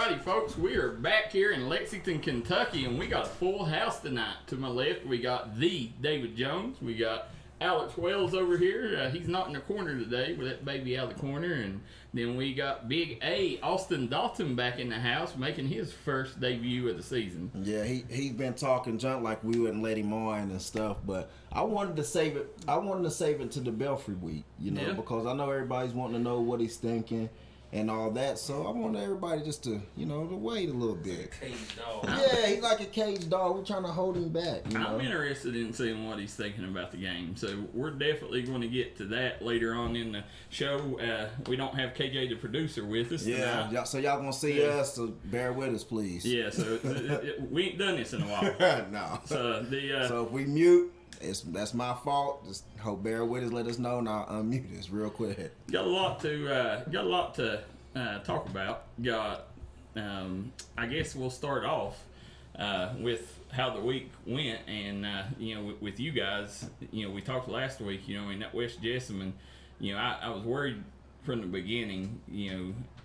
Howdy, folks. We are back here in Lexington, Kentucky, and we got a full house tonight. To my left, we got the David Jones. We got Alex Wells over here. He's not in the corner today with that baby out of the corner. And then we got Big A, Austin Dalton, back in the house, making his first debut of the season. Yeah, he's been talking junk like we wouldn't let him on and stuff, but I wanted to save it. I wanted to save it to the Belfry week, because I know everybody's wanting to know what he's thinking and all that. So I want everybody just to, to wait a little bit. Caged dog. Yeah, he's like a caged dog. We're trying to hold him back. I'm interested in seeing what he's thinking about the game. So we're definitely going to get to that later on in the show. We don't have KJ the producer with us tonight. Yeah, so y'all gonna see us, so bear with us, please. Yeah, so we ain't done this in a while. No. So so if we mute, that's my fault. Just bear with us, let us know, and I'll unmute this real quick. Got a lot to talk about. I guess we'll start off with how the week went, and with you guys. We talked last week. In that West Jessamine, I was worried from the beginning.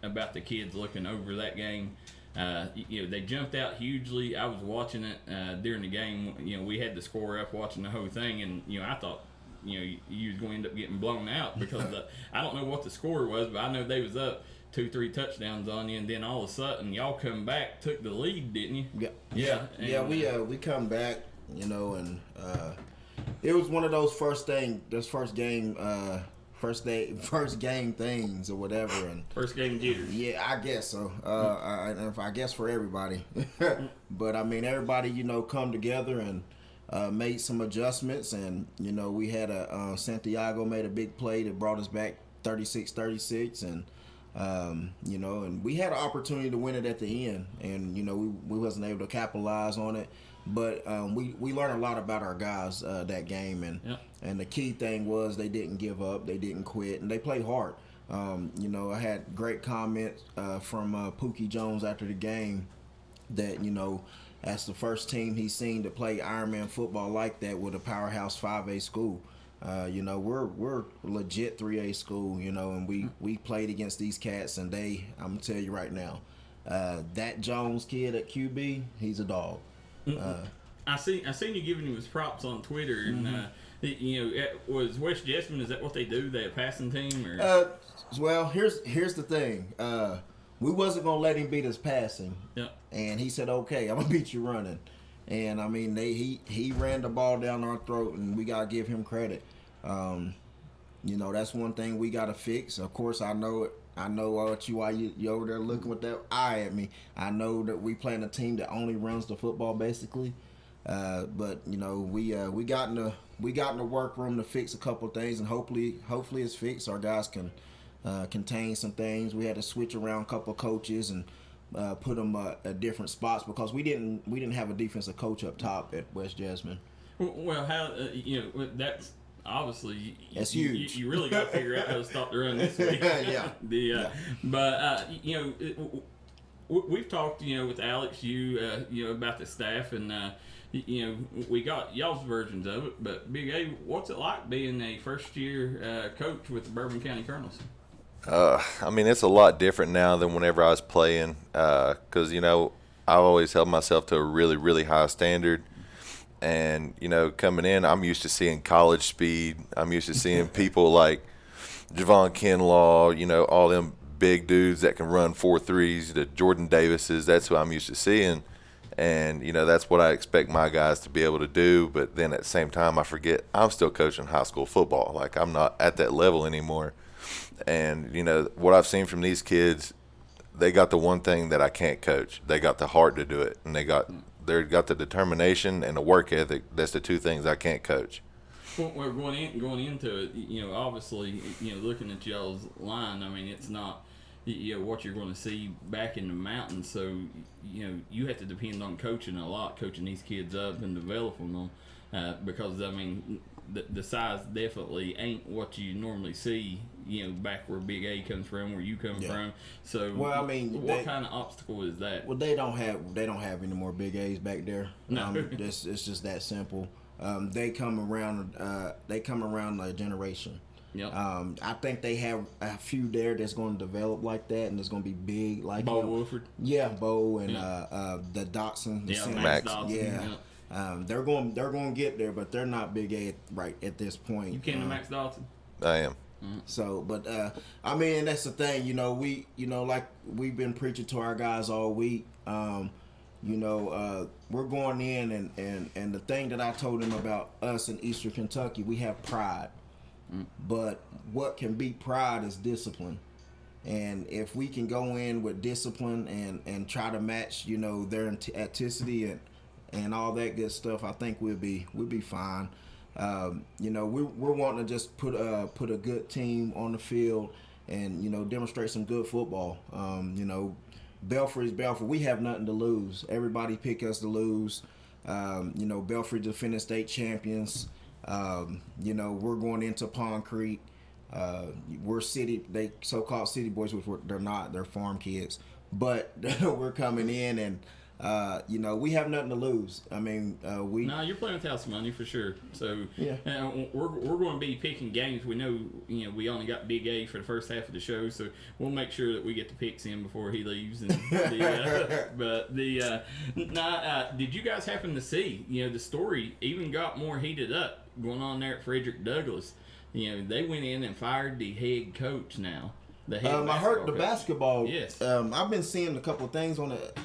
About the kids looking over that game. They jumped out hugely. I was watching it during the game. We had the score up, watching the whole thing, and I thought you was going to end up getting blown out because I don't know what the score was, but I know they was up 2-3 touchdowns on you, and then all of a sudden y'all come back, took the lead, didn't you? Yeah. We come back, and it was one of those first game things or whatever, and first game jitters. Yeah, I guess so. I guess for everybody, but I mean everybody, come together and made some adjustments, and we had Santiago made a big play that brought us back 36-36, and and we had an opportunity to win it at the end, and we wasn't able to capitalize on it. But we learned a lot about our guys that game, and the key thing was they didn't give up, they didn't quit, and they played hard. I had great comments from Pookie Jones after the game that that's the first team he's seen to play Ironman football like that with a powerhouse 5A school. We're legit 3A school, and we played against these cats, and I'm gonna tell you right now, that Jones kid at QB, he's a dog. I seen you giving him his props on Twitter, and was West Jessamine, is that what they do? They a passing team, or? Well, here's the thing. We wasn't gonna let him beat us passing, and he said, "Okay, I'm gonna beat you running." And I mean, he ran the ball down our throat, and we gotta give him credit. That's one thing we gotta fix. Of course, I know it. I know why you over there looking with that eye at me. I know that we playing a team that only runs the football basically, but we got in the workroom to fix a couple of things, and hopefully it's fixed. Our guys can contain some things. We had to switch around a couple of coaches and put them at different spots because we didn't have a defensive coach up top at West Jessamine. Well, how that's. Obviously, that's huge. You really got to figure out how to stop the run this week. Yeah. But we've talked, with Alex, about the staff, and we got y'all's versions of it. But Big A, what's it like being a first-year coach with the Bourbon County Colonels? I mean, it's a lot different now than whenever I was playing, because I always held myself to a really, really high standard. And, coming in, I'm used to seeing college speed. I'm used to seeing people like Javon Kinlaw, all them big dudes that can run 4.3s, the Jordan Davises. That's who I'm used to seeing. And, that's what I expect my guys to be able to do. But then at the same time, I forget I'm still coaching high school football. Like, I'm not at that level anymore. And, what I've seen from these kids, they got the one thing that I can't coach. They got the heart to do it. And they got the determination and the work ethic. That's the two things I can't coach. Well, we're going into it. Obviously, looking at y'all's line. I mean, it's not what you're going to see back in the mountains. So you have to depend on coaching a lot, coaching these kids up and developing them, because I mean the size definitely ain't what you normally see. Back where Big A comes from, where you come from. So, well, I mean, what kind of obstacle is that? Well, they don't have any more Big A's back there. No, it's just that simple. They come around a generation. Yep. I think they have a few there that's going to develop like that, and it's going to be big. Like Bo Wolford. Yeah, Bo and the Dotson. The Yeah, center. Max Max. Dodson. Yeah. Yep. They're going to get there, but they're not big A right at this point. You came to Max Dodson? I am. So, but I mean, that's the thing. Like we've been preaching to our guys all week. We're going in, and the thing that I told them about us in Eastern Kentucky, we have pride. But what can beat pride is discipline. And if we can go in with discipline and try to match, their activity and all that good stuff, I think we'll be fine. We're wanting to just put a good team on the field and demonstrate some good football. Belfry's Belfry. We have nothing to lose. Everybody pick us to lose. Belfry defending state champions. We're going into Pond Creek. We're they so-called city boys, which they're not. They're farm kids. But we're coming in and we have nothing to lose. I mean, No, you're playing with house money for sure. So Yeah. we're going to be picking games. We know we only got Big A for the first half of the show, so we'll make sure that we get the picks in before he leaves. And did you guys happen to see? The story even got more heated up going on there at Frederick Douglass. They went in and fired the head coach now. The head I heard the coach. basketball. Yes. I've been seeing a couple of things on it.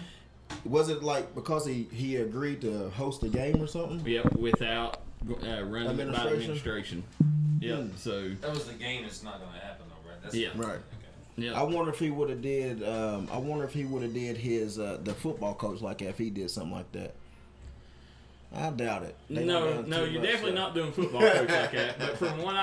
Was it like because he agreed to host a game or something? Yep, without running it by administration. Yep. So That was the game that's not going to happen though, right? That's Yeah. Right. Okay. yeah. I wonder if he would have did. I wonder if he would have did his the football coach like that if he did something like that. I doubt it. They done No, too you're much definitely stuff. not doing football coach like that. But from what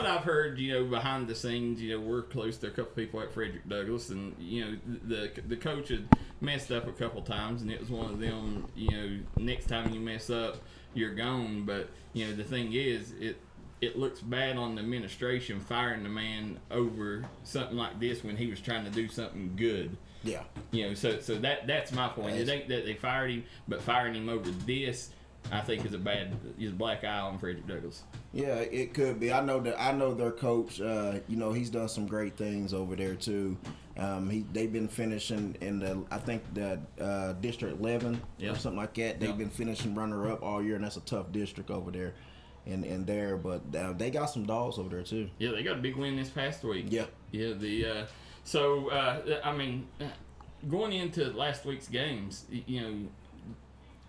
I've heard, behind the scenes, we're close to a couple people at Frederick Douglass, and the coach had messed up a couple times, and it was one of them. Next time you mess up, you're gone. But the thing is, it looks bad on the administration firing the man over something like this when he was trying to do something good. Yeah. So that's my point. It ain't that they fired him, but firing him over this, I think, is a black eye on Frederick Douglass. Yeah, it could be. I know their coach. He's done some great things over there too. They've been finishing in the District 11 Yeah. or something like that. They've Yeah. been finishing runner up all year, and that's a tough district over there. And there, but they got some dogs over there too. Yeah, they got a big win this past week. Yeah. Yeah. Going into last week's games,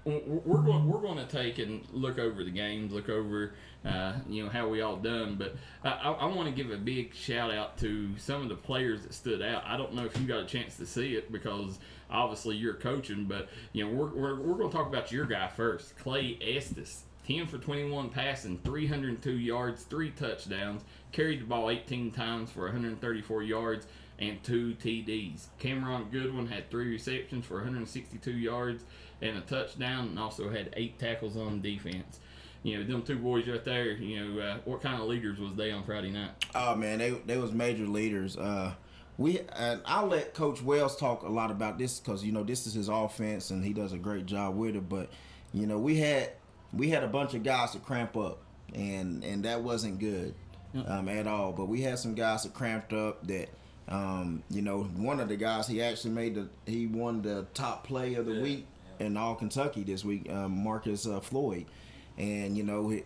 we're going to take and look over the games, look over how we all done. But I want to give a big shout out to some of the players that stood out. I don't know if you got a chance to see it because obviously you're coaching, but we're going to talk about your guy first, Clay Estes. 10 for 21 passing, 302 yards, 3 touchdowns, carried the ball 18 times for 134 yards and 2 TDs. Cameron Goodwin had 3 receptions for 162 yards and a touchdown, and also had 8 tackles on defense. Them 2 boys right there, what kind of leaders was they on Friday night? Oh man, they was major leaders. I'll let Coach Wells talk a lot about this because this is his offense and he does a great job with it. But we had a bunch of guys to cramp up, and that wasn't good at all. But we had some guys that cramped up that, one of the guys, he actually he won the top play of the week in all Kentucky this week, Marcus Floyd. And,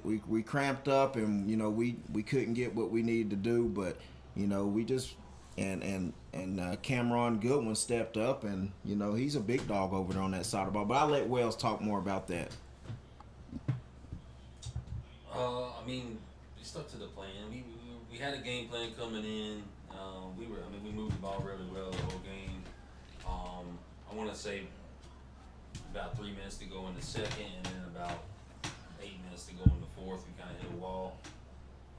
we cramped up and, we couldn't get what we needed to do, but, we just, and Cameron Goodwin stepped up and, he's a big dog over there on that side of the ball. But I'll let Wells talk more about that. We stuck to the plan. We had a game plan coming in. We moved the ball really well the whole game. I want to say about 3 minutes to go in the second, and then about 8 minutes to go in the fourth. We kind of hit a wall.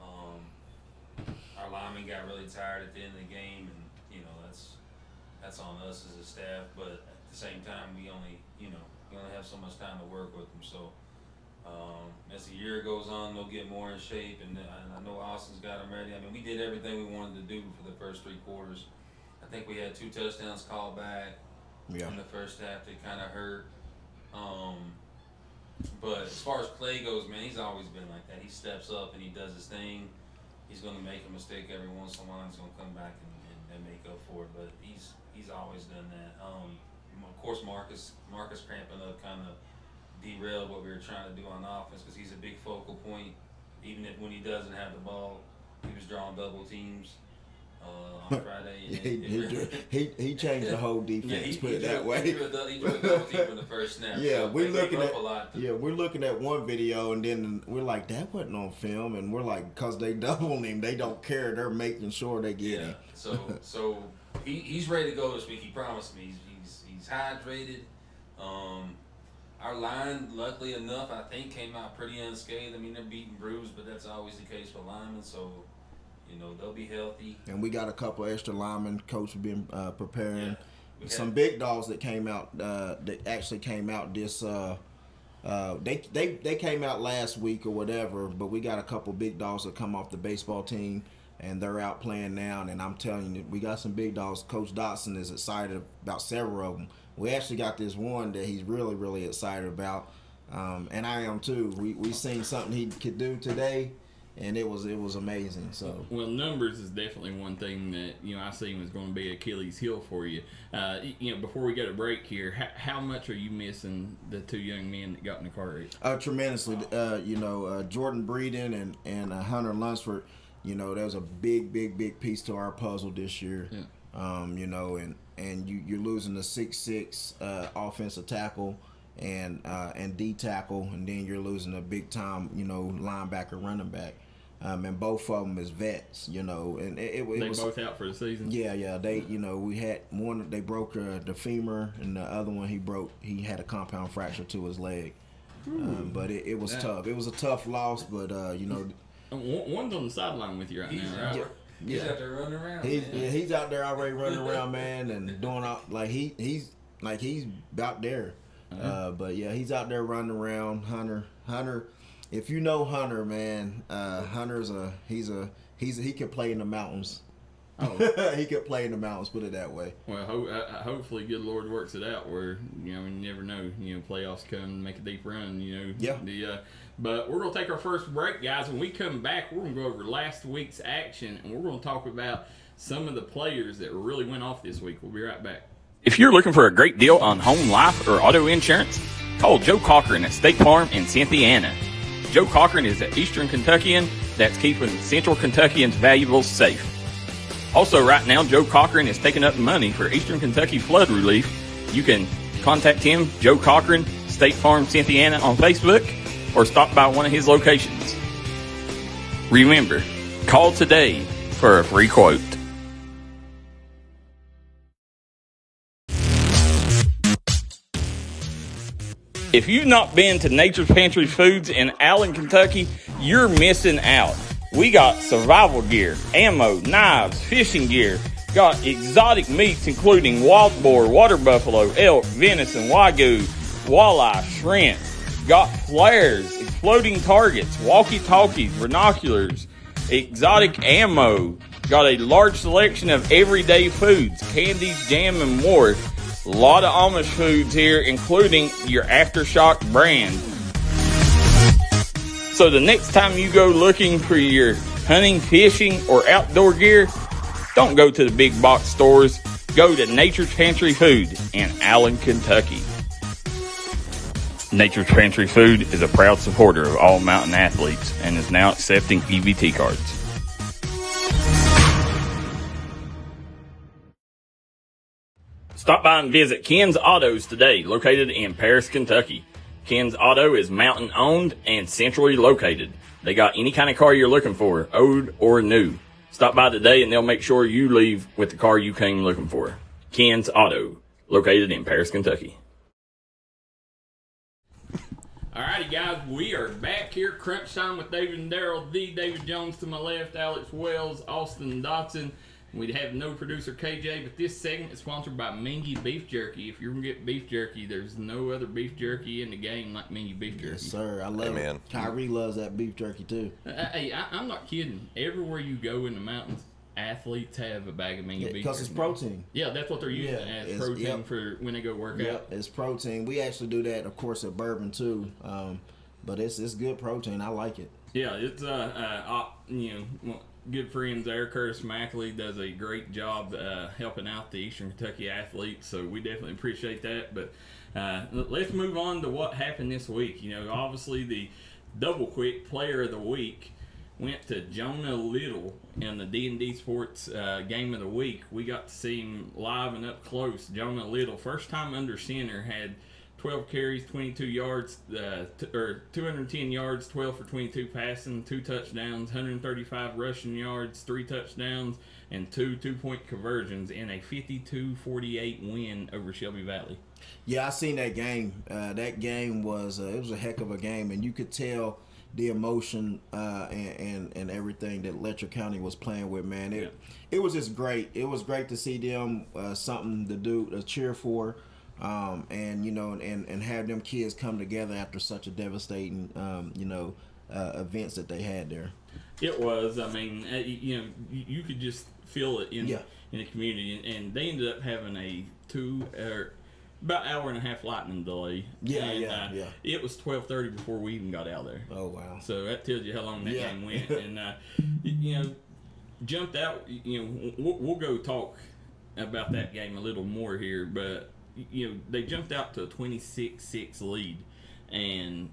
Our linemen got really tired at the end of the game, and that's on us as a staff. But at the same time, we only have so much time to work with them. So. As the year goes on, they'll get more in shape, and I know Austin's got them ready. We did everything we wanted to do for the first 3 quarters. I think we had 2 touchdowns called back in the first half that kind of hurt. But as far as Clay goes, man, he's always been like that. He steps up and he does his thing. he's going to make a mistake every once in a while. He's going to come back and make up for it. But he's always done that. Of course, Marcus cramping up kind of derailed what we were trying to do on offense because he's a big focal point. Even if when he doesn't have the ball, he was drawing double teams on Friday. He changed the whole defense. Put it that way. He drew a double team from the first snap. Yeah, so we're looking at one video and then we're like, that wasn't on film, and we're like, because they doubled him, they don't care. They're making sure they get him. So he's ready to go this week. He promised me he's hydrated. Our line, luckily enough, I think came out pretty unscathed. I mean, they're beating bruised, but that's always the case for linemen. So, they'll be healthy. And we got a couple extra linemen. Coach has been preparing. Yeah. Some big dogs that came out. That actually came out this. They came out last week or whatever. But we got a couple big dogs that come off the baseball team, and they're out playing now. And I'm telling you, we got some big dogs. Coach Dotson is excited about several of them. We actually got this one that he's really, really excited about, and I am too. We seen something he could do today, and it was amazing. So numbers is definitely one thing that I see him is going to be Achilles' heel for you. Before we go to break here, how much are you missing the two young men that got in the car wreck? Tremendously. Jordan Breeden and Hunter Lunsford. That was a big piece to our puzzle this year. Yeah. And you're losing the 6'6" offensive tackle and D tackle, and then you're losing a big time linebacker, running back, and both of them is vets, and it was both out for the season. Yeah. They we had one, they broke the femur, and the other one he had a compound fracture to his leg. But it was tough. It was a tough loss, but one's on the sideline with you right now, right? He's out there running around. He's out there already running around, man, and doing all he's out there. But yeah, he's out there running around. Hunter, if you know Hunter, man, Hunter's he could play in the mountains. Oh, he could play in the mountains. Put it that way. Well, hopefully, good Lord works it out. Where you never know. Playoffs come and make a deep run. Yeah. But we're gonna take our first break, guys. When we come back, we're gonna go over last week's action, and we're gonna talk about some of the players that really went off this week. We'll be right back. If you're looking for a great deal on home, life, or auto insurance, call Joe Cochran at State Farm in Cynthiana. Joe Cochran is an Eastern Kentuckian that's keeping Central Kentuckians' valuables safe. Also, right now, Joe Cochran is taking up money for Eastern Kentucky flood relief. You can contact him, Joe Cochran, State Farm, Cynthiana, on Facebook, or stop by one of his locations. Remember, call today for a free quote. If you've not been to Nature's Pantry Foods in Allen, Kentucky, you're missing out. We got survival gear, ammo, knives, fishing gear. Got exotic meats including wild boar, water buffalo, elk, venison, wagyu, walleye, shrimp. Got flares, exploding targets, walkie-talkies, binoculars, exotic ammo. Got a large selection of everyday foods, candies, jam, and more. A lot of Amish foods here, including your Aftershock brand. So the next time you go looking for your hunting, fishing, or outdoor gear, don't go to the big box stores. Go to Nature's Pantry Food in Allen, Kentucky. Nature's Pantry Food is a proud supporter of all mountain athletes and is now accepting EBT cards. Stop by and visit Ken's Autos today, located in Paris, Kentucky. Ken's Auto is mountain owned and centrally located. They got any kind of car you're looking for, old or new. Stop by today and they'll make sure you leave with the car you came looking for. Ken's Auto, located in Paris, Kentucky. Alrighty, guys, we are back here. Crunch time with David and Daryl D. David Jones to my left, Alex Wells, Austin Dotson. We have no producer KJ, but this segment is sponsored by Mingy Beef Jerky. If you're going to get beef jerky, there's no other beef jerky in the game like Mingy Beef Jerky. Yes, sir. I love it. Kyrie loves that beef jerky, too. Hey, I'm not kidding. Everywhere you go in the mountains, athletes have a bag of Mingy Beef Jerky. Because it's protein. Yeah, that's what they're using as protein for when they go work out. Yep, it's protein. We actually do that, of course, at Bourbon, too. But it's good protein. I like it. Yeah, it's good friends there. Curtis Mackley does a great job helping out the Eastern Kentucky athletes, so we definitely appreciate that. But let's move on to what happened this week. Obviously the Double Quick Player of the Week went to Jonah Little in the D&D Sports Game of the Week. We got to see him live and up close. Jonah Little, first time under center, had 12 carries, 22 yards, 210 yards, 12 for 22 passing, 2 touchdowns, 135 rushing yards, 3 touchdowns, and 2 two-point conversions in a 52-48 win over Shelby Valley. Yeah, I seen that game. That game was it was a heck of a game, and you could tell the emotion and everything that Letcher County was playing with, man. It was just great. It was great to see them something to cheer for. And have them kids come together after such a devastating, events that they had there. It was. I mean, you could just feel it in the community, and they ended up having a about hour and a half lightning delay. Yeah. It was 12:30 before we even got out there. Oh wow! So that tells you how long that game went, and jumped out. We'll go talk about that game a little more here, but. They jumped out to a 26-6 lead, and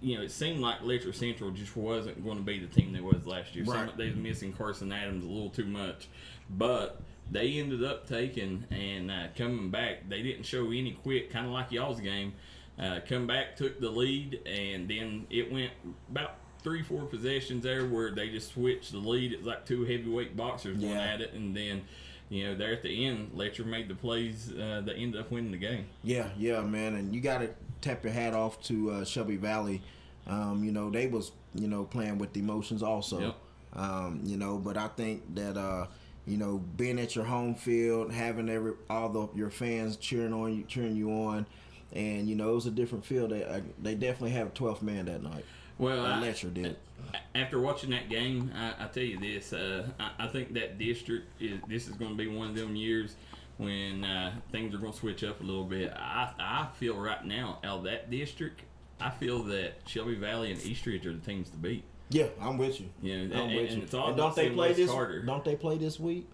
it seemed like Letcher Central just wasn't going to be the team they was last year. Right. They was missing Carson Adams a little too much, but they ended up taking and coming back. They didn't show any quit, kind of like y'all's game. Come back, took the lead, and then it went about 3-4 possessions there where they just switched the lead. It was like 2 heavyweight boxers going at it, and then. There at the end, Letcher made the plays that ended up winning the game. Yeah, man. And you got to tap your hat off to Shelby Valley. They was, playing with the emotions also. Yep. But I think that, being at your home field, having your fans cheering you on, and, it was a different field. They definitely have 12th man that night. Well, Letcher did. After watching that game, I tell you this: I think that district is going to be one of them years when things are going to switch up a little bit. I feel right now out of that district, I feel that Shelby Valley and Eastridge are the teams to beat. Yeah, I'm with you. I'm with you. It's all and don't they play this? Carter. Don't they play this week?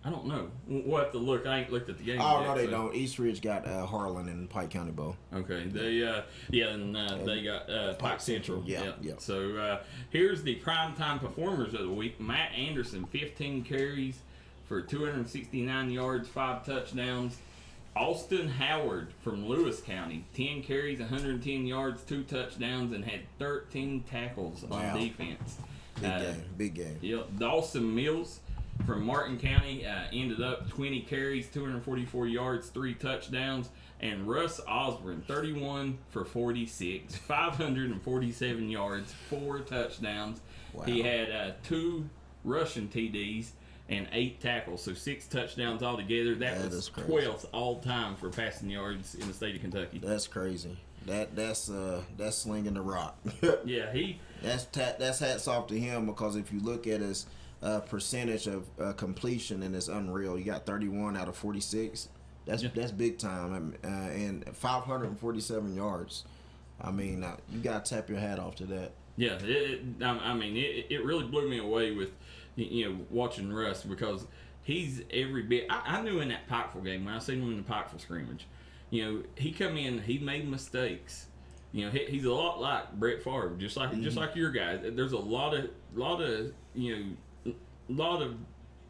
I don't know. We'll have to look. I ain't looked at the game. Oh, no, they don't. Eastridge got Harlan and Pike County Bowl. Okay. They they got Pike Central. Yeah. So here's the primetime performers of the week. Matt Anderson, 15 carries for 269 yards, 5 touchdowns. Austin Howard from Lewis County, 10 carries, 110 yards, 2 touchdowns, and had 13 tackles on defense. Big game. Yep. Dawson Mills from Martin County ended up 20 carries, 244 yards, 3 touchdowns. And Russ Osborne, 31 for 46, 547 yards, 4 touchdowns. Wow. He had 2 rushing TDs and 8 tackles, so 6 touchdowns altogether. That was 12th all time for passing yards in the state of Kentucky. That's crazy. That's slinging the rock. Yeah, that's hats off to him, because if you look at his percentage of completion, and it's unreal. You got 31 out of 46. That's big time, and 547 yards. I mean, you got to tap your hat off to that. Yeah, it really blew me away with watching Russ, because he's every bit. I knew in that Pikeville game, when I seen him in the Pikeville scrimmage, he come in, he made mistakes. He's a lot like Brett Favre, just like your guys. There's a lot of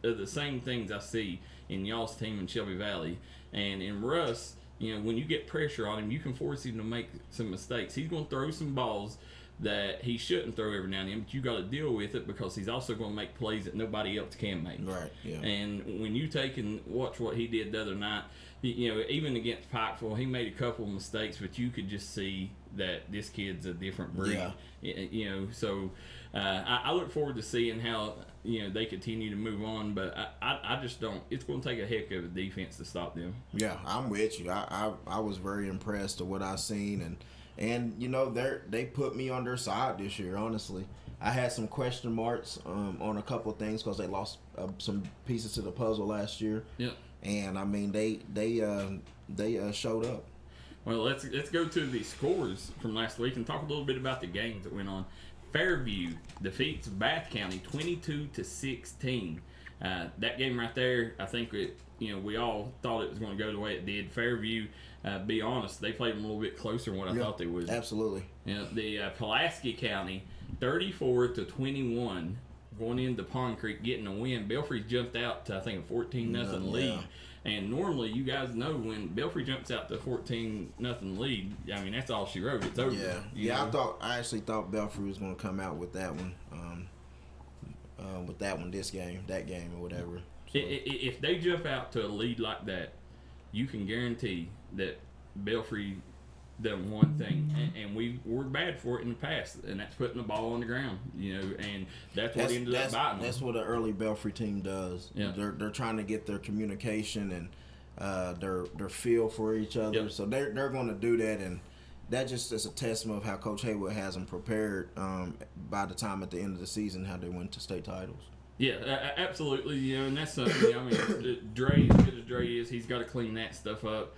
the same things I see in y'all's team in Shelby Valley, and in Russ. When you get pressure on him, you can force him to make some mistakes. He's going to throw some balls that he shouldn't throw every now and then, but you got to deal with it, because he's also going to make plays that nobody else can make. Right. Yeah. And when you take and watch what he did the other night, even against Pikeville, he made a couple of mistakes, but you could just see that this kid's a different breed. Yeah. So I look forward to seeing how they continue to move on, but I just don't. It's going to take a heck of a defense to stop them. Yeah, I'm with you. I was very impressed with what I seen, and they put me on their side this year. Honestly, I had some question marks on a couple of things, because they lost some pieces to the puzzle last year. Yeah. And I mean, they showed up. Well, let's go to the scores from last week and talk a little bit about the games that went on. Fairview defeats Bath County 22-16. That game right there, I think we all thought it was going to go the way it did. Fairview, be honest, they played them a little bit closer than what I thought they would. Absolutely. The Pulaski County 34-21 going into Pond Creek getting a win. Belfry jumped out to I think a 14-0 lead. And normally, you guys know when Belfry jumps out to 14-0 lead, I mean that's all she wrote. It's over. Yeah. I actually thought Belfry was going to come out with that one. That game or whatever. So. If they jump out to a lead like that, you can guarantee that Belfry done one thing, and we're bad for it in the past, and that's putting the ball on the ground, and that's what ended up biting them. That's what an early Belfry team does. Yeah. They're trying to get their communication and their feel for each other. Yep. So they're going to do that, and that just is a testament of how Coach Haywood has them prepared by the time at the end of the season how they win to state titles. Yeah, absolutely. And that's something. I mean, Dre, as good as Dre is, he's got to clean that stuff up.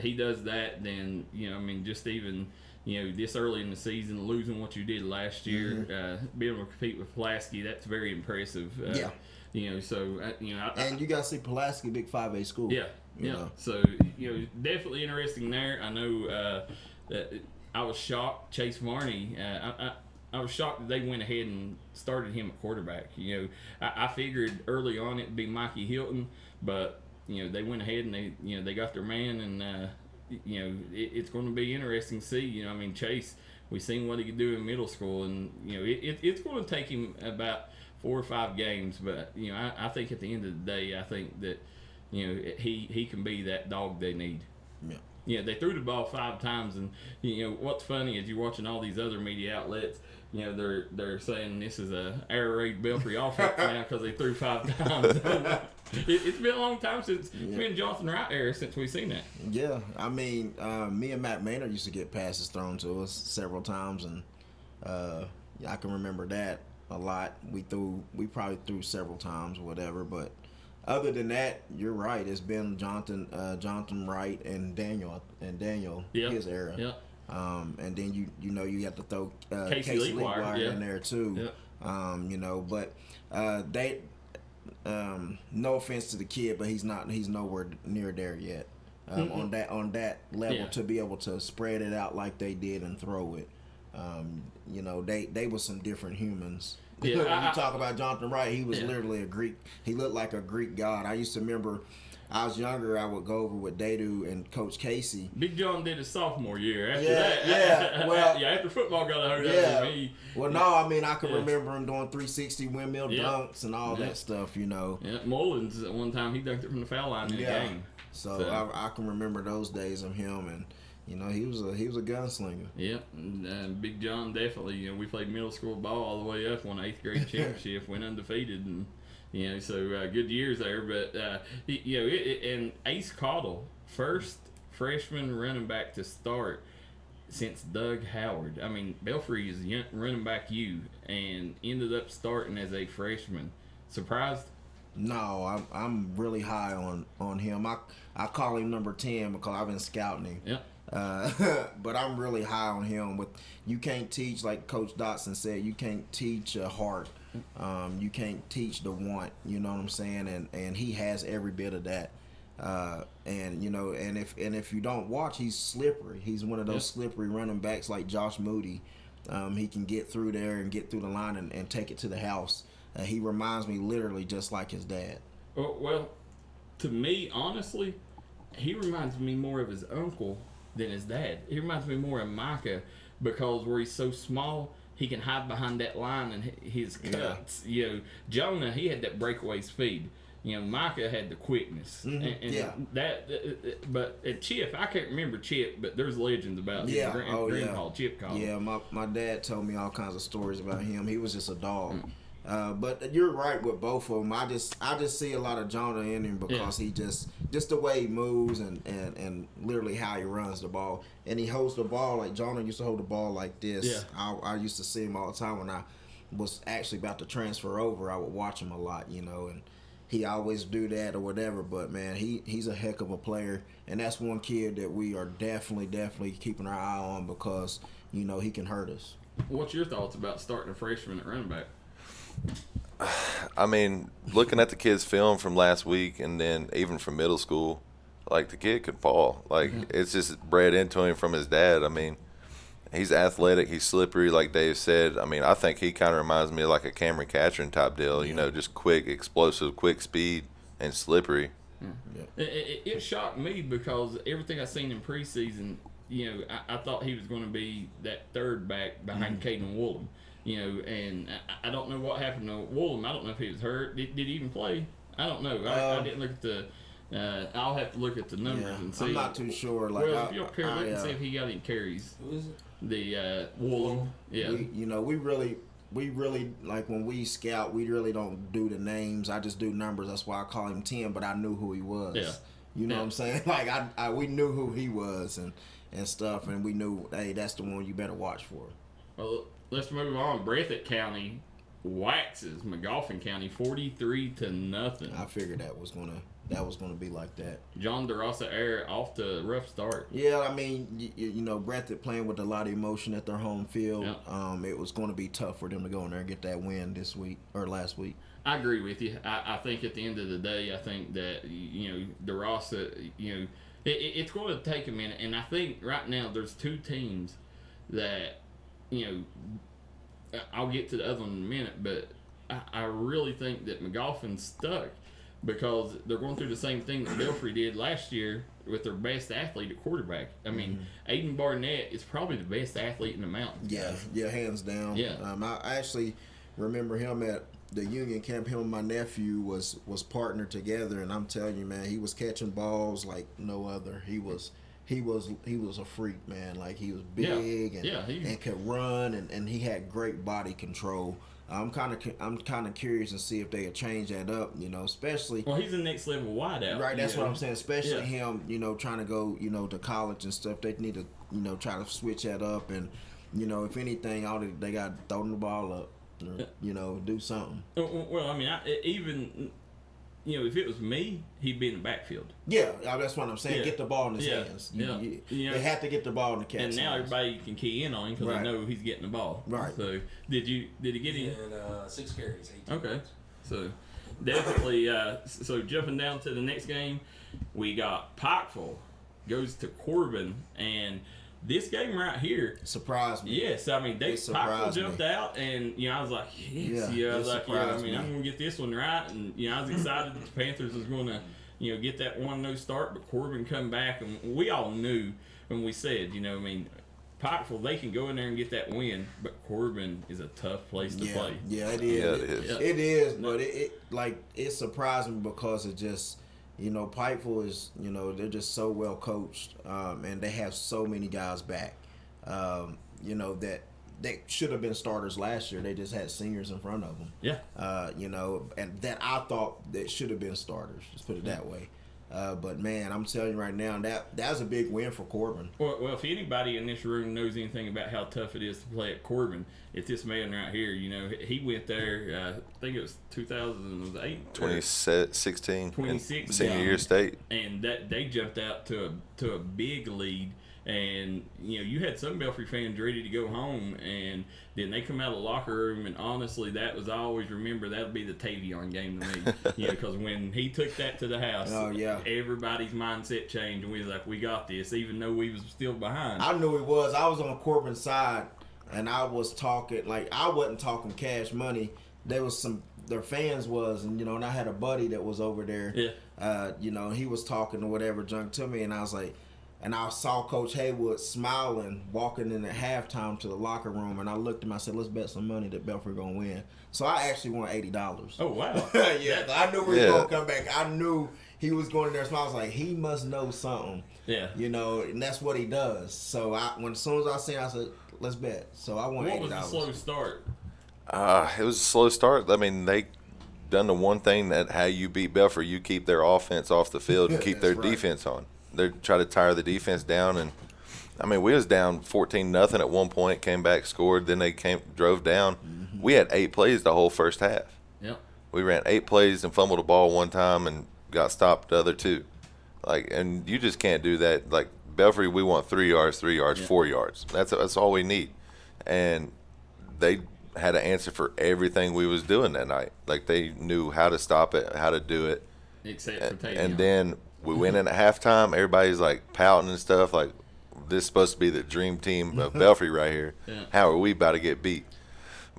He does that, then just even this early in the season, losing what you did last year, being able to compete with Pulaski, that's very impressive. And you got to see Pulaski, big 5A school. Yeah, you know. So definitely interesting there. I know I was shocked. Chase Varney. I was shocked that they went ahead and started him at quarterback. I figured early on it'd be Mikey Hilton, but they went ahead and they got their man, and it's going to be interesting to see. Chase, we seen what he could do in middle school, and it's going to take him about 4 or 5 games, but I think at the end of the day, I think that he can be that dog they need. Yeah, they threw the ball 5 times, and what's funny is you're watching all these other media outlets. They're saying this is a air raid Belfry offense now because they threw 5 times. It's been a long time since it's been Jonathan Wright era since we've seen that. Yeah, I mean, me and Matt Maynard used to get passes thrown to us several times, and I can remember that a lot. We probably threw several times or whatever, but. Other than that, you're right. It's been Jonathan Wright and Daniel his era. Yeah. And then you have to throw Casey Leakwire in there too. Yeah. But they no offense to the kid, but he's nowhere near there yet. On that level to be able to spread it out like they did and throw it. They were some different humans. Yeah, when you talk about Jonathan Wright, he was literally a Greek. He looked like a Greek god. I used to remember, I was younger, I would go over with Dadu and Coach Casey. Big John did his sophomore year. After that, after football got a hold of him. Well, no, I mean, I can remember him doing 360 windmill dunks and all that stuff, Yeah, Mullins, at one time, he dunked it from the foul line in the game. So I can remember those days of him, and he was a gunslinger. Yeah, and Big John definitely. We played middle school ball all the way up, won 8th grade championship, went undefeated, and so good years there. But and Ace Caudill, first freshman running back to start since Doug Howard. I mean, Belfry is young running back and ended up starting as a freshman. Surprised? No, I'm really high on him. I call him number 10 because I've been scouting him. Yeah. But I'm really high on him. You can't teach, like Coach Dotson said, you can't teach a heart. You can't teach the want. You know what I'm saying? And he has every bit of that. And if you don't watch, he's slippery. He's one of those slippery running backs like Josh Moody. He can get through there and get through the line and take it to the house. He reminds me literally just like his dad. Well, to me, honestly, he reminds me more of his uncle than his dad. He reminds me more of Micah because where he's so small, he can hide behind that line and his cuts. Jonah, he had that breakaway speed. Micah had the quickness. And but Chip, I can't remember Chip, but there's legends about him. Chip Call. Yeah, my dad told me all kinds of stories about him. He was just a dog. But you're right with both of them. I just see a lot of Jonah in him because he just the way he moves and literally how he runs the ball. And he holds the ball like Jonah used to hold the ball like this. Yeah. I used to see him all the time when I was actually about to transfer over. I would watch him a lot, and he always do that or whatever. But man, he's a heck of a player, and that's one kid that we are definitely keeping our eye on because he can hurt us. What's your thoughts about starting a freshman at running back? I mean, looking at the kid's film from last week and then even from middle school, like the kid could fall. Like it's just bred into him from his dad. I mean, he's athletic, he's slippery, like Dave said. I mean, I think he kind of reminds me of like a Cameron Catron type deal. You know, just quick, explosive, quick speed, and slippery. It shocked me because everything I seen in preseason, you know, I thought he was going to be that third back behind Caden Woolham. You know, and I don't know what happened to Woolham. I don't know if he was hurt. Did he even play? I don't know. I didn't look at the. I'll have to look at the numbers and see. I'm not too sure. Like, well, if you don't care, look and see if he got any carries. Who is it? The Woolham. Yeah. We really like when we scout, we really don't do the names. I just do numbers. That's why I call him 10. But I knew who he was. Yeah. You know what I'm saying? Like we knew who he was and stuff, and we knew, hey, that's the one you better watch for. Well, let's move on. Breathitt County waxes Magoffin County 43-0. I figured that was gonna be like that. John DeRosa Air off to a rough start. Yeah, I mean, you know, Breathitt playing with a lot of emotion at their home field. Yeah. It was going to be tough for them to go in there and get that win this week or last week. I agree with you. I think at the end of the day, I think that, you know, DeRosa, you know, it's going to take a minute. And I think right now there's two teams that, you know, I'll get to the other one in a minute, but I really think that Magoffin's stuck because they're going through the same thing that Belfry did last year with their best athlete at quarterback. I mean, Aiden Barnett is probably the best athlete in the mountains. Yeah, hands down. Yeah. I actually remember him at the Union camp. Him and my nephew was partnered together, and I'm telling you, man, he was catching balls like no other. He was a freak, man. Like, he was big and could run, and he had great body control. I'm kind of curious to see if they would change that up, you know, especially. Well, he's the next level wideout. Right, that's what I'm saying. Especially Yeah. him, you know, trying to go, you know, to college and stuff. They need to, you know, try to switch that up, and, you know, if anything, they got to throw the ball up, or, you know, do something. Well, I mean, even, you know, if it was me, he'd be in the backfield. Yeah, that's what I'm saying. Yeah. Get the ball in his Yeah. hands. Yeah. You know, they have to get the ball in the cat's And now hands. everybody can key in on him because Right. they know he's getting the ball. Right. So did he get He in? had 6 carries, 18 Okay. yards. So definitely. So jumping down to the next game, we got Pikeville goes to Corbin, and this game right here. Surprised me. Yes, I mean It Pikeville surprised jumped me. out, and you know I was like, yes, Yeah, I was it like, I surprised mean me. I'm gonna get this one right, and you know I was excited that the Panthers was gonna, you know, get that 1-0 start, but Corbin come back, and we all knew when we said, you know, I mean, Pikeville, they can go in there and get that win, but Corbin is a tough place to play. Yeah, it is. Yeah, it is. Yeah. It is, but it surprised me because it just, you know, Pikeville is, you know, they're just so well coached, and they have so many guys back, you know, that they should have been starters last year. They just had seniors in front of them. Yeah. You know, and that I thought that should have been starters. Let's put it that way. But man, I'm telling you right now, that's a big win for Corbin. Well, if anybody in this room knows anything about how tough it is to play at Corbin, it's this man right here. You know, he went there. I think it was 2008, 2016. 2016, Senior year state. and that they jumped out to a big lead. And you know, you had some Belfry fans ready to go home, and then they come out of the locker room, and honestly, that was, I always remember, that'll be the Tavion game to me. You know, because when he took that to the house, Oh, yeah. everybody's mindset changed, and we was like, we got this, even though we was still behind. I knew he was. I was on Corbin's side, and I was talking, like, I wasn't talking cash money. There was their fans was, and, you know, and I had a buddy that was over there. Yeah. You know, he was talking or whatever junk to me, and I was like, and I saw Coach Haywood smiling, walking in at halftime to the locker room, and I looked at him, I said, let's bet some money that Belfry going to win. So I actually won $80. Oh, wow. Yeah, I knew we Yeah. were going to come back. I knew he was going in there smiling. I was like, he must know something. Yeah. You know, and that's what he does. So as soon as I seen it, I said, let's bet. So I won $80. What was the slow start? It was a slow start. I mean, they done the one thing that how you beat Belfry, you keep their offense off the field and keep their That's right. defense on. They try to tire the defense down, and I mean, we was down 14-0 at one point, came back, scored, then they drove down. Mm-hmm. We had 8 plays the whole first half. Yep. We ran 8 plays and fumbled the ball one time and got stopped the other 2. Like, and you just can't do that. Like Belfry, we want 3 yards, 4 yards. That's all we need. And they had an answer for everything we was doing that night. Like they knew how to stop it, how to do it. Except for Tavion. And then we went in at halftime. Everybody's like pouting and stuff. Like this is supposed to be the dream team of Belfry right here. Yeah. How are we about to get beat?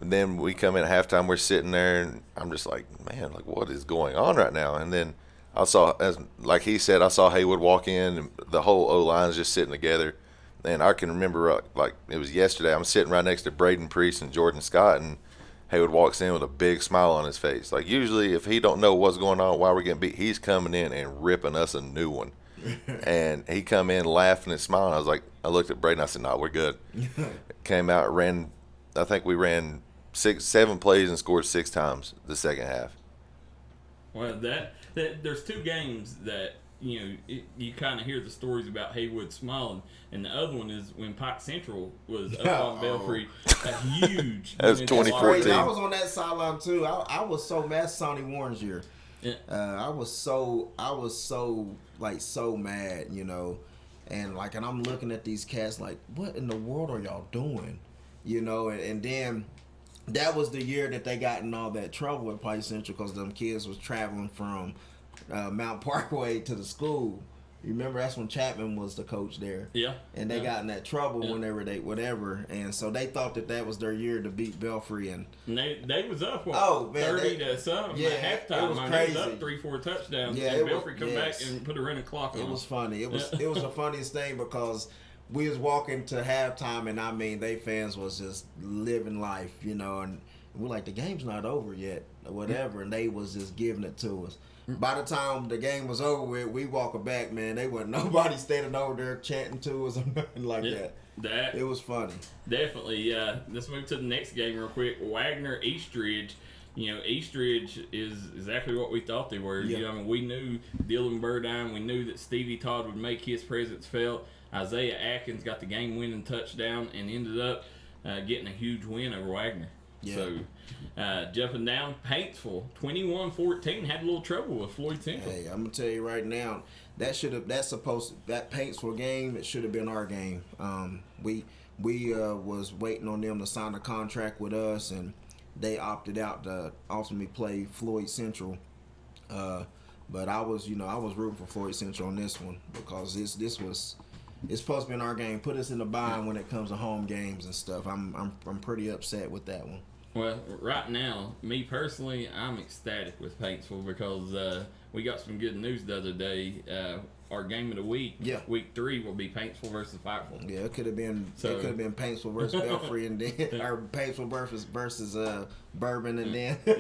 And then we come in at halftime. We're sitting there, and I'm just like, man, like what is going on right now? And then I saw, as like he said, I saw Haywood walk in, and the whole O line's just sitting together. And I can remember like it was yesterday. I'm sitting right next to Braden Priest and Jordan Scott, and Haywood walks in with a big smile on his face. Like usually, if he don't know what's going on, why we're getting beat, he's coming in and ripping us a new one. And he come in laughing and smiling. I looked at Braden. I said, "No, we're good." Came out, ran. I think we ran 7 plays and scored 6 times the second half. Well, that there's 2 games that you kind of hear the stories about Haywood smiling, and the other one is when Pike Central was up on Belfry, a huge. That was win. 2014. I was on that sideline too. I was so mad Sonny Warren's year. Yeah. I was so mad, and I'm looking at these cats like, what in the world are y'all doing, and then that was the year that they got in all that trouble with Pike Central because them kids was traveling from Mount Parkway to the school. You remember that's when Chapman was the coach there. Yeah. And they got in that trouble whenever whatever, and so they thought that was their year to beat Belfry, and they was up 30 to something at halftime. it was They crazy. was up 3-4 touchdowns. Yeah, and Belfry come back and put a running clock on. It was funny. It was the funniest thing because we was walking to halftime, and I mean, they fans was just living life, and we're like, the game's not over yet, or whatever, and they was just giving it to us. By the time the game was over with, we walking back, man, they wasn't nobody standing over there chanting to us or nothing like that. It was funny. Definitely. Let's move to the next game real quick. Wagner Eastridge. Eastridge is exactly what we thought they were. Yeah. We knew Dylan Burdine. We knew that Stevie Todd would make his presence felt. Isaiah Atkins got the game-winning touchdown and ended up getting a huge win over Wagner. Yeah. So, jumping down, Paintsville, 21-14, had a little trouble with Floyd Central. Hey, I'm gonna tell you right now, that Paintsville game, it should have been our game. We was waiting on them to sign a contract with us, and they opted out to ultimately play Floyd Central. But I was rooting for Floyd Central on this one because it's supposed to be in our game. Put us in the bind when it comes to home games and stuff. I'm pretty upset with that one. Well, right now, me personally, I'm ecstatic with Paintsville because we got some good news the other day. Our game of the week, week 3, will be Paintsville versus Pikeville. Yeah, it could have been Paintsville versus Belfry, and then or Paintsville versus Bourbon, and then we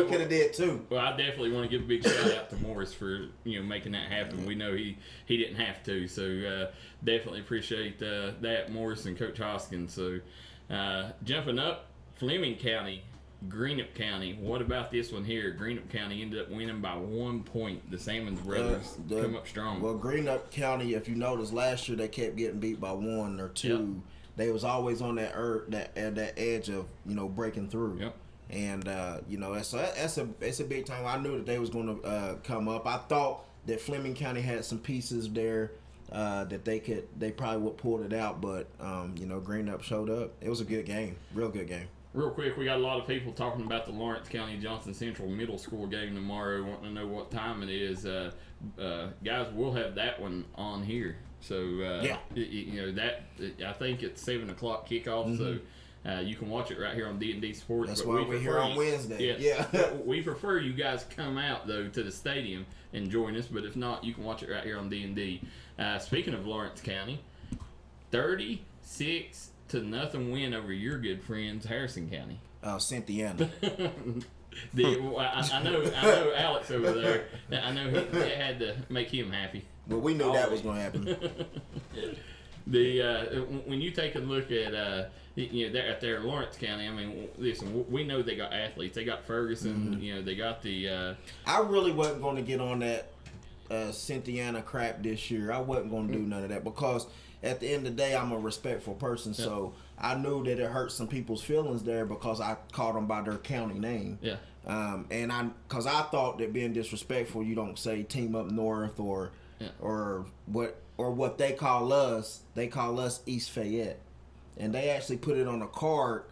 could have did too. Well, I definitely want to give a big shout out to Morris for making that happen. We know he didn't have to, so definitely appreciate that, Morris and Coach Hoskins. So jumping up, Fleming County, Greenup County. What about this one here? Greenup County ended up winning by 1 point. The Salmons brothers come up strong. Well, Greenup County, if you notice, last year they kept getting beat by 1 or 2. Yep. They was always on that edge of breaking through. Yep. And it's a big time. I knew that they was going to come up. I thought that Fleming County had some pieces there that they probably would pull it out, but Greenup showed up. It was a good game, real good game. Real quick, we got a lot of people talking about the Lawrence County Johnson Central middle school game tomorrow, wanting to know what time it is. Guys, we'll have that one on here. So, I think it's 7 o'clock kickoff, Mm-hmm. so you can watch it right here on D&D Sports. That's but why we're here on Wednesday. Yeah. We prefer you guys come out, though, to the stadium and join us, but if not, you can watch it right here on D&D. Speaking of Lawrence County, 36-0 win over your good friends, Harrison County. Cynthiana. I know Alex over there. I know he had to make him happy. Well, we knew that was going to happen. When you take a look at at their Lawrence County, I mean, listen, we know they got athletes. They got Ferguson. Mm-hmm. They got the. I really wasn't going to get on that Cynthiana crap this year. I wasn't going to do none of that because at the end of the day, I'm a respectful person. Yeah. So I knew that it hurt some people's feelings there because I called them by their county name. Yeah. Because I thought that being disrespectful, you don't say Team Up North or what they call us. They call us East Fayette. and they actually put it on a card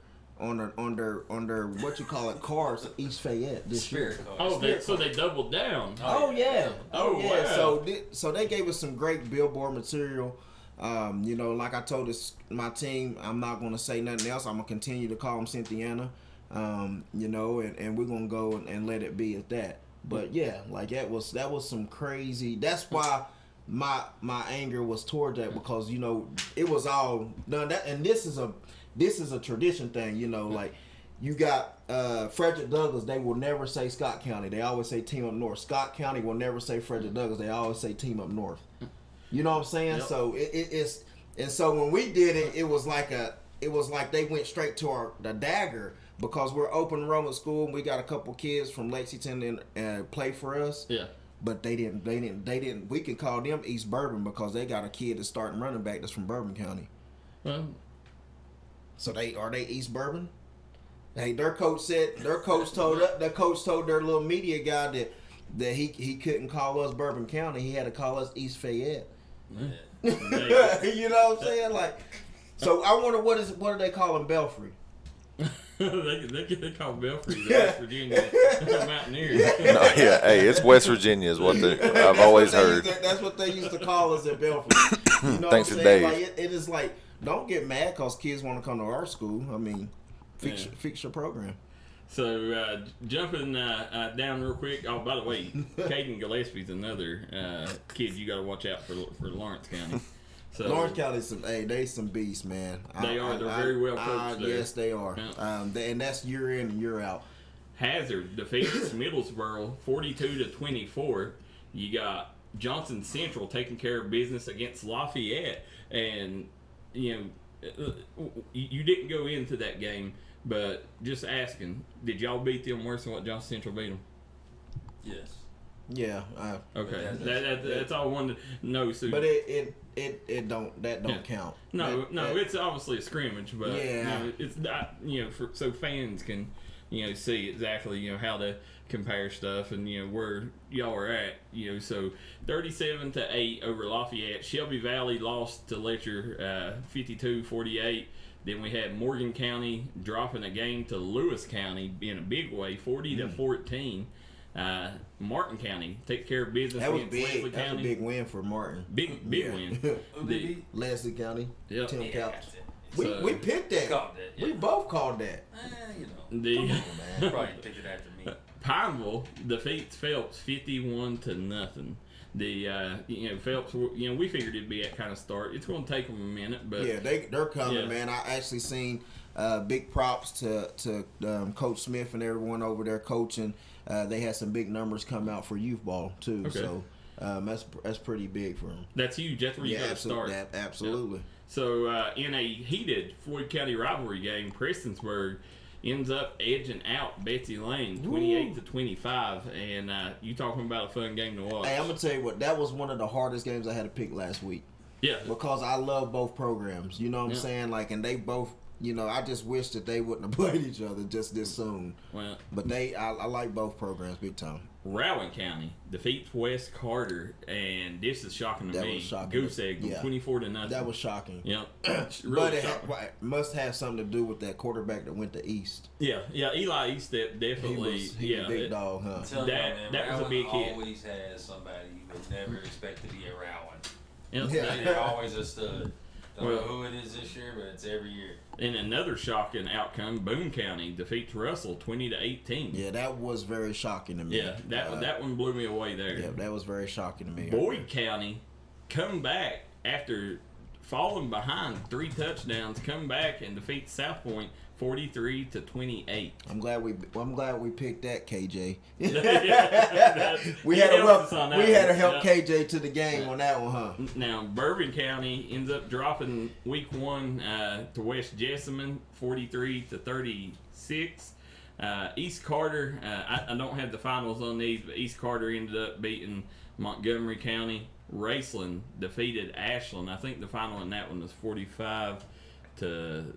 on their what you call it cards East Fayette this year. Spirit card. Oh, so they doubled down. Oh yeah. Oh, yeah. wow. So they gave us some great billboard material. You know, like I told my team, I'm not gonna say nothing else. I'm gonna continue to call them Cynthiana. You know, and we're gonna go and let it be at that. But yeah, like that was some crazy. That's why my anger was toward that, because you know it was all done. That, and this is a tradition thing. You know, like you got Frederick Douglass. They will never say Scott County. They always say Team Up North. Scott County will never say Frederick Douglass. They always say Team Up North. You know what I'm saying? Yep. So it's, and so when we did it, it was like they went straight to the dagger, because we're open enrollment school and we got a couple kids from Lexington and play for us. Yeah. But they didn't. We can call them East Bourbon because they got a kid that's starting running back that's from Bourbon County. Well, So they East Bourbon? Hey, their coach told their little media guy that he couldn't call us Bourbon County. He had to call us East Fayette. Yeah. You know what I'm saying? Like, so I wonder what do they call them, Belfry? they call Belfry the West Virginia Mountaineers. No, yeah, hey, it's West Virginia is what I've always heard. That's what they used to call us at Belfry. You know Thanks what to I'm saying? Dave. Like it is like, don't get mad because kids want to come to our school. I mean, fix your program. So jumping down real quick. Oh, by the way, Caden Gillespie's another kid you got to watch out for Lawrence County. So Lawrence County, they some beasts, man. They're very well coached there. Yes, they are. Yeah. And that's year in and year out. Hazard defeats Middlesboro 42-24. You got Johnson Central taking care of business against Lafayette, and you know you didn't go into that game, but just asking, did y'all beat them worse than what Johnson Central beat them? Yes. Yeah. Okay, that's all I wanted to know. So, But it don't count. No, it's obviously a scrimmage, but Yeah. you know, it's not, you know, so fans can, you know, see exactly, you know, how to compare stuff and, you know, where y'all are at, you know. So 37-8 over Lafayette. Shelby Valley lost to Letcher 52-48. Then we had Morgan County dropping a game to Lewis County in a big way, 40-14. Martin County take care of business That was against big. Leslie That's a County. big win for Martin. Big win. Leslie County. Yep. Tim Yeah, Couch. So- We picked that. Called that, yeah. We both called that. You know. The Man, probably picked it after me. Pineville defeats Phelps 51-0. The you know, Phelps, you know, we figured it'd be that kind of start. It's going to take them a minute, but Yeah, they're coming, Yeah. man. I actually seen big props to Coach Smith and everyone over there coaching. They had some big numbers come out for youth ball too, Okay. so that's pretty big for them. that's huge. That's where you got to start. Absolutely. So in a heated Floyd County rivalry game, Prestonsburg ends up edging out Betsy Lane 28-25, and you talking about a fun game to watch. Hey, I'm gonna tell you what, that was one of the hardest games I had to pick last week Yeah, because I love both programs. You know what I'm Yeah. saying? Like, and they both. You know, I just wish that they wouldn't have played each other just this soon. well, But I like both programs big time. Rowan County defeats West Carter, and this is shocking to That me. was shocking. Goose egg, Yeah. 24-0. That was shocking. Yep. But Really it shocking. must have something to do with that quarterback that went to East. Yeah. Eli Eastep definitely. He was a big dog, huh? I'm telling That- y'all, man, that was a Rowan big hit. always has somebody you would never expect to be a Rowan. Yep. Yeah. They're always a stud. Don't Well- know who it is this year, but it's every year. And another shocking outcome: Boone County defeats Russell 20-18. Yeah, that was very shocking to me. Yeah, that one blew me away there. Yeah, that was very shocking to me. Boyd County come back after falling behind 3 touchdowns, come back and defeat South Point 43-28. I'm glad we picked that, KJ. Yeah, we he had to helped us on that one. help Yeah. KJ to the game on that one, huh? Now, Bourbon County ends up dropping week 1 to West Jessamine 43-36. East Carter, I don't have the finals on these, but East Carter ended up beating Montgomery County. Raceland defeated Ashland. I think the final in that one was 45 to.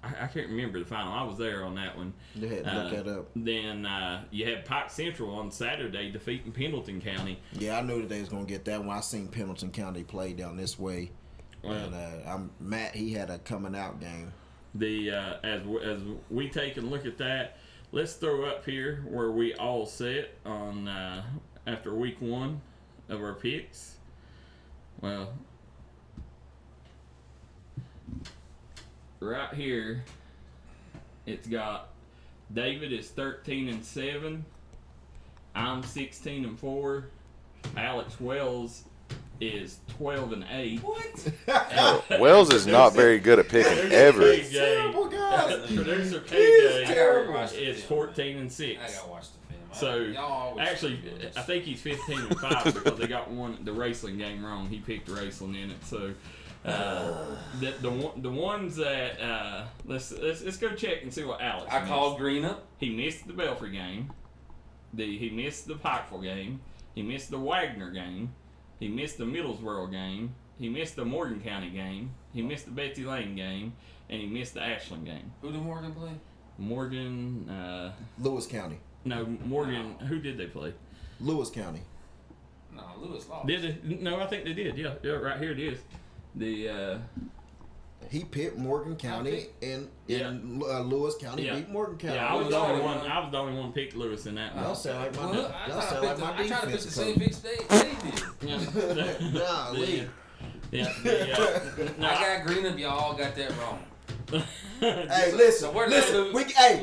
I can't remember the final. I was there on that one. You had to look that up. Then you had Pike Central on Saturday defeating Pendleton County. Yeah, I knew that they was gonna get that one. I seen Pendleton County play down this way. Well, And Matt, he had a coming out game. as we take a look at that, let's throw up here where we all set on after week 1 of our picks. Well, right here, it's got David is 13-7. I'm 16-4. Alex Wells is 12-8. What? Wells is not very good at picking ever. Terrible guys. Producer He's KJ terrible. is 14-6. I gotta watch the film. So Y'all always actually, do this. I think he's 15-5 because they got the wrestling game wrong. He picked wrestling in it. So the ones that let's go check and see what Alex. I missed. called Green up. He missed the Belfry game. He missed the Pikeville game. He missed the Wagner game. He missed the Middlesboro game. He missed the Morgan County game. He missed the Betsy Lane game, and he missed the Ashland game. Who did Morgan play? Morgan. Lewis County. No, Morgan. Who did they play? Lewis County. No, Lewis lost. Did they? No, I think they did. Yeah, right here it is. The He picked Morgan County, and Lewis County Yeah. beat Morgan County. I was the only one. I was the only one picked Lewis in that Y'all one. sound like my Well, y'all sound like my I tried to pick the defensive same coach. picks they did. Nah, Lee. Yeah. No, I got Green up. Y'all got that wrong. Hey, listen, So where did they lose?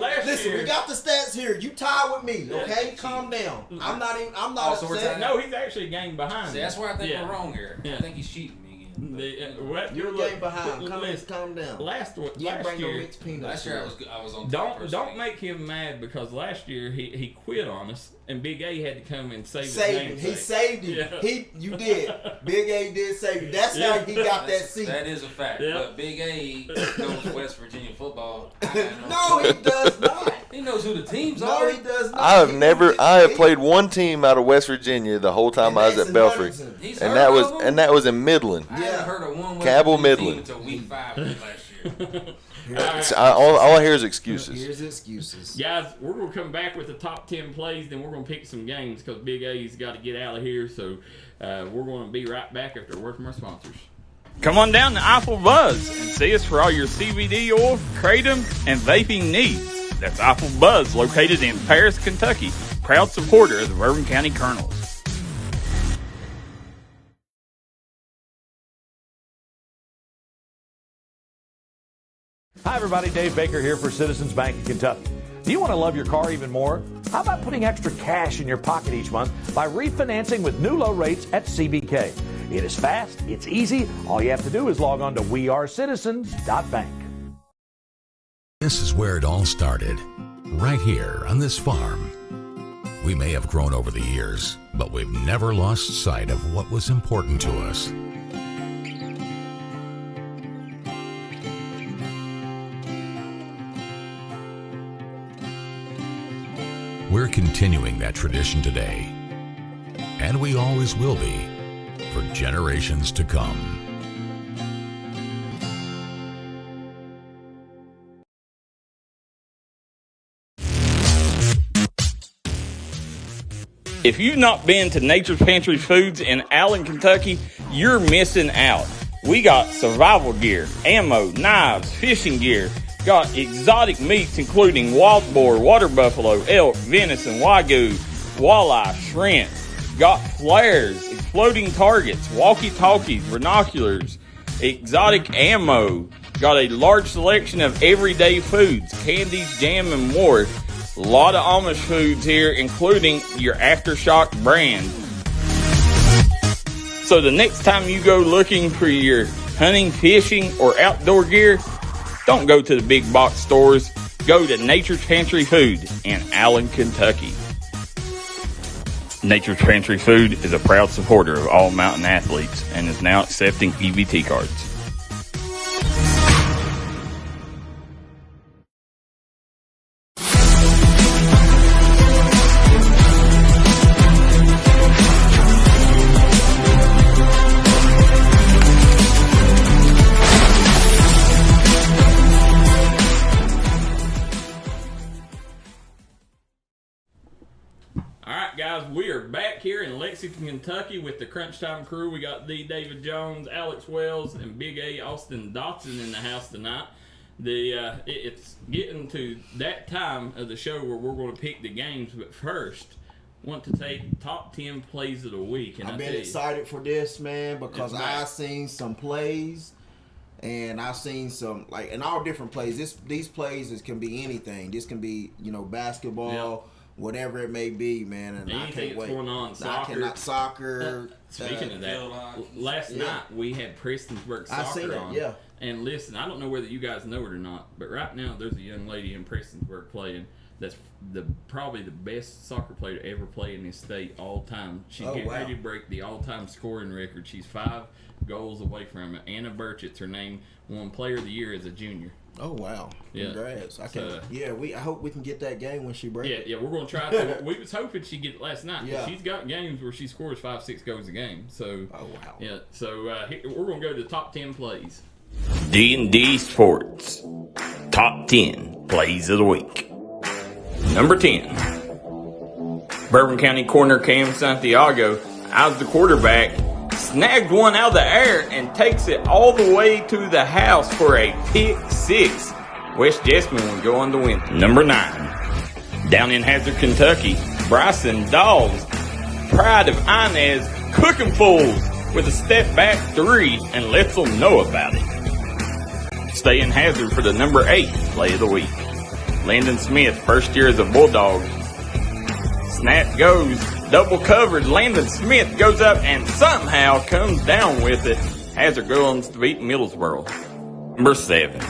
Last year- we got the stats here. You tied with me, Yeah. okay? Calm down. I'm not Oh, so we're upset. tied. no, he's actually a game behind. See, that's where I think Yeah. we're wrong here. Yeah. I think he's cheating me again. What You're a look- game behind. listen, Calm down. Last You last bring no year. mixed peanuts. Last year here. I was on top. Don't make him mad because last year he quit on us and Big A had to come and save his Saved him. namesake. He saved him. Yeah. You did. Big A did save you. That's how he got that seat. That is a fact. Yeah. But Big A knows West Virginia football. I got No, he does not. He knows who the teams No, are. he does not. I have He- played one team out of West Virginia the whole time and I was that's at in Belfry, Huntington. He's and heard that of was them? in Midland. I Yeah. haven't heard of one West Cabell Virginia Midland. team until week 5 of last year. So all I hear is excuses. Here's excuses. Guys, we're going to come back with the top 10 plays, then we're going to pick some games because Big A's got to get out of here. So we're going to be right back after a word from our sponsors. Come on down to Eiffel Buzz and see us for all your CBD oil, kratom, and vaping needs. That's Eiffel Buzz, located in Paris, Kentucky. Proud supporter of the Bourbon County Colonels. Hi, everybody. Dave Baker here for Citizens Bank in Kentucky. Do you want to love your car even more? How about putting extra cash in your pocket each month by refinancing with new low rates at CBK? It is fast, it's easy. All you have to do is log on to wearecitizens.bank. This is where it all started, right here on this farm. We may have grown over the years, but we've never lost sight of what was important to us. We're continuing that tradition today, and we always will be, for generations to come. If you've not been to Nature's Pantry Foods in Allen, Kentucky, you're missing out. We got survival gear, ammo, knives, fishing gear. Got exotic meats including wild boar, water buffalo, elk, venison, wagyu, walleye, shrimp. Got flares, exploding targets, walkie-talkies, binoculars, exotic ammo. Got a large selection of everyday foods, candies, jam, and more. A lot of Amish foods here, including your Aftershock brand. So the next time you go looking for your hunting, fishing, or outdoor gear, don't go to the big box stores. Go to Nature's Pantry Food in Allen, Kentucky. Nature's Pantry Food is a proud supporter of all mountain athletes and is now accepting EBT cards. All right, guys. guys, we are back here in Lexington, Kentucky with the Crunch Time crew. We got the David Jones, Alex Wells, and Big A Austin Dotson in the house tonight. It's getting to that time of the show where we're going to pick the games, but first, want to take top 10 plays of the week. And I've been excited for this, man, because I've seen some plays. And I've seen some, like, in all different plays. These plays can be anything. This can be, basketball, whatever it may be, man. And anything I can't wait. Going on, soccer. Soccer. Speaking of that, last night we had Prestonsburg soccer I seen it, on. yeah. And listen, I don't know whether you guys know it or not, but right now there's a young lady in Prestonsburg playing that's probably the best soccer player to ever play in this state all time. She's getting ready to break the all-time scoring record. She's 5 goals away from it. Anna Burchett's her name. Won Player of the Year as a junior. Oh wow! Yeah. Congrats! I hope we can get that game when she breaks. Yeah, we're gonna try to. We was hoping she'd get it last night. Yeah. She's got games where she scores 5-6 goals a game. So. Oh wow! Yeah. So we're gonna go to the top 10 plays. D&D Sports Top 10 Plays of the Week. Number 10. Bourbon County corner Cam Santiago, as the quarterback, snags one out of the air and takes it all the way to the house for a pick 6. West Jessamine will go on to win. Number 9. Down in Hazard, Kentucky, Bryson Dawes, pride of Inez, cooking fools with a step back 3 and lets them know about it. Stay in Hazard for the number 8 play of the week. Landon Smith, first year as a Bulldog. Snap goes, double covered. Landon Smith goes up and somehow comes down with it. Hazard goes to beat Middlesboro. Number 7.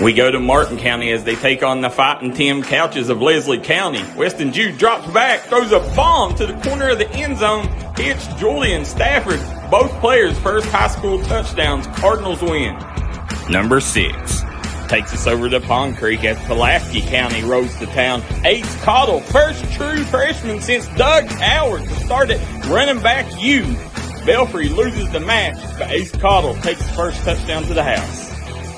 We go to Martin County as they take on the Fighting Tim Couches of Leslie County. Weston Jude drops back, throws a bomb to the corner of the end zone, hits Julian Stafford. Both players' first high school touchdowns. Cardinals win. Number 6. Takes us over to Pond Creek as Pulaski County rolls to town. Ace Cottle, first true freshman since Doug Howard to start at running back U. Belfry loses the match, but Ace Cottle takes his first touchdown to the house.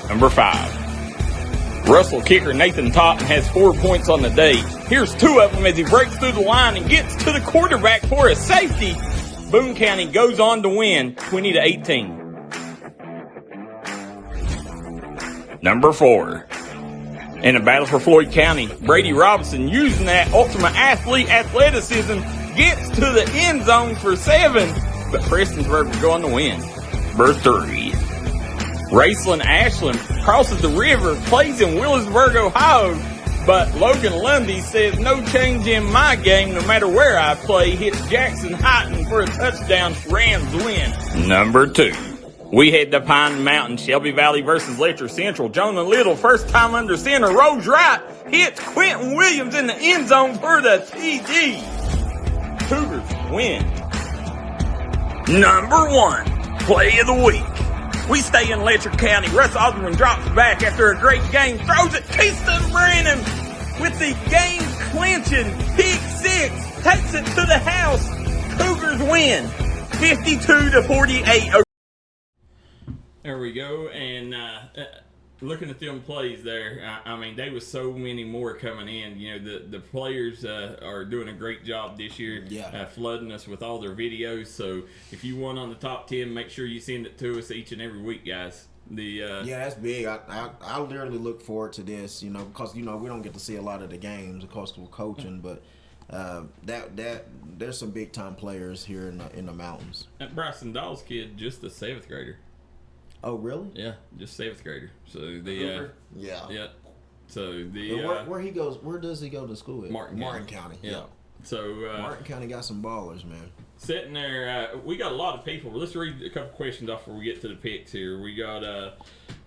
Number 5. Russell kicker Nathan Totten has 4 points on the day. Here's 2 of them as he breaks through the line and gets to the quarterback for a safety. Boone County goes on to win 20-18. Number 4. In a battle for Floyd County, Brady Robinson, using that ultimate athlete athleticism, gets to the end zone for 7, but Prestonsburg will go on to win. Number 3. Raceland Ashland crosses the river, plays in Willisburg, Ohio, but Logan Lundy says no change in my game no matter where I play. Hits Jackson Highton for a touchdown. Rams win. Number 2. We head to Pine Mountain, Shelby Valley versus Letcher Central. Jonah Little, first time under center, rolls right, hits Quentin Williams in the end zone for the TD. Cougars win. Number 1, play of the week. We stay in Letcher County. Russ Osborne drops back after a great game, throws it to Keystone Branham with the game-clinching pick 6, takes it to the house. Cougars win 52-48. There we go, and looking at them plays there, I mean, there was so many more coming in. You know, the players are doing a great job this year, flooding us with all their videos. So if you want on the top 10, make sure you send it to us each and every week, guys. That's big. I literally look forward to this, because we don't get to see a lot of the games, of course, we're coaching, but there's some big time players here in the mountains. That Bryson Dawes kid, just a 7th grader. Oh, really? Yeah, just 7th grader. So yeah. So where he goes? Where does he go to school at? Martin County. Yeah. So Martin County got some ballers, man. Sitting there, we got a lot of people. Let's read a couple questions off before we get to the picks here. We got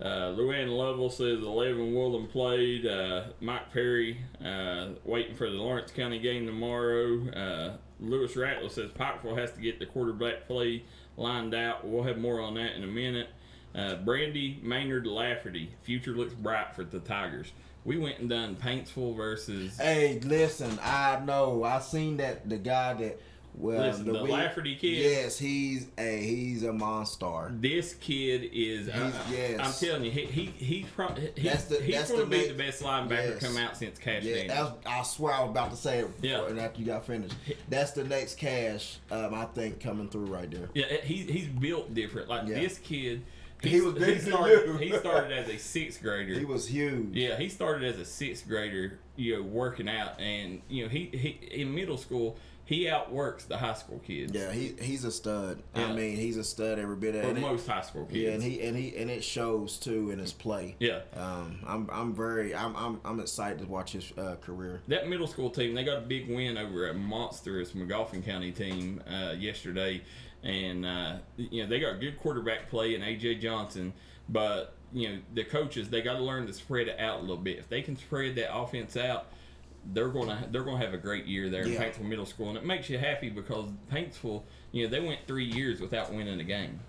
Luann Lovell says 11 Woolham played. Mike Perry waiting for the Lawrence County game tomorrow. Lewis Rattler says Pikeville has to get the quarterback play lined out. We'll have more on that in a minute. Brandy Maynard Lafferty, future looks bright for the Tigers. We went and done Paintsville versus. Hey, listen, I know. I seen that the guy that Well, Listen, the Lafferty kid. Yes, he's a monster. This kid is. Yes. I'm telling you, he's probably That's going to be the next- best linebacker Yes. come out since Cash Yeah, Daniels. I swear I was about to say it Yeah. and after you got finished. That's the next Cash, I think, coming through right there. Yeah, he's built different. Like Yeah. this kid, He was bigger than you. he started as a sixth grader. He was huge. Yeah, he started as a sixth grader, working out, and he in middle school he outworks the high school kids. Yeah, he's a stud. Yeah. I mean, he's a stud every bit of Or it. most high school kids. Yeah, and it shows too in his play. Yeah. I'm excited to watch his career. That middle school team, they got a big win over a monstrous McGoffin County team yesterday, and they got good quarterback play in AJ Johnson, but the coaches, they got to learn to spread it out a little bit. If they can spread that offense out, they're gonna have a great year there in Yeah. Paintsville Middle School, and it makes you happy because Paintsville, they went 3 years without winning a game.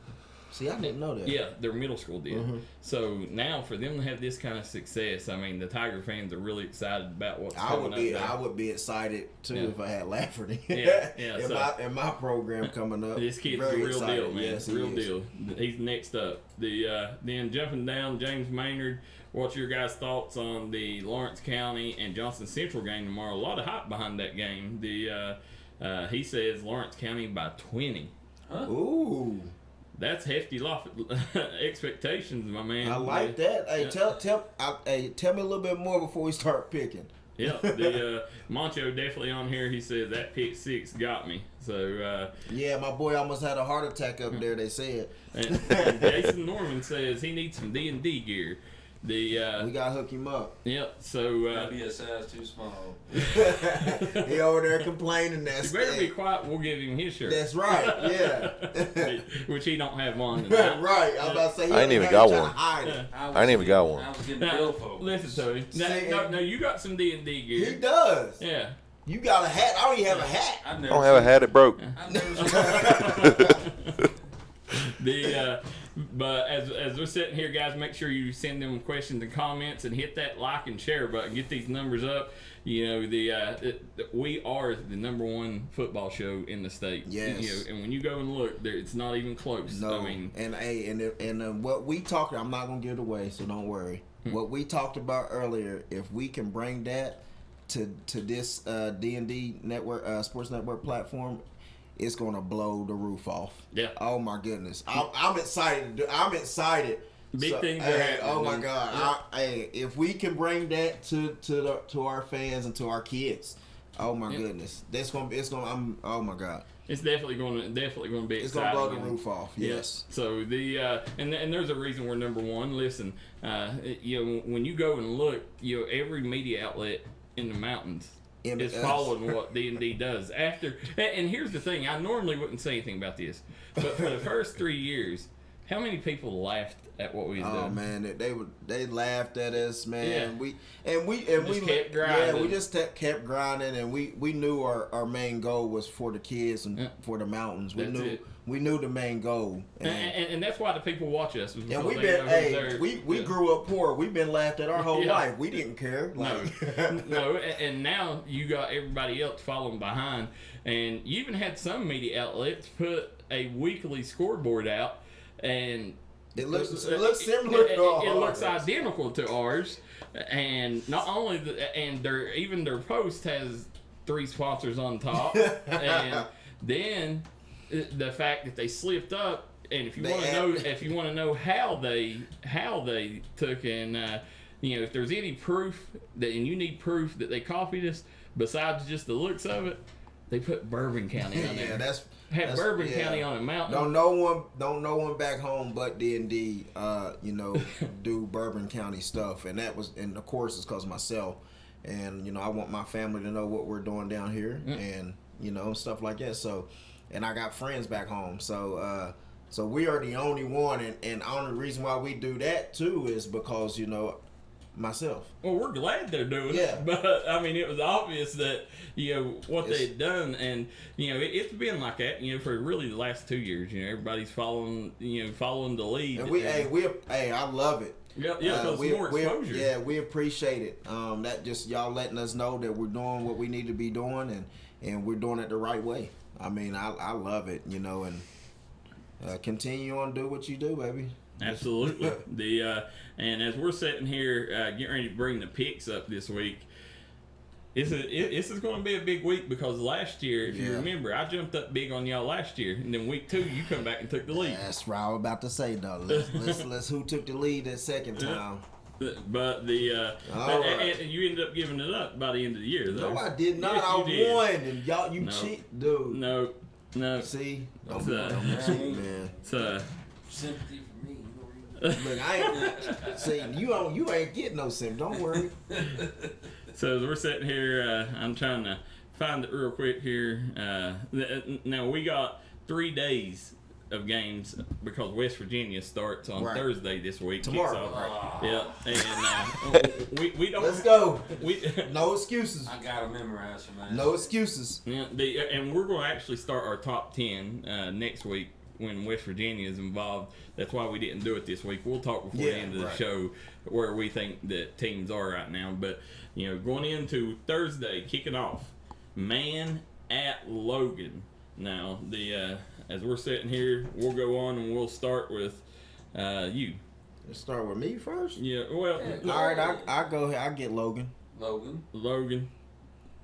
See, I didn't know that. Yeah, their middle school did. Mm-hmm. So now for them to have this kind of success, I mean, the Tiger fans are really excited about what's I coming would up be. there. I would be excited too Yeah. if I had Lafferty. Yeah, in my program coming up. This kid's Very the real excited. deal, man. Yes, he real is. deal. He's next up. Then jumping down, James Maynard. What's your guys' thoughts on the Lawrence County and Johnson Central game tomorrow? A lot of hype behind that game. He says Lawrence County by 20. Ooh, That's hefty expectations, my man. I like that. Hey, Yeah. tell me a little bit more before we start picking. Yeah, Moncho definitely on here. He says that pick six got me. So Yeah, my boy almost had a heart attack up there. They said and Jason Norman says he needs some D&D gear. we gotta hook him up. Yep. So That'd be a size too small. He over there complaining. you That's better be quiet. We'll give him his shirt. That's right. Yeah. Which he don't have on tonight. Right. I was about to say. he I ain't even ain't got trying to one. hide it. I ain't even got one. I was getting Now, bill folks. listen to him. See, No, you got some D&D gear. He does. Yeah. You got a hat. I don't even have a hat. I've I never don't have a seen- hat. It broke. I've never seen But as we're sitting here, guys, make sure you send them questions and comments and hit that like and share button. Get these numbers up. We are the number one football show in the state. Yes. And when you go and look, it's not even close. No, I mean, and what we talked, I'm not gonna give it away, so don't worry. What we talked about earlier, if we can bring that to this D&D network, sports network platform, it's gonna blow the roof off. Yeah. Oh my goodness, I'm excited. I'm excited. Big things are hey, happening. oh my God! Yeah. If we can bring that to our fans and to our kids, oh my goodness, oh my God. it's definitely going to be It's exciting. gonna blow the roof off. Yes. So and there's a reason we're number one. Listen, when you go and look, every media outlet in the mountains is following what D&D does. And here's the thing: I normally wouldn't say anything about this, but for the first 3 years, how many people laughed at what we was Oh doing? man, they laughed at us, man. Yeah. We kept grinding. Yeah, we just kept grinding, and we knew our main goal was for the kids and for the mountains. That's it. We knew the main goal. And that's why the people watch us. is And because we've they been, know who's there. we Yeah. grew up poor. We've been laughed at our whole Yeah. life. We didn't care. Like, No, and now you got everybody else following behind, and you even had some media outlets put a weekly scoreboard out, and it looks similar to ours. It looks identical to ours, and not only and their post has 3 sponsors on top, and then the fact that they slipped up. And if you want to know how they took and if there's any proof and you need proof that they copied us besides just the looks of it, they put Bourbon County on there. Yeah, that's Bourbon County on a mountain. Don't no one back home but D&D do Bourbon County stuff, and of course it's because of myself, and I want my family to know what we're doing down here, and stuff like that. So, and I got friends back home, so we are the only one, and the only reason why we do that too is because myself. Well, we're glad they're doing Yeah. it, but I mean, it was obvious that what they had done, and it's been like that for really the last 2 years. Everybody's following the lead. And I love it. Yeah, because more exposure. We appreciate it. That just y'all letting us know that we're doing what we need to be doing, and we're doing it the right way. I mean, I love it, you know, and continue on do what you do, baby. Absolutely. And as we're sitting here getting ready to bring the picks up this week, this is going to be a big week because last year, if you remember, I jumped up big on y'all last year, and then week 2 you come back and took the lead. That's what I was about to say, though. Let's who took the lead that second time. But and you ended up giving it up by the end of the year, though. No, I did not. Yes, I did. won, and y'all, you cheat, dude. No. See, don't It's, cheat, man. Sympathy for me. Look, I ain't see you ain't getting no sim. Don't worry. So as we're sitting here, I'm trying to find it real quick here. Now we got 3 days of games because West Virginia starts on Thursday this week. Tomorrow. Yeah, and we don't. Let's go. We No excuses. I gotta memorize from that. No excuses. Yeah, and we're going to actually start our top 10 next week when West Virginia is involved. That's why we didn't do it this week. We'll talk before the end of the show where we think that teams are right now. But, you know, going into Thursday, kicking off, Man at Logan. Now, as we're sitting here, we'll go on and we'll start with you. Let's start with me first. Yeah, well. All right, I go ahead. I get Logan. Logan.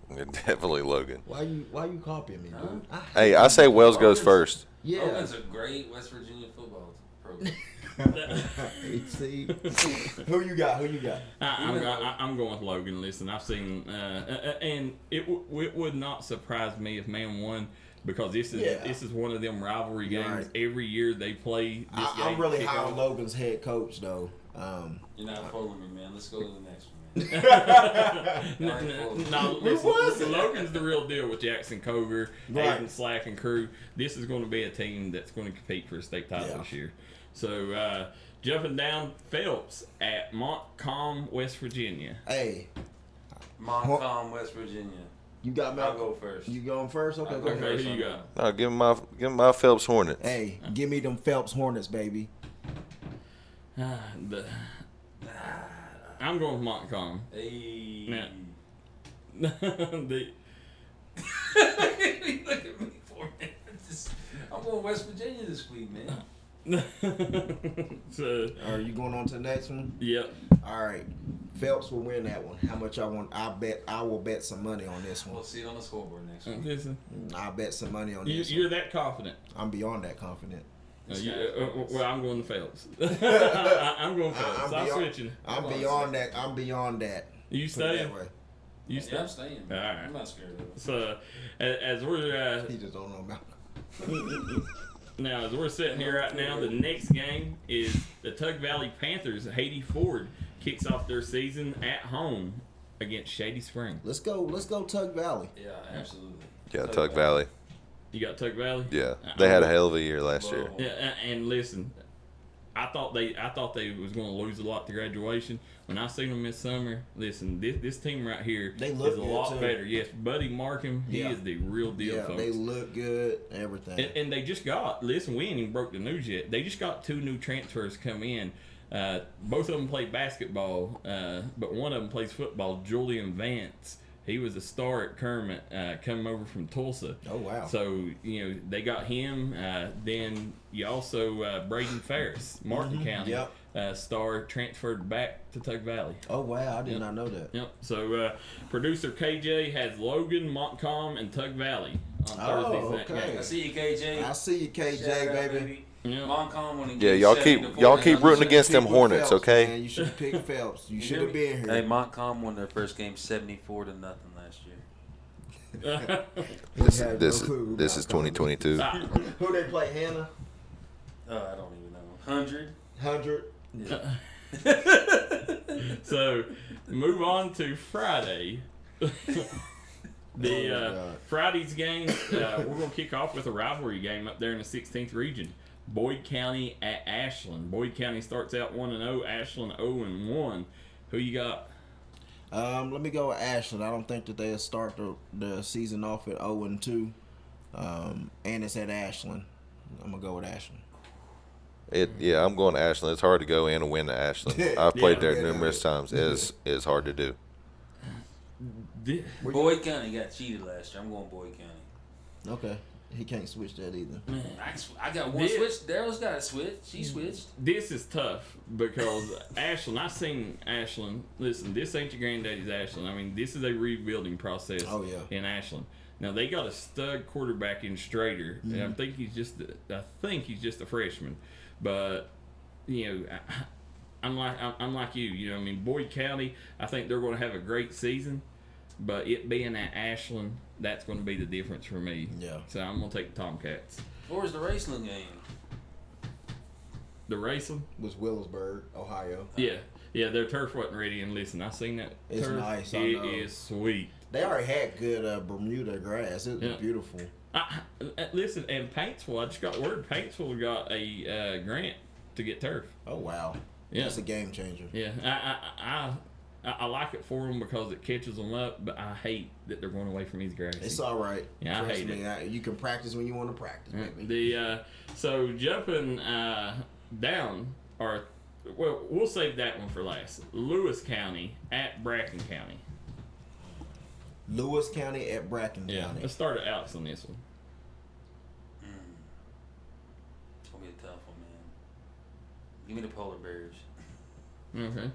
Definitely Logan. Why you copying me, dude? Hey, I say Wells goes first. Yeah. Logan's a great West Virginia football program. See, who you got? I'm going with Logan. Listen, I've seen, and it would not surprise me if Man won because this is one of them rivalry games. Right. Every year they play this game. I'm really high on Logan's head coach, though. You're not fooling me, man. Let's go to the next one. No, listen, Logan's the real deal with Jackson Coger, Aiden Slack, and crew. This is going to be a team that's going to compete for a state title this year. So, jumping down, Phelps at Montcalm, West Virginia. Hey. Montcalm, West Virginia. You got me. I'll go first. You going first? Okay, go Okay, ahead. who you got? No, give him my Phelps Hornets. Hey, give me them Phelps Hornets, baby. I'm going with Montcalm. Hey. Now, Look at me for a minute. I'm going West Virginia this week, man. So, Are you going on to the next one? yep. All right. Phelps will win that one. How much I want? I will bet some money on this one. We'll see it on the scoreboard next week. Listen, I'll bet some money on this you're that confident. I'm beyond that confident. Well, I'm going to Phelps. I'm going Phelps. I'm switching. I'm beyond that. I'm beyond that. You Put it stay. that way. You Yeah, stay. I'm staying. All right. I'm not scared of it. So, as we're He just don't know about. now, as we're sitting here right now, the next game is the Tug Valley Panthers. Haiti Ford kicks off their season at home against Shady Spring. Let's go Tug Valley. Yeah, absolutely. Yeah, Tug Valley. You got Tug Valley? Yeah, they had a hell of a year last year. Yeah, and listen, I thought they was going to lose a lot to graduation. When I seen them this summer, listen, this team right here They look is a good, lot too. better. Yes, Buddy Markham, he is the real deal, Yeah, folks. they look good. Everything. And they just got, listen, we ain't even broke the news yet. They just got 2 new transfers come in. Both of them play basketball, but one of them plays football. Julian Vance, he was a star at Kermit, coming over from Tulsa. Oh, wow. So they got him. Then you also Braden Ferris, Martin County, star, transferred back to Tug Valley. Oh, wow. I did not know that. Yep. So producer KJ has Logan, Montcalm, and Tug Valley on Thursday's okay. game. I see you, KJ. I see you, KJ, Shout out, baby. Yeah. Montcalm winning Yeah, game y'all 70-49. keep rooting against them Pick with Hornets, Phelps, okay? Man. You should pick Phelps. You should have hear been Hey, here. Montcalm won their first game 74-0 last year. This had this no clue this about is 2022. Who they play? Hannah? I don't even know. 100. 100? So, move on to Friday. Friday's game, we're going to kick off with a rivalry game up there in the 16th region. Boyd County at Ashland. Boyd County starts out 1-0, Ashland 0-1. Who you got? Let me go with Ashland. I don't think that they'll start the season off at 0-2. And it's at Ashland. I'm going to go with Ashland. I'm going to Ashland. It's hard to go in and win at Ashland. I've played there numerous times. It's hard to do. Boyd County got cheated last year. I'm going Boyd County. Okay. He can't switch that either. I got one switch. Daryl's got a switch. She switched. This is tough because Ashland, I seen Ashland. Listen, this ain't your granddaddy's Ashland. I mean, this is a rebuilding process. Oh, yeah. In Ashland. Now they got a stud quarterback in Strader, and I think he's just a freshman. But I'm like you. You know, I mean, Boyd County. I think they're going to have a great season, but it being at Ashland, that's going to be the difference for me. Yeah. So I'm going to take the Tomcats. Where's the Raceland game? The racing? Was Willisburg, Ohio. Yeah, their turf wasn't ready. And listen, I seen that It's turf. nice, I It know. is sweet. They already had good Bermuda grass. It was beautiful. Listen, and Paintsville, I just got word Paintsville got a grant to get turf. Oh, wow. Yeah. That's a game changer. Yeah, I like it for them because it catches them up, but I hate that they're going away from these grass. It's all right. Yeah, I Trust hate me, it. you can practice when you want to practice, baby. So jumping down, or well, we'll save that one for last. Lewis County at Bracken County. Lewis County at Bracken County. Let's start at Alex on this one. It's gonna be a tough one, man. Give me the polar bears. Okay.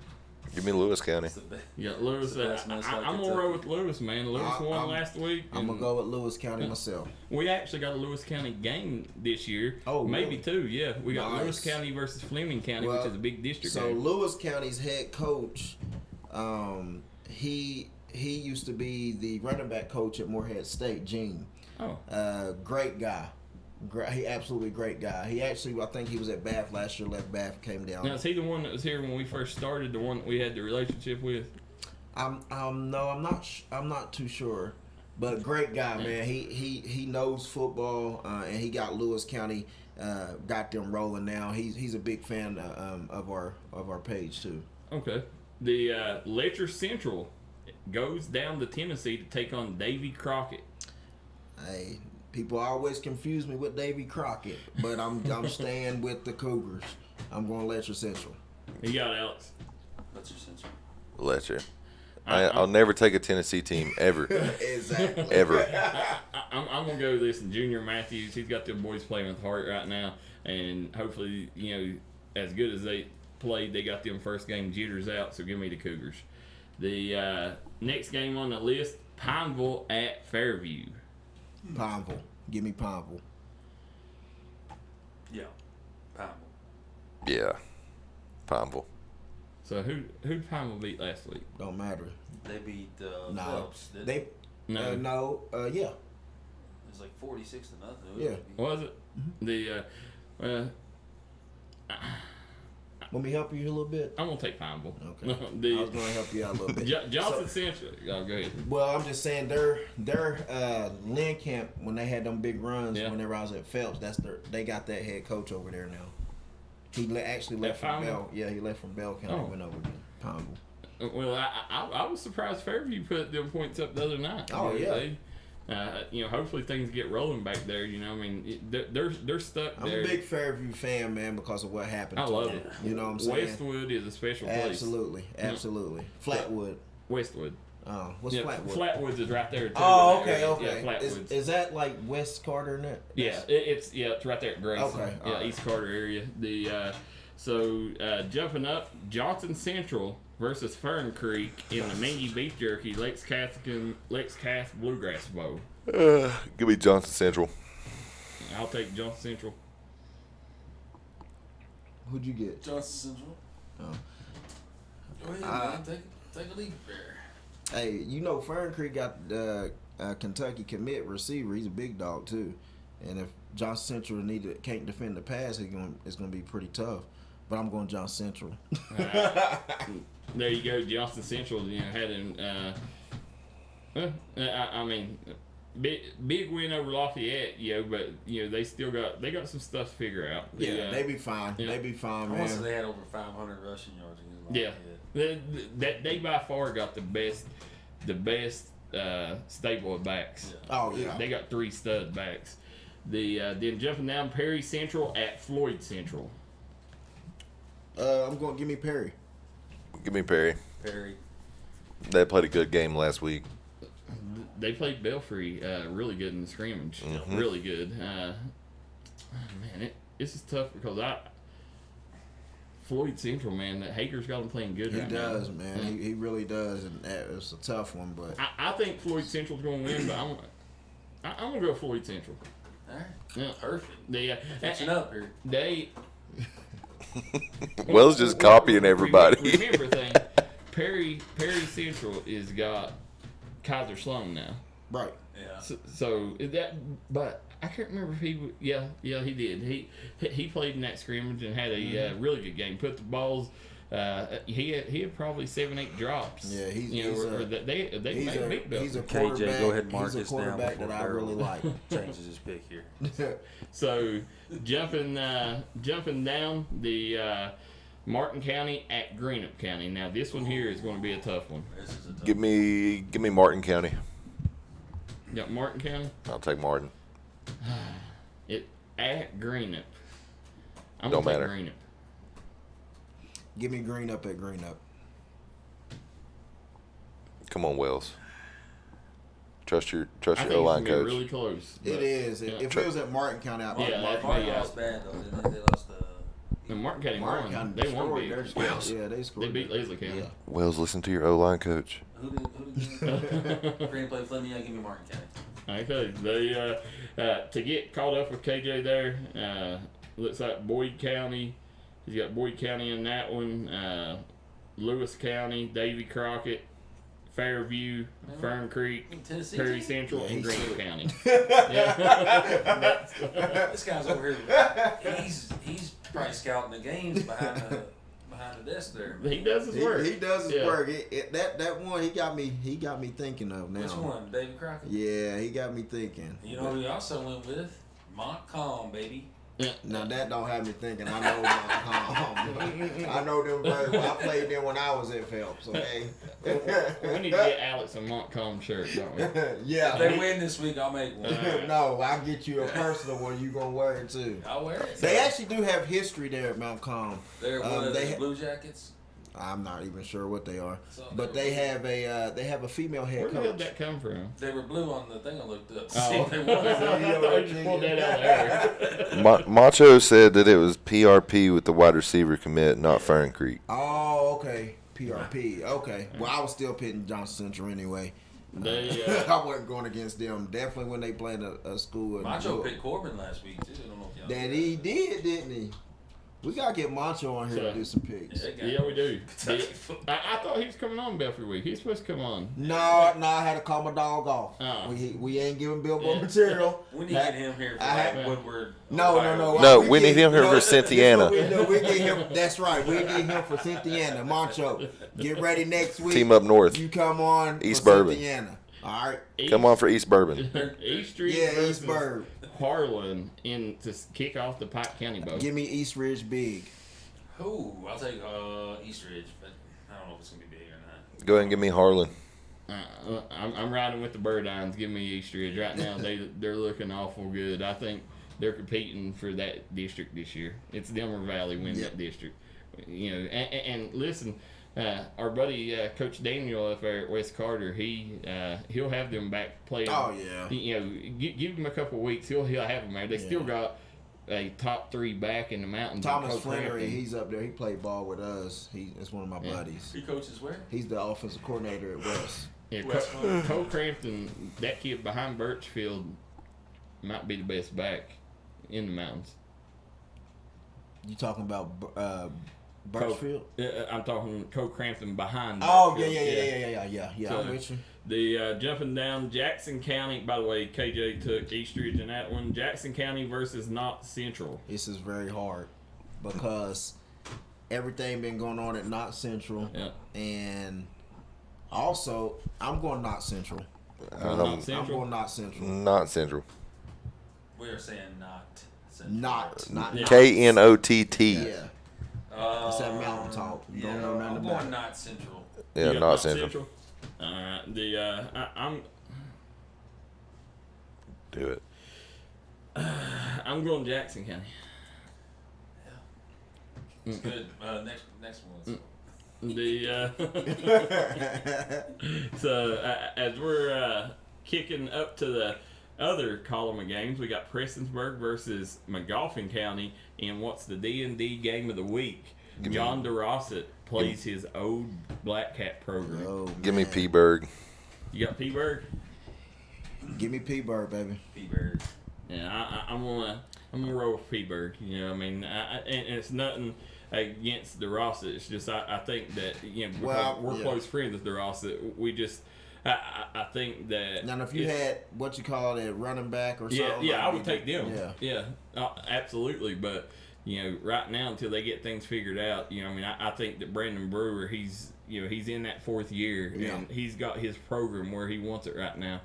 Give me Lewis County. It's the best. You got Lewis. It's the best mascot I'm gonna roll with Lewis, man. Lewis won last week. I'm going to go with Lewis County myself. We actually got a Lewis County game this year. Oh, maybe really? two. Yeah, we got Nice. Lewis County versus Fleming County, Well, which is a big district So game. Lewis County's head coach, he used to be the running back coach at Morehead State, Gene. Oh, Great guy. He absolutely great guy. He actually, I think he was at Bath last year. Left Bath, came down. now is he the one that was here when we first started? The one that we had the relationship with? I'm not too sure, but great guy, man. He knows football, and he got Lewis County, got them rolling now. He's a big fan of our page too. Okay. The Letcher Central goes down to Tennessee to take on Davy Crockett. Hey, people always confuse me with Davy Crockett, but I'm staying with the Cougars. I'm going Letcher Central. You got Alex. What's your sense? Letcher. I'll never take a Tennessee team ever. Exactly. Ever. I'm gonna go with this. And Junior Matthews, he's got the boys playing with heart right now, and hopefully, as good as they played, they got them first game jitters out. So give me the Cougars. The next game on the list, Pineville at Fairview. Pineville. Give me Pineville. Yeah. Pineville. Yeah. Pineville. So who Pineville beat last week? Don't matter. They beat No. Phelps. didn't They No. yeah. It was like 46 to nothing. Yeah. Was it? The Want me to help you a little bit? I'm gonna take Pineville. Okay. I was The going to help you out a little bit. Johnson Central. Oh, go ahead. Well, I'm just saying their Lynn Camp, when they had them big runs Yeah. whenever I was at Phelps, they got that head coach over there now. He actually left At from Pineville? Bell. Yeah, he left from Bell County Oh. and went over to Pineville. Well, I was surprised Fairview put them points up the other night. Oh, yeah. Hopefully things get rolling back there. I mean, they're stuck I'm there. a big Fairview fan, man, because of what happened. I to love them. it. You know what I'm saying? Westwood is a special place. Absolutely. Flatwood. Westwood. What's Yeah, Flatwood? Flatwoods is right there too. Oh, Yeah, okay. Flatwoods. Is that like West Carter? And that? Yeah, it's right there at Grayson. Okay, Yeah, alright. East Carter area. Jumping up, Johnson Central versus Fern Creek in the Mingy Beef Jerky Lex Cass Bluegrass Bowl. Give me Johnson Central. I'll take Johnson Central. Who'd you get? Johnson Central. Oh. Go ahead, man. Take a lead there. Hey, Fern Creek got Kentucky commit receiver. He's a big dog too, and if Johnson Central can't defend the pass, it's gonna be pretty tough. But I'm going Johnson Central. There you go, Johnson Central. Had an, big win over Lafayette. But they still got some stuff to figure out. Yeah, they be fine. yeah. They be fine, I want to say man. they had over 500 rushing yards against Lafayette. They by far got the best stable of backs. Yeah. Oh yeah. They got 3 stud backs. Then jumping down, Perry Central at Floyd Central. I'm going to give me Perry. Give me Perry. Perry. They played a good game last week. they played Belfry really good in the scrimmage. Really good. Man, this is tough because Floyd Central, man, that Hager's got them playing good right now. He does, man. He really does, and it's a tough one. But I think Floyd Central's going to win, but I'm going to go Floyd Central. All right. Yeah. Perfect. Catching up here. They Wells just copying everybody. Remember thing, Perry Central is got Kaiser Sloan now. right. Yeah. So that, but I can't remember if he. Yeah, he did. He played in that scrimmage and had a really good game. Put the balls. He had probably 7-8 drops. Yeah, he's they made a big he's a belt. quarterback. KJ, go ahead and mark he's a this down quarterback before that I really like. changes his pick here. So jumping down the Martin County at Greenup County. Now this one here is going to be a tough one. This is a tough Give me Martin County. You got Martin County. I'll take Martin. It at Greenup. I'm Don't gonna matter. take Greenup. Give me Greenup at Greenup. Come on, Wells. Trust your I think it's O-line gonna be coach. really close. It but- is. yeah. If it was at Martin County, I'd Yeah, pick that's Martin. me. Martin lost bad though. Didn't they? They lost The Martin County Martin won. County They won destroyed big. their squad. Yeah, they scored. They beat Leslie County. Yeah. Wells, listen to your O-line coach. Who did Green play Fleming? Give me Martin County. Okay, they to get caught up with KJ there. Looks like Boyd County. He's got Boyd County in that one. Lewis County, Davy Crockett, Fairview, Fern Creek, Tennessee Perry team? Central, Yeah, and he's Greenup sick. County. Yeah. This guy's over here. He's probably scouting the games behind the desk there. He does his work. He does his Yeah. work. That one he got me thinking of now. Which one? David Crockett? Yeah, he got me thinking. You know who he also went with? Montcalm, baby. Now that don't have me thinking. I know I know them very well. I played them when I was at Phelps. Okay. We need to get Alex a Montcalm shirt, don't we? Yeah. If they win this week, I'll make one. No, I'll get you a personal one. You gonna wear it too. I'll wear it. They actually do have history there at Mount Calm. They're one of they the ha- Blue Jackets. I'm not even sure what they are, So but they they have a female head Where the hell coach. did that come from? They were blue on the thing I looked up. Oh, See if they won. I thought you just pulled that out of there. Macho said that it was PRP with the wide receiver commit, not Fern Creek. Oh, okay. PRP. Okay. Well, I was still pitting Johnson Central anyway. They, I wasn't going against them. Definitely when they played a school. in Macho New York. picked Corbin last week too. I don't know if y'all That know he did, didn't he? We gotta get Macho on here So- to do some picks. that guy. Yeah, we do. Kentucky football. I thought he was coming on Belfry Week. He's supposed to come on. No, I had to call my dog off. Oh. We ain't giving Billboard Yeah. material. We need to get him here for I like had- Woodward. No. No, we need him here for Cynthiana. We get him. That's right. We get him for Cynthiana. Macho, get ready next week. Team up north. You come on East for Bourbon. Cynthiana. All right. Come on for East Bourbon. East Street Yeah, versus East Bourbon. Harlan in to kick off the Pike County Bowl. Give me East Ridge big. Ooh, I'll take East Ridge, but I don't know if it's gonna be big or not. Go ahead and give me Harlan. I'm riding with the Burdines. Give me East Ridge right now. They're looking awful good. I think they're competing for that district this year. It's Delmer Valley wins Yeah. that district. You know, and listen, our buddy Coach Daniel up there at West Carter, he'll have them back playing. Oh, yeah. You know, give them a couple of weeks. He'll have them there. They still got a top 3 back in the mountains. Thomas Coach Flannery, Crampton. he's up there. He played ball with us. It's one of my buddies. He coaches where? He's the offensive coordinator at West. Yeah, West Cole Crampton, that kid behind Birchfield, might be the best back in the mountains. You talking about Birchfield? I'm talking Cole Crampton behind. Oh Birchfield. yeah. So, I'm with you. The jumping down Jackson County. By the way, KJ took East Ridge in that one. Jackson County versus Knott Central. This is very hard because everything been going on at Knott Central, Yeah. and also I'm going Knott Central. Knott I'm Central. going Knott Central. Not Central. We are saying not. Central. Not Yeah. KNOTT. Yeah, it's that mountain talk. You don't know nothing I'm about going it. not Central. Yeah, You got not Knott Central. All right. Do it. I'm going Jackson County. It's good. Next one. So as we're kicking up to the other column of games, we got Prestonsburg versus McGoffin County in what's the D&D game of the week. John DeRossett plays his old Black Cat program. Oh, Give me man. P-Berg. You got P-Berg? Give me P-Bird, baby. P-Bird. Yeah, I'm gonna roll with P-Berg. You know, I mean, and it's nothing against DeRossett. It's just I think that because we're close friends with DeRossett. We just I think that Now, if you had what you call it, running back or something, I would take them. Yeah. Absolutely. But right now until they get things figured out, I mean, I think that Brandon Brewer, he's in that fourth year and he's got his program where he wants it right now.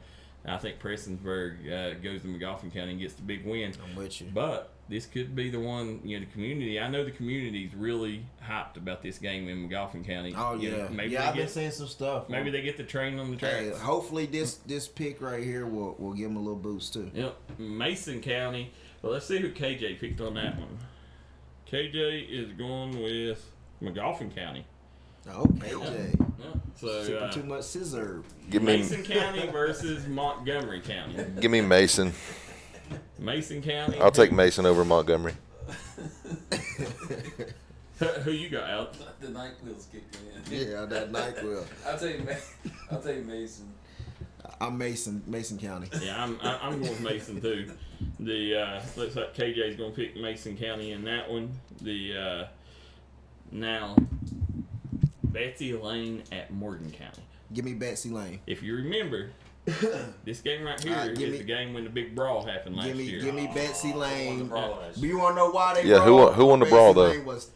I think Prestonsburg goes to McGoffin County and gets the big win. I'm with you. But this could be the one, the community. I know the community's really hyped about this game in McGoffin County. Oh, yeah. Maybe I've been seeing some stuff. Maybe they get the train on the Hey, tracks. hopefully this pick right here will give them a little boost, too. Yep. Mason County. Well, let's see who KJ picked on that one. KJ is going with McGoffin County. Okay, Jay. Yeah. So Sipping too much scissor. Give me Mason County versus Montgomery County. give me Mason. Mason County. I'll take Mason over Montgomery. Who you got, Alex? The NyQuil's kicked in. Yeah, that NyQuil. I'll tell you Mason. I'm Mason County. Yeah, I'm going with Mason too. The looks like KJ's going to pick Mason County in that one. The now Betsy Lane at Morgan County. Give me Betsy Lane. If you remember, this game right here is give me- the game when the big brawl happened last year. Give me Betsy Lane. brawl last Do you want to know why they Yeah, brawled? who won the Betsy brawl, though? Lane was-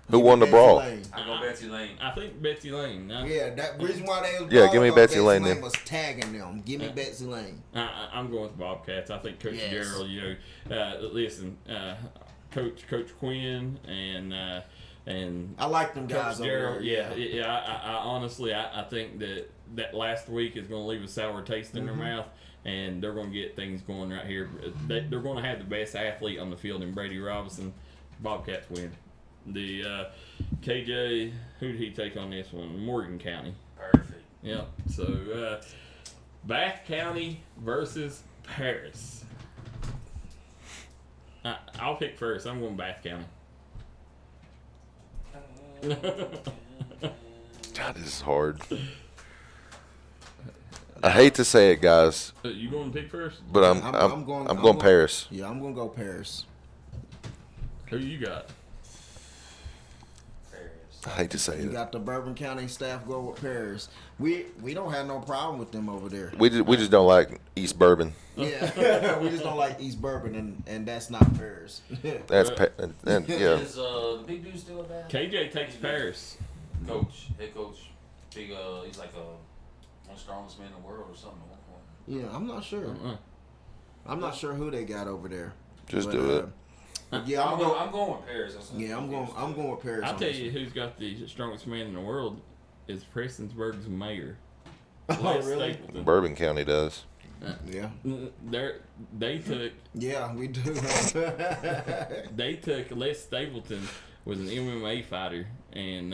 Who give me won the Betsy brawl? Lane. I go Betsy Lane. I think Betsy Lane. No? Yeah, that reason why they was Yeah, give me brawling, Betsy Lane then. was tagging them. Give me Betsy Lane. I'm going with Bobcats. I think Coach Yes. Gerald. Listen, Coach Quinn and I like them Coach guys over Gerald. there. Yeah. I honestly, I think that last week is going to leave a sour taste in their mouth, and they're going to get things going right here. They're going to have the best athlete on the field in Brady Robinson. Bobcats win. The KJ, who did he take on this one? Morgan County. Perfect. Yep. So Bath County versus Paris. I'll pick first. I'm going Bath County. God, this is hard. I hate to say it, guys, You going to pick first? but I'm going Paris. Yeah, I'm gonna go Paris. Who you got? I hate to say You it. got the Bourbon County staff go with Paris. We don't have no problem with them over there. We just don't like East Bourbon. Yeah, we just don't like East Bourbon, and that's not Paris. That's and yeah. Is the big dude still bad? KJ takes Paris. Head coach, big he's like one of the strongest men in the world or something. At one point. Yeah, I'm not sure. I'm not sure who they got over there. Just But, do it. Yeah, I'm going with Paris. I'm going with Paris. I'll on tell this you one. who's got the strongest man in the world is Prestonsburg's mayor. Oh, Les really? Stapleton. Bourbon County does. Yeah. They took Yeah, we do. Les Stapleton was an MMA fighter, and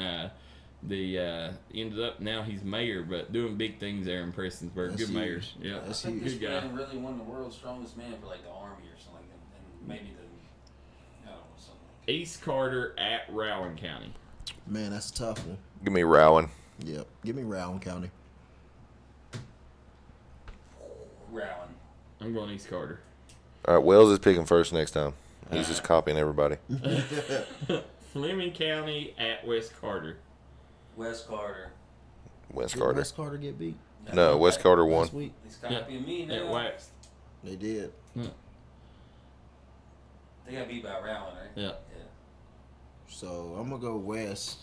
ended up now he's mayor, but doing big things there in Prestonsburg. That's Good huge. mayors. Yeah, I think this good guy. man really won the world's strongest man for like the army or something like that, and maybe I don't know, something. East Carter at Rowan County. Man, that's a tough one. Give me Rowan. Yep. Give me Rowan County. Rowan. I'm going East Carter. All right, Wells is picking first next time. He's just copying everybody. Fleming County at West Carter. West Carter. West Did Carter. West Carter get beat No, West Carter won. last week? He's copying me At now. Wax. They did. They got beat by Rowan, right? Yeah. So I'm gonna go West.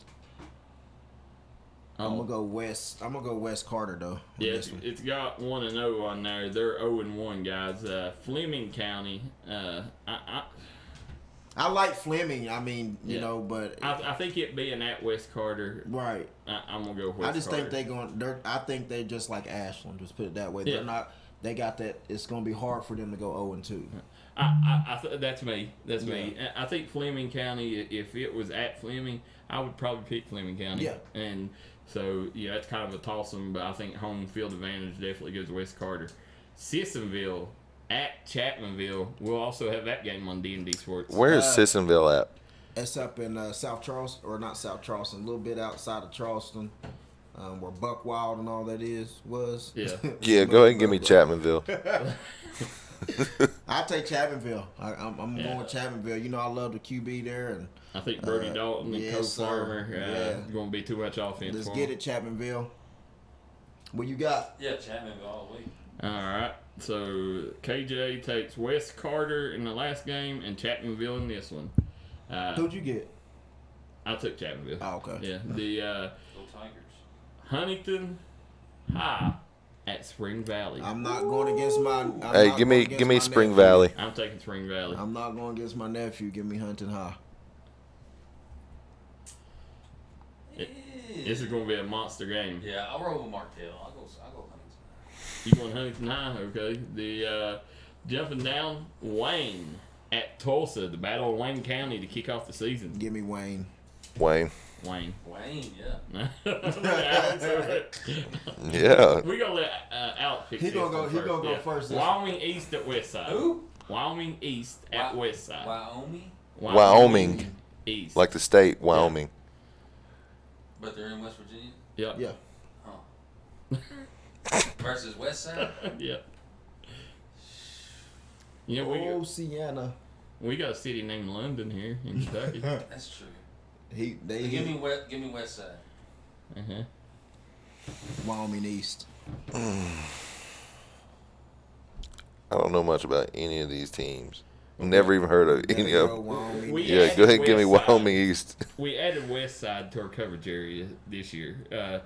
I'm gonna go West. I'm gonna go West Carter though. on Yeah, this one. it's got 1-0 on there. They're 0-1 guys. Fleming County. I like Fleming. I mean, you Yeah. know, but I think it being at West Carter. right. I'm gonna go West. I just Carter. think I think they just like Ashland. Just put it that way. Yeah. They're not. They got that. It's gonna be hard for them to go 0-2. That's me. That's me. I think Fleming County. If it was at Fleming, I would probably pick Fleming County. Yeah. And So yeah, that's kind of a toss-em, but I think home field advantage definitely gives West Carter. Sissonville at Chapmanville. We'll also have that game on D&D Sports. Where is Sissonville at? It's up in South Charleston, or not South Charleston, a little bit outside of Charleston, where Buck Wild and all that was. Yeah. Yeah, go ahead and give me Chapmanville. I'll take Chapmanville. I'm Yeah. going Chapmanville. You know, I love the QB there, and I think Brody Dalton and yes, Cole sir. Farmer Yeah. going to be too much offense let's for get them. it, Chapmanville. What you got? Yeah, Chapmanville all the way. All right. So KJ takes West Carter in the last game and Chapmanville in this one. Who'd you get? I took Chapmanville. Oh, okay. Yeah. The Go Tigers. Huntington High at Spring Valley. I'm not going against my. Hey, give me Spring Valley. I'm taking Spring Valley. I'm not going against my nephew. Give me Huntington High. This is going to be a monster game. Yeah, I'll roll with Martell. I'll go Huntington. You going Huntington High? Okay. The jumping down Wayne at Tulsa, the Battle of Wayne County to kick off the season. Give me Wayne. Wayne. Wayne. Wayne, yeah. Yeah. We gonna let Alex fix He this gonna go- one he first. gonna go first. Wyoming East at West Side. Who? Wyoming East at Wy- West Side. Wyoming? Wyoming. East. Like the state, Wyoming. But they're in West Virginia? Yep. Yeah. Versus West Side? Yep. You know, Oh, Sienna. we got a city named London here in Kentucky. That's true. Give Give me West Side. Uh-huh. Wyoming East. I don't know much about any of these teams. Never even heard of any of them. Wyoming We- East. Yeah, go ahead and give me West Side. Wyoming East. We added West Side to our coverage area this year.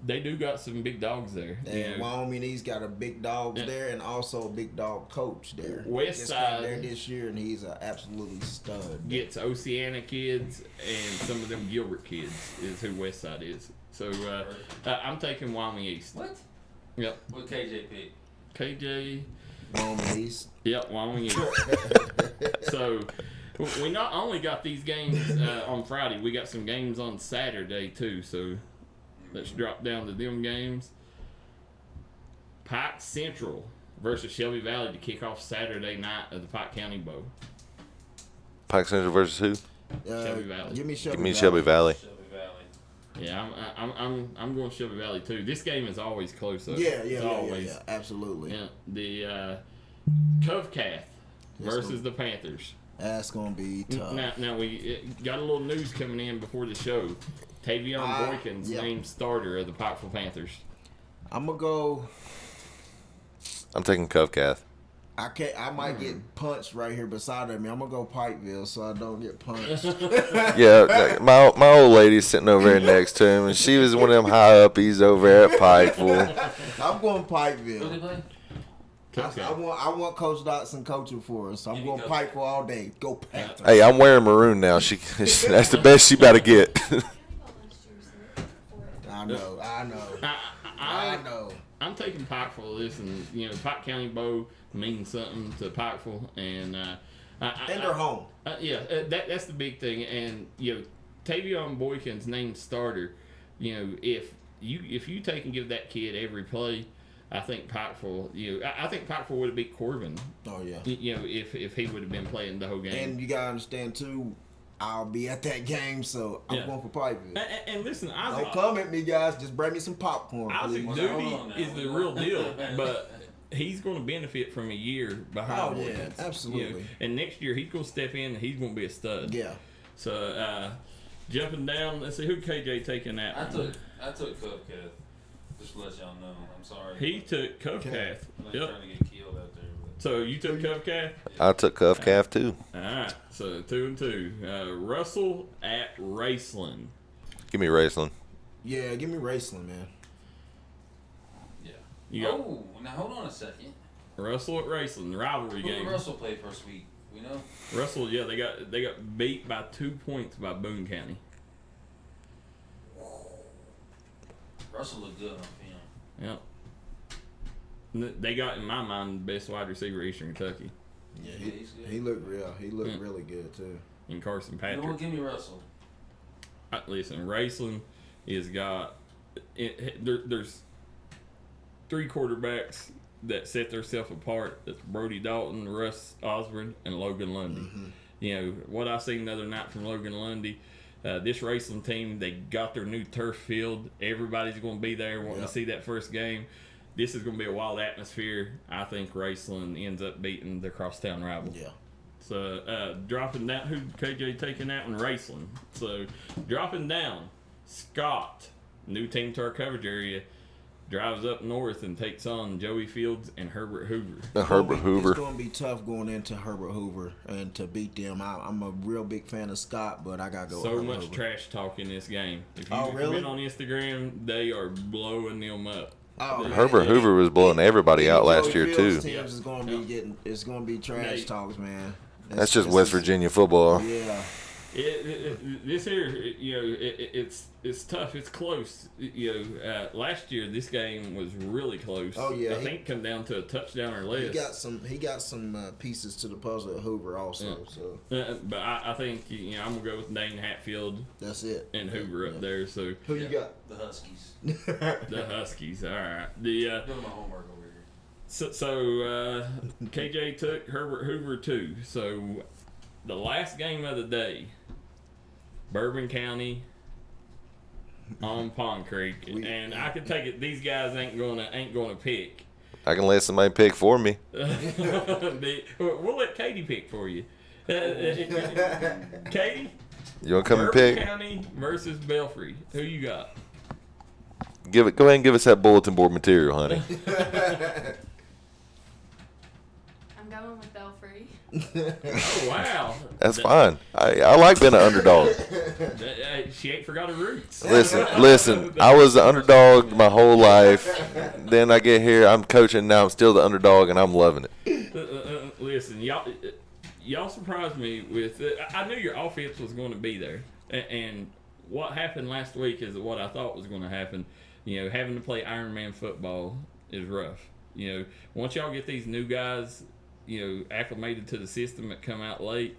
They do got some big dogs there. And You know, Wyoming East got a big dog Yeah. there and also a big dog coach there. West Just Side- came there this year and he's an absolutely stud. gets Oceana kids and some of them Gilbert kids is who West Side is. So I'm taking Wyoming East. What? Yep. What KJ pick? KJ. Wyoming East. Yep. Wyoming East. So we not only got these games on Friday, we got some games on Saturday too. So let's drop down to them games. Pike Central versus Shelby Valley to kick off Saturday night of the Pike County Bowl. Pike Central versus who? Shelby Valley. Give me Shelby Give me Valley. Shelby Valley. Shelby Valley. Yeah, I'm going Shelby Valley too. This game is always close. Though. Yeah, It's always, yeah. Absolutely. Yeah, the Covcath versus the Panthers. That's going to be tough. Now we got a little news coming in before the show. Tavion Boykins yeah. named starter of the Pikeville Panthers. I'm going to go. I'm taking Covcath. I might get punched right here beside of me. I'm going to go Pikeville so I don't get punched. Yeah, like, my old lady's sitting over there next to him, and she was one of them high uppies over there at Pikeville. I'm going Who they Pikeville. play? I want Coach Dotson coaching for us. So I'm Give me going Coach Pikeville all day. Go Panthers. Hey, I'm wearing maroon now. That's the best she about to get. I know. I know. I'm taking Pikeville. Listen, Pike County Bowl means something to Pikeville, and And they're home. That's the big thing. And Tavion Boykins named starter. If you take and give that kid every play, I think Pikeville. I think Pikeville would have beat Corbin. Oh, yeah. If he would have been playing the whole game. And you got to understand, too, I'll be at that game, so I'm Yeah. going for Pikeville. And listen, Don't come at me, guys. Just bring me some popcorn, Isaac please. Doody Hold on now. is the real deal, but he's going to benefit from a year behind. Oh, yeah, Boykins. absolutely. And next year he's going to step in and he's going to be a stud. Yeah. So jumping down, let's see who KJ taking that. I one. took Cupcake. Just to let y'all know. I'm sorry. He took Covcath. I'm not Yep. trying to get killed out there. But So you took Covcath. I took Covcath too. All right. So 2-2. Russell at Raceland. Give me Raceland. Yeah, give me Raceland, man. yeah. You got Oh, now hold on a second. Russell at Raceland rivalry Who did game. Russell play first week? We know. Russell, yeah, they got beat by 2 points by Boone County. Russell looked good on film. Yep. They got, in my mind, the best wide receiver in Eastern Kentucky Yeah, Yeah, he's good. he looked real. He looked Yeah. really good, too. in Carson You know Patrick. what? Give me Russell. Listen, Raceland is got there's 3 quarterbacks that set themselves apart. That's Brody Dalton, Russ Osborne, and Logan Lundy. Mm-hmm. You know what I seen the other night from Logan Lundy. This Raceland team, they got their new turf field. Everybody's going to be there wanting to see that first game. This is going to be a wild atmosphere. I think Raceland ends up beating the crosstown rival. Yeah. So dropping down, who KJ taking that one? Raceland. So dropping down, Scott, new team to our coverage area, drives up north and takes on Joey Fields and Herbert Hoover. Herbert Hoover. It's going to be tough going into Herbert Hoover and to beat them. I'm a real big fan of Scott, but I got to go So with much Hoover. trash talk in this game. If Oh, you've really? been on Instagram, they are blowing them up. Oh, man. Herbert Hoover was blowing everybody out last Joey year Fields too. Teams is going to be getting. It's going to be trash Hey. talks, man. That's just West Virginia football. Yeah. This here, you know, it's tough. It's close. You know, last year this game was really close. Oh, yeah. I think it come down to a touchdown or He less. got some pieces to the puzzle at Hoover also. So But I think you know I'm gonna go with Dane Hatfield that's it. and Hoover up there. So Who you got? The Huskies. the Huskies. All right. The Doing my homework over here. so KJ took Herbert Hoover too. So the last game of the day, Bourbon County on Pond Creek, and I can take it. These guys ain't gonna pick. I can let somebody pick for me. We'll let Katie pick for you. Katie, You want to come and Bourbon pick? County versus Belfry. Who you got? Go ahead and give us that bulletin board material, honey. I'm going with Belfry. Oh wow, That's fine. I like being an underdog. She ain't forgot her roots. Listen. I was the underdog my whole life. Then I get here, I'm coaching now. I'm still the underdog, and I'm loving it. Listen, y'all surprised me with. I knew your offense was going to be there, and what happened last week is what I thought was going to happen. You know, having to play Ironman football is rough. You know, once y'all get these new guys, you know, acclimated to the system that come out late,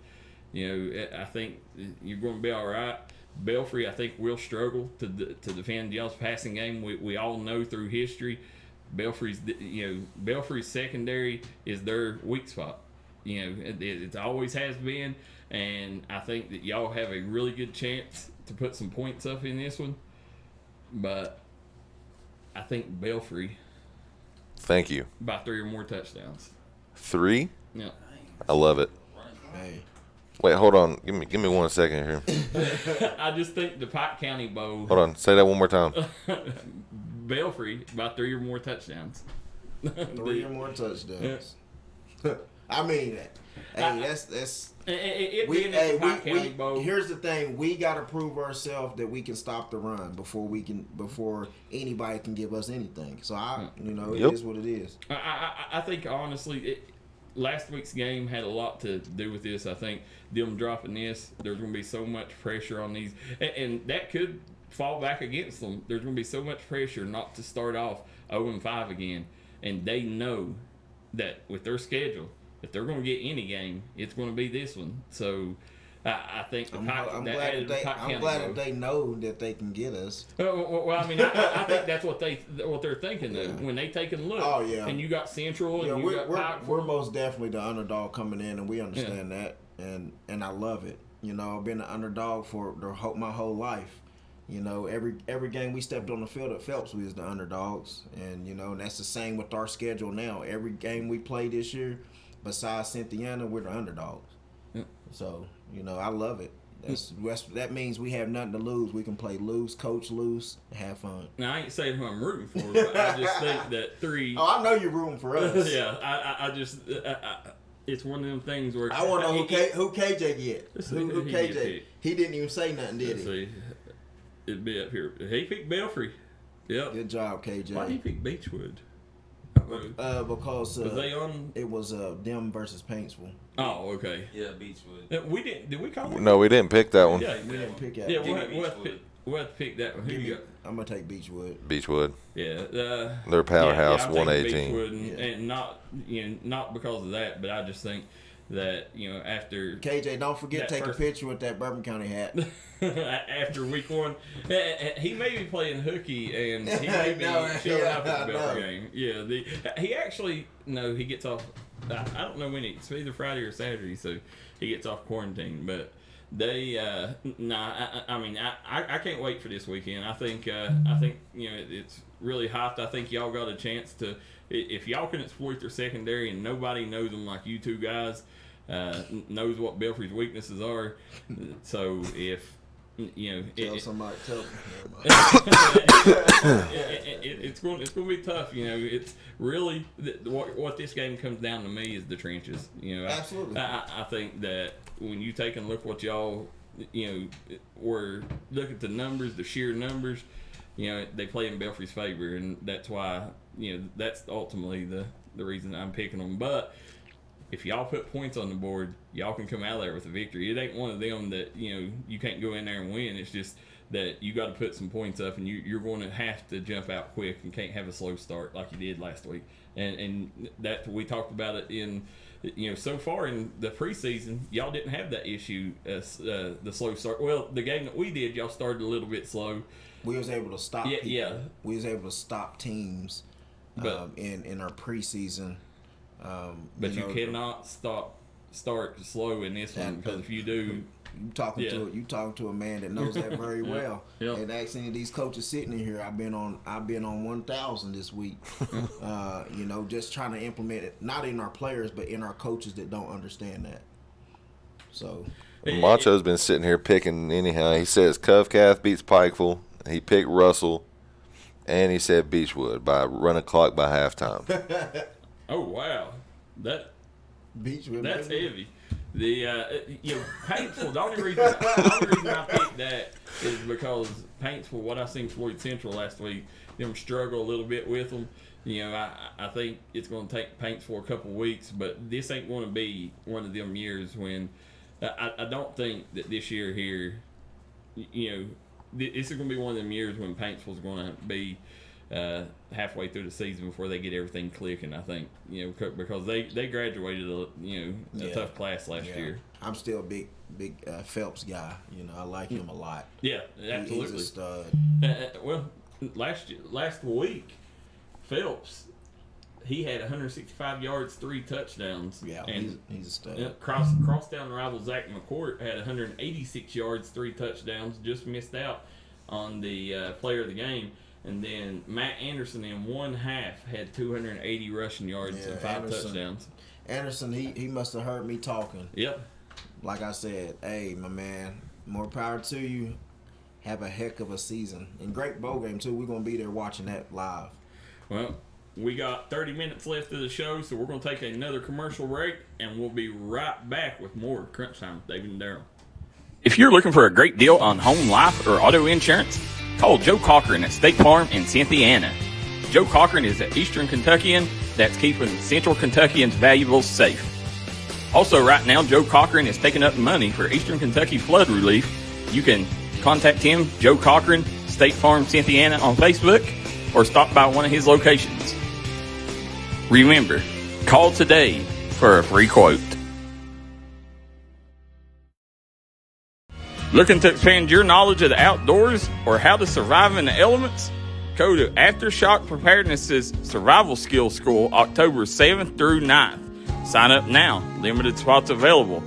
you know, I think you're going to be all right. Belfry, I think, will struggle to defend y'all's passing game. We all know through history, Belfry's secondary is their weak spot. You know, it always has been, and I think that y'all have a really good chance to put some points up in this one. But I think Belfry Thank you. by 3 or more touchdowns. 3? Yeah. I love it. Hey. Wait, hold on. Give me 1 second here. I just think the Pike County Bowl, Hold on. Say that one more time. Belfry by 3 or more touchdowns. 3 or more touchdowns. I mean, hey, that's. It We, being hey, the Pike County Bowl. here's the thing: we got to prove ourselves that we can stop the run before anybody can give us anything. So it Yep. is what it is. I think honestly, last week's game had a lot to do with this. I think them dropping this, there's going to be so much pressure on these, and that could fall back against them. There's going to be so much pressure not to start off 0-5 again, and they know that with their schedule, if they're going to get any game, it's going to be this one. So I think I'm glad that they know that they can get us. Well, I mean, I think that's what they're thinking though. When they take a look, Oh, yeah. and you got Central, Yeah, and you got Pike. we're most definitely the underdog coming in, and we understand that, and I love it. You know, I've been an underdog for my whole life. You know, every game we stepped on the field at Phelps, we was the underdogs, and you know, and that's the same with our schedule now. Every game we play this year, besides Cynthiana, we're the underdogs. Yeah. So you know, I love it. That means we have nothing to lose. We can play loose, coach loose, and have fun. Now I ain't saying who I'm rooting for, but I just think that 3. Oh, I know you're rooting for us. Yeah, I just it's one of them things where I want to know who KJ get. Let's see Who who he get KJ? picked. He didn't even say nothing, did Let's he? see, it'd be up here. He picked Belfry. Yep. Good job, KJ. Why did he pick Beechwood? Because Was they on? it was them versus Paintsville. Oh, okay. Yeah, Beechwood. We didn't. Did we call it? No, we didn't pick that one. Yeah, We didn't pick out. yeah. Give me We'll have to pick that one. Who you got? I'm gonna take Beechwood. Beechwood. Yeah, They're powerhouse, I'm taking 118. Beechwood, and not because of that, but I just think that, after KJ, don't forget that take first- a picture with that Bourbon County hat. after week 1, he may be playing hooky and he may be No, showing yeah, up at the I Belfry know. game. Yeah, he actually he gets off. I don't know when it's either Friday or Saturday, so he gets off quarantine. But they, I can't wait for this weekend. I think it's really hyped. I think y'all got a chance to, if y'all can exploit their secondary and nobody knows them like you two guys. Knows what Belfry's weaknesses are. So if Tell somebody. it's going to be tough. It's really what this game comes down to me is the trenches. Absolutely. I think that when you take a look what y'all or look at the numbers, the sheer numbers, they play in Belfry's favor, and that's why that's ultimately the reason I'm picking them. But if y'all put points on the board, y'all can come out there with a victory. It ain't one of them that you can't go in there and win. It's just that you got to put some points up, and you're going to have to jump out quick and can't have a slow start like you did last week. And that we talked about it in so far in the preseason, y'all didn't have that issue as the slow start. Well, the game that we did, y'all started a little bit slow. We was able to stop. Yeah, people. yeah. We was able to stop teams in our preseason. But you cannot start slow in this one, because if you do, you talking to a man that knows that very well. Yep. And ask any of these coaches sitting in here, I've been on 1,000 this week. Just trying to implement it, not in our players, but in our coaches that don't understand that. So Macho's been sitting here picking anyhow. He says Covcath beats Pikeville. He picked Russell, and he said Beechwood by run a clock by halftime. oh wow, Beechwood, that's baby. heavy. The Paintsville. The only reason I picked that is because Paintsville. What I seen Floyd Central last week, them struggle a little bit with them. I think it's going to take Paintsville a couple weeks, but this ain't going to be one of them years when I don't think that this year here, this is going to be one of them years when Paintsville's going to be halfway through the season before they get everything clicking. I think because they graduated a tough class last year. I'm still a big Phelps guy. I like him a lot. Yeah, absolutely. He's a stud. Well, last week, Phelps, he had 165 yards, 3 touchdowns. Yeah, and he's a stud. Crosstown rival Zach McCourt had 186 yards, 3 touchdowns. Just missed out on the player of the game. And then Matt Anderson in one half had 280 rushing yards and 5 touchdowns. Anderson, he must have heard me talking. Yep. Like I said, hey, my man, more power to you. Have a heck of a season. And great bowl game, too. We're going to be there watching that live. Well, we got 30 minutes left of the show, so we're going to take another commercial break, and we'll be right back with more Crunch Time with David and Daryl. If you're looking for a great deal on home, life, or auto insurance, call Joe Cochran at State Farm in Cynthiana. Joe Cochran is an Eastern Kentuckian that's keeping Central Kentuckians' valuables safe. Also, right now, Joe Cochran is taking up money for Eastern Kentucky flood relief. You can contact him, Joe Cochran, State Farm Cynthiana on Facebook, or stop by one of his locations. Remember, call today for a free quote. Looking to expand your knowledge of the outdoors or how to survive in the elements? Go to Aftershock Preparedness' Survival Skills School October 7th through 9th. Sign up now. Limited spots available.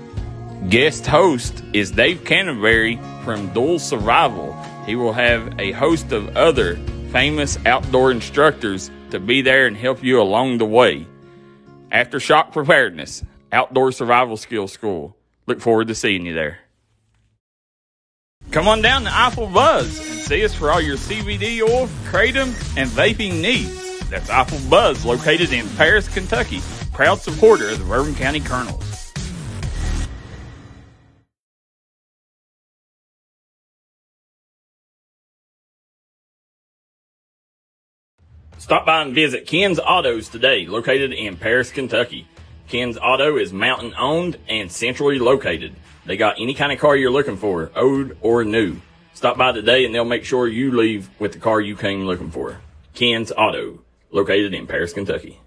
Guest host is Dave Canterbury from Dual Survival. He will have a host of other famous outdoor instructors to be there and help you along the way. Aftershock Preparedness, Outdoor Survival Skills School. Look forward to seeing you there. Come on down to Eiffel Buzz and see us for all your CBD oil, kratom, and vaping needs. That's Eiffel Buzz, located in Paris, Kentucky. Proud supporter of the Bourbon County Colonels. Stop by and visit Ken's Autos today, located in Paris, Kentucky. Ken's Auto is mountain owned and centrally located. They got any kind of car you're looking for, old or new. Stop by today and they'll make sure you leave with the car you came looking for. Ken's Auto, located in Paris, Kentucky.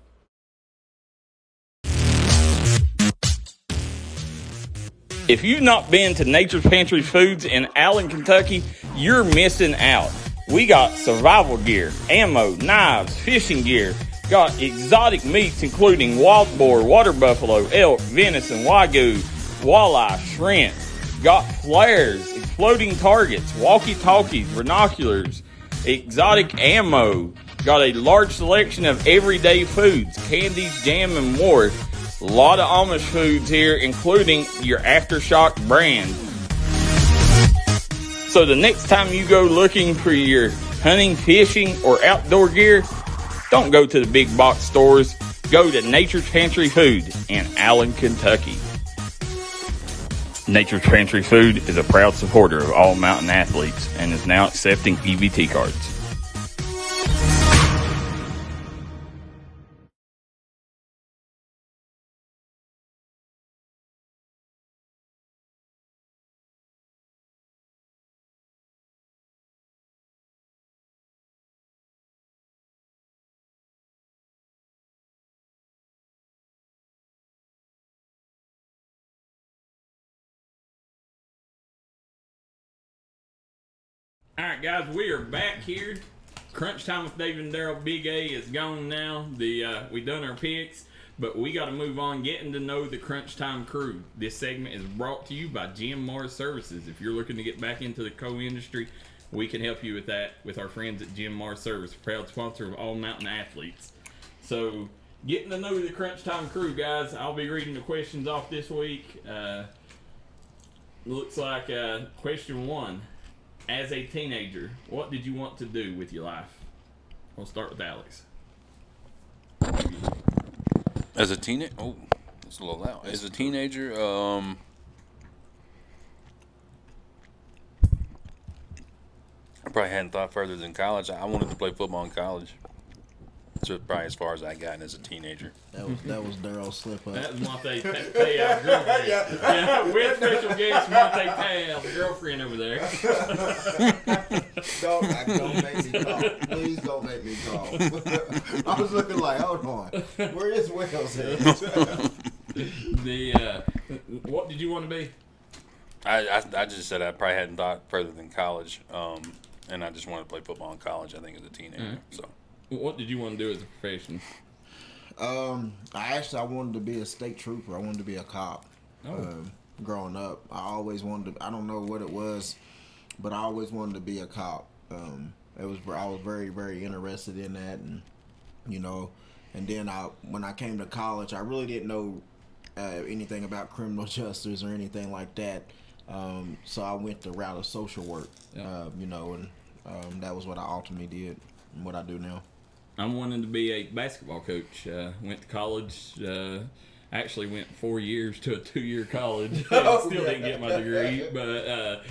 If you've not been to Nature's Pantry Foods in Allen, Kentucky, you're missing out. We got survival gear, ammo, knives, fishing gear. Got exotic meats including wild boar, water buffalo, elk, venison, wagyu, walleye, shrimp. Got flares, exploding targets, walkie-talkies, binoculars, exotic ammo. Got a large selection of everyday foods, candies, jam, and more. A lot of Amish foods here, including your Aftershock brand. So the next time you go looking for your hunting, fishing, or outdoor gear, don't go to the big box stores. Go to Nature's Pantry Food in Allen, Kentucky. Nature's Pantry Food is a proud supporter of all mountain athletes and is now accepting EBT cards. All right, guys, we are back here. Crunch Time with David and Daryl. Big A is gone now. We done our picks, but we got to move on. Getting to know the Crunch Time crew. This segment is brought to you by Jim Mars Services. If you're looking to get back into the co-industry, we can help you with that with our friends at Jim Mars Service, proud sponsor of all mountain athletes. So, getting to know the Crunch Time crew, guys. I'll be reading the questions off this week. Looks like question 1. As a teenager, what did you want to do with your life? We'll start with Alex. As a teenager, it's a little loud. As a teenager, I probably hadn't thought further than college. I wanted to play football in college. So probably as far as I got as a teenager. That was Daryl's slip up. That was Monte Tayal's girlfriend. Yeah, we had special guest Monte Tayal's girlfriend over there. Don't make me talk. Please don't make me talk. I was looking like, hold on, where is Wells at? What did you want to be? I just said I probably hadn't thought further than college, and I just wanted to play football in college. I think as a teenager. Mm-hmm. So. What did you want to do as a profession? I wanted to be a state trooper. I wanted to be a cop. Growing up, I always wanted to. I don't know what it was, but I always wanted to be a cop. I was very, very interested in that, and and then when I came to college, I really didn't know anything about criminal justice or anything like that. So I went the route of social work. Yep. And that was what I ultimately did and what I do now. I'm wanting to be a basketball coach. Went to college. Actually went 4 years to a 2-year college. Still didn't get my degree, but I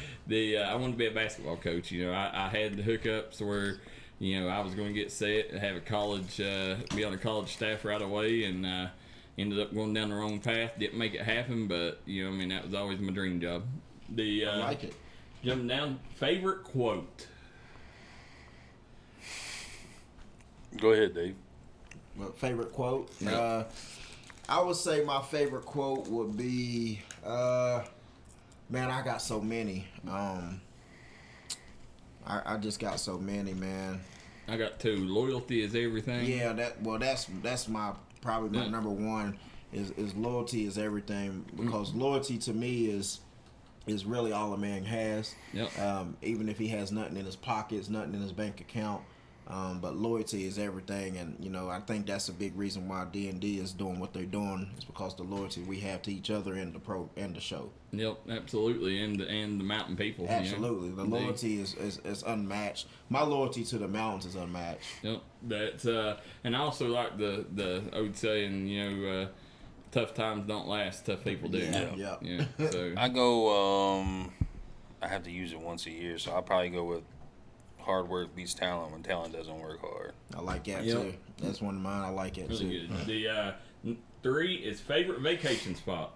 wanted to be a basketball coach. I had the hookups where I was going to get set, have a college, be on a college staff right away, and ended up going down the wrong path. Didn't make it happen, but that was always my dream job. I like it. Jumping down, favorite quote. Go ahead, Dave. Favorite quote? Yeah. I would say my favorite quote would be, man, I got so many. I just got so many, man. I got 2. Loyalty is everything. Yeah, that's my probably my number one is loyalty is everything, because loyalty to me is really all a man has. Yep. Even if he has nothing in his pockets, nothing in his bank account. But loyalty is everything, and I think that's a big reason why D&D is doing what they're doing. Is because the loyalty we have to each other and the show. Yep, absolutely, and the mountain people. Absolutely, the loyalty is unmatched. My loyalty to the mountains is unmatched. Yep, that's and I also like the old saying, tough times don't last, tough people do. Yeah. So I go. I have to use it once a year, so I'll probably go with hard work beats talent when talent doesn't work hard. I like that too. That's one of mine. I like it really too. Good. The 3 is favorite vacation spot.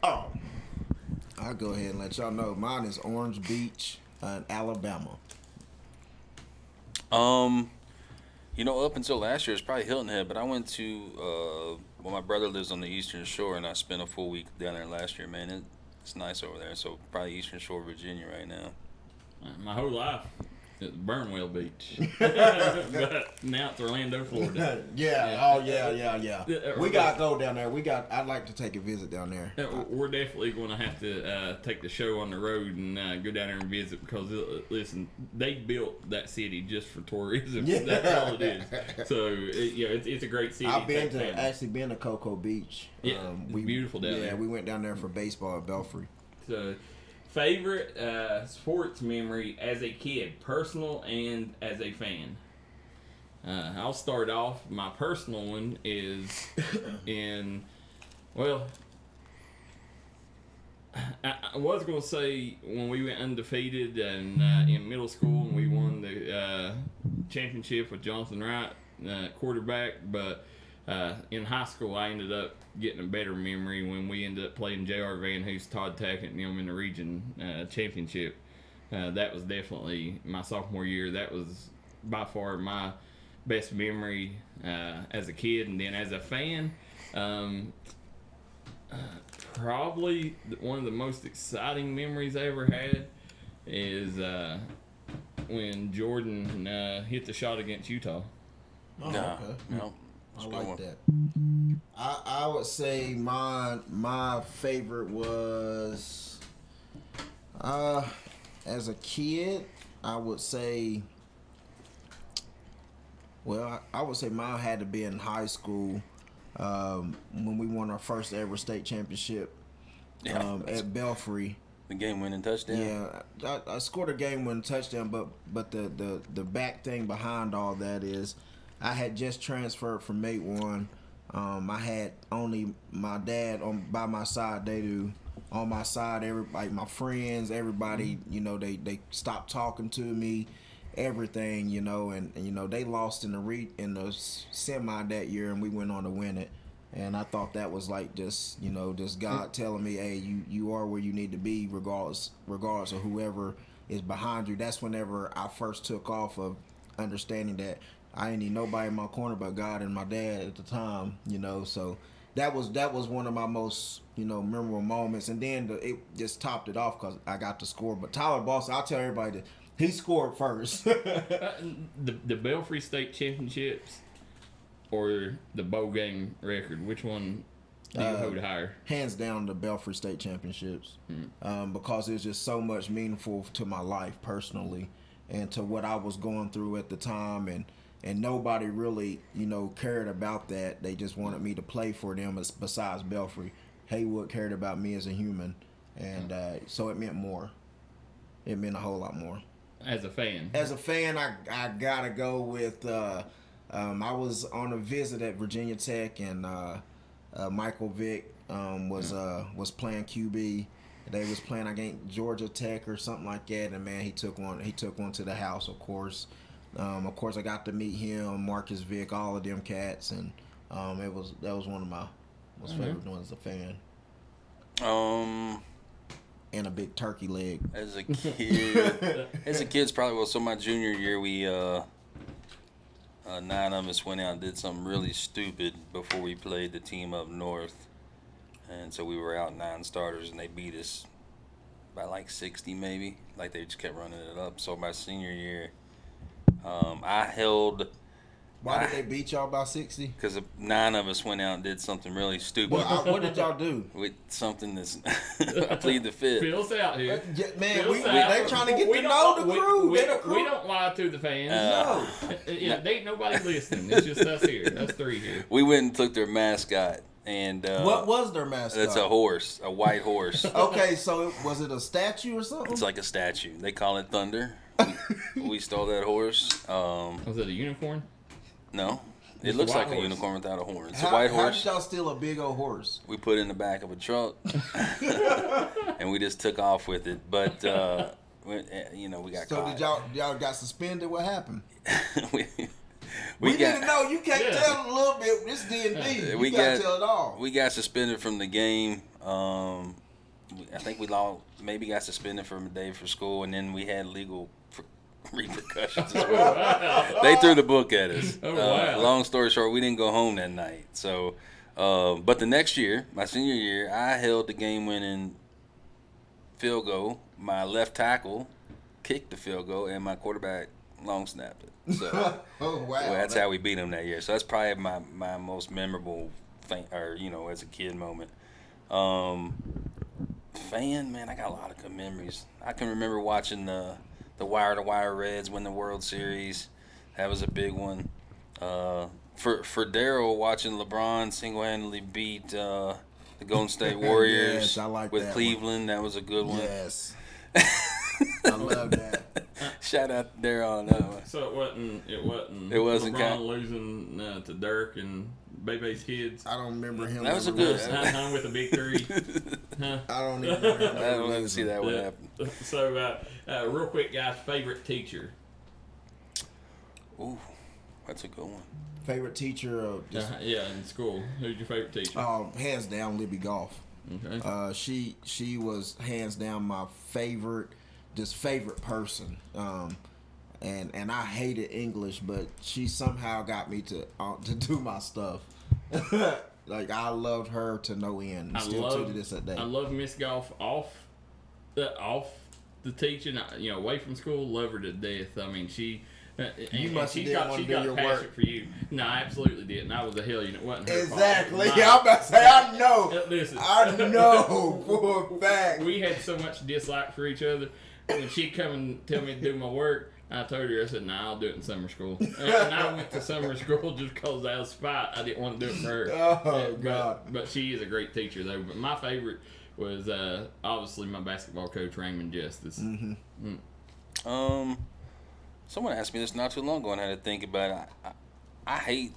Oh, I'll go ahead and let y'all know. Mine is Orange Beach in Alabama. Up until last year, it's probably Hilton Head, but I went to my brother lives on the Eastern Shore, and I spent a full week down there last year. Man, It's nice over there. So probably Eastern Shore, Virginia right now. My whole life, it's Burnwell Beach. But now it's Orlando, Florida. Yeah. We got to go down there. I'd like to take a visit down there. We're definitely going to have to take the show on the road and go down there and visit because, listen, they built that city just for tourism. Yeah. That's all it is. So, it's a great city. I've actually been to Cocoa Beach. Yeah, it's beautiful down there. Yeah, we went down there for baseball at Belfry. So, favorite sports memory as a kid, personal and as a fan. I'll start off. My personal one is I was going to say when we went undefeated and in middle school and we won the championship with Jonathan Wright, quarterback, but in high school I ended up getting a better memory when we ended up playing J.R. Van Hoos, Todd Tackett, and them in the region championship. That was definitely my sophomore year. That was by far my best memory as a kid. And then as a fan, probably one of the most exciting memories I ever had is when Jordan hit the shot against Utah. Oh, No, okay. no. I like that. I would say my favorite was as a kid, I would say mine had to be in high school when we won our first ever state championship at Belfry. The game-winning touchdown. Yeah, I scored a game-winning touchdown, but the back thing behind all that is I had just transferred from Mate 1. I had only my dad by my side. They do on my side. Everybody, my friends, everybody, they stopped talking to me, everything, and they lost in the semi that year, and we went on to win it. And I thought that was like just God telling me, hey, you are where you need to be, regardless of whoever is behind you. That's whenever I first took off of understanding that I didn't need nobody in my corner but God and my dad at the time, So that was one of my most memorable moments. And then it just topped it off because I got to score. But Tyler Boston, I'll tell everybody that he scored first. The Belfry State Championships or the bowl game record, which one do you hold higher? Hands down the Belfry State Championships, because it was just so much meaningful to my life personally and to what I was going through at the time, and nobody really cared about that. They just wanted me to play for them. Besides Belfry, Haywood cared about me as a human, and so it meant more. It meant a whole lot more. As a fan, I gotta go with. I was on a visit at Virginia Tech, and Michael Vick was playing QB. They was playing against Georgia Tech or something like that, and man, he took one to the house. Of course, I got to meet him, Marcus Vick, all of them cats, and that was one of my most favorite ones as a fan. And a big turkey leg. As a kid, probably so my junior year we 9 of us went out and did something really stupid before we played the team up north. And so we were out 9 starters, and they beat us by like 60 maybe. Like they just kept running it up. So my senior year, I held... Why did they beat y'all by 60? Because 9 of us went out and did something really stupid. What did y'all do? With something that's... I plead the fifth. Phil's out here. Man, they trying to get to know the crew. We don't lie to the fans. No. They ain't nobody listening. It's just us here. Us 3 here. We went and took their mascot. And what was their mascot? It's a horse, a white horse. Okay, so was it a statue or something? It's like a statue. They call it Thunder. We stole that horse. Was it a unicorn? No. It looks like a unicorn without a horn. It's a white horse. How did y'all steal a big old horse? We put it in the back of a truck, and we just took off with it. But, we got caught. So did y'all got suspended? What happened? We didn't know. You can't tell a little bit. This D&D. You got to tell it all. We got suspended from the game. I think we maybe got suspended for a day for school, and then we had legal repercussions as well. They threw the book at us. Oh, wow. Long story short, we didn't go home that night. So, but the next year, my senior year, I held the game-winning field goal, my left tackle kicked the field goal, and my quarterback long snapped it. So Oh, wow. well, that's how we beat them that year. So that's probably my most memorable thing, or as a kid moment. Fan, man, I got a lot of good memories. I can remember watching the Wire to Wire Reds win the World Series. That was a big one. For Daryl, watching LeBron single-handedly beat the Golden State Warriors Yes, I like with that Cleveland, that was a good one. Yes. I love that. Shout out to Daryl on that one. So it wasn't LeBron LeBron losing to Dirk and Bebe's kids. I don't remember him. That was a ever good- losing. Hung with a big three. Huh? I don't even remember him I ever don't ever losing. see that one happen. So, real quick, guys, favorite teacher? Ooh, that's a good one. Favorite teacher of just Yeah, in school. Who's your favorite teacher? hands down Libby Goff. Okay. She was hands down my favorite person. And I hated English, but she somehow got me to do my stuff. Like I loved her to no end. Still to this day. I love Miss Goff off the teaching. Away from school, love her to death. I mean, she. You must have she's didn't got want to she's do got your passion work. for you. No, I absolutely didn't. I was a hellion. It wasn't her Exactly. fault. Yeah, I'm about to say I know. Listen, I know for a fact. we had so much dislike for each other. When she'd come and tell me to do my work, I told her, I said, "Nah, I'll do it in summer school." And I went to summer school just because out of spite. I didn't want to do it for her. Oh, God. But she is a great teacher, though. But my favorite was obviously my basketball coach, Raymond Justice. Someone asked me this not too long ago, and I had to think about it. I hate.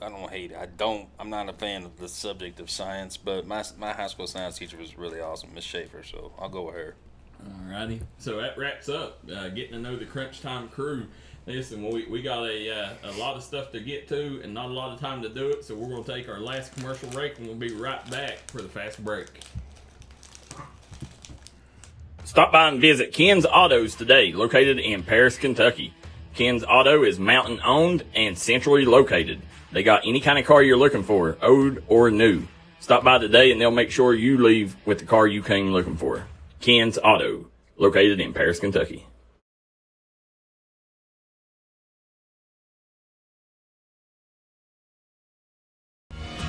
I don't hate it. I'm not a fan of the subject of science, but my high school science teacher was really awesome, Miss Schaefer. So I'll go with her. Alrighty. So that wraps up getting to know the Crunch Time crew. Listen, we got a lot of stuff to get to and not a lot of time to do it, so we're going to take our last commercial break, and we'll be right back for the fast break. Stop by and visit Ken's Autos today, located in Paris, Kentucky. Ken's Auto is mountain owned and centrally located. They got any kind of car you're looking for, old or new. Stop by today and they'll make sure you leave with the car you came looking for. Ken's Auto, located in Paris, Kentucky.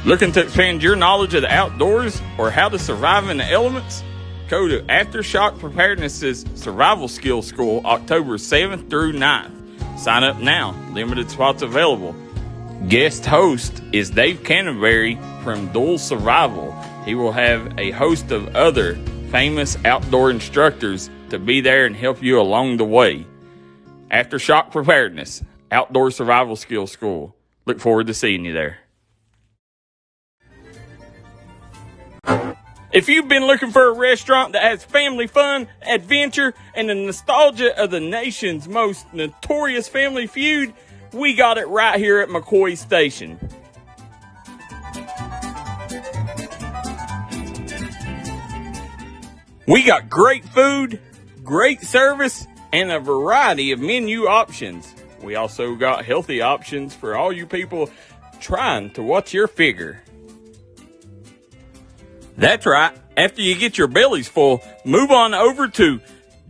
Looking to expand your knowledge of the outdoors or how to survive in the elements? Go to Aftershock Preparedness' Survival Skills School October 7th through 9th. Sign up now. Limited spots available. Guest host is Dave Canterbury from Dual Survival. He will have a host of other famous outdoor instructors to be there and help you along the way. Aftershock Preparedness, Outdoor Survival Skills School. Look forward to seeing you there. If you've been looking for a restaurant that has family fun, adventure, and the nostalgia of the nation's most notorious family feud, we got it right here at McCoy Station. We got great food, great service, and a variety of menu options. We also got healthy options for all you people trying to watch your figure. That's right. After you get your bellies full, move on over to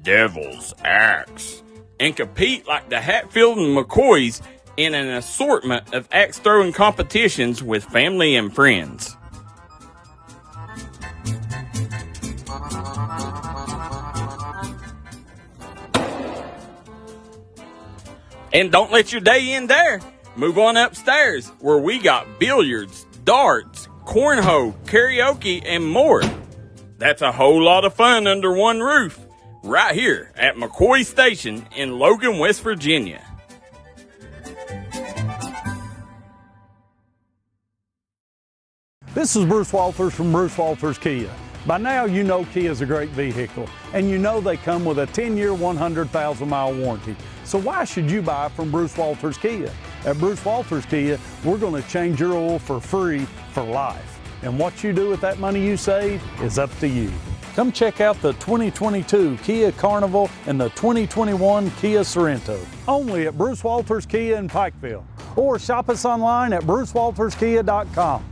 Devil's Axe and compete like the Hatfield and McCoys in an assortment of axe throwing competitions with family and friends. And don't let your day end there. Move on upstairs where we got billiards, darts, cornhole, karaoke, and more. That's a whole lot of fun under one roof, right here at McCoy Station in Logan, West Virginia. This is Bruce Walters from Bruce Walters Kia. By now you know Kia is a great vehicle, and you know they come with a 10-year, 100,000-mile warranty. So why should you buy from Bruce Walters Kia? At Bruce Walters Kia, we're going to change your oil for free for life. And what you do with that money you save is up to you. Come check out the 2022 Kia Carnival and the 2021 Kia Sorento. Only at Bruce Walters Kia in Pikeville. Or shop us online at brucewalterskia.com.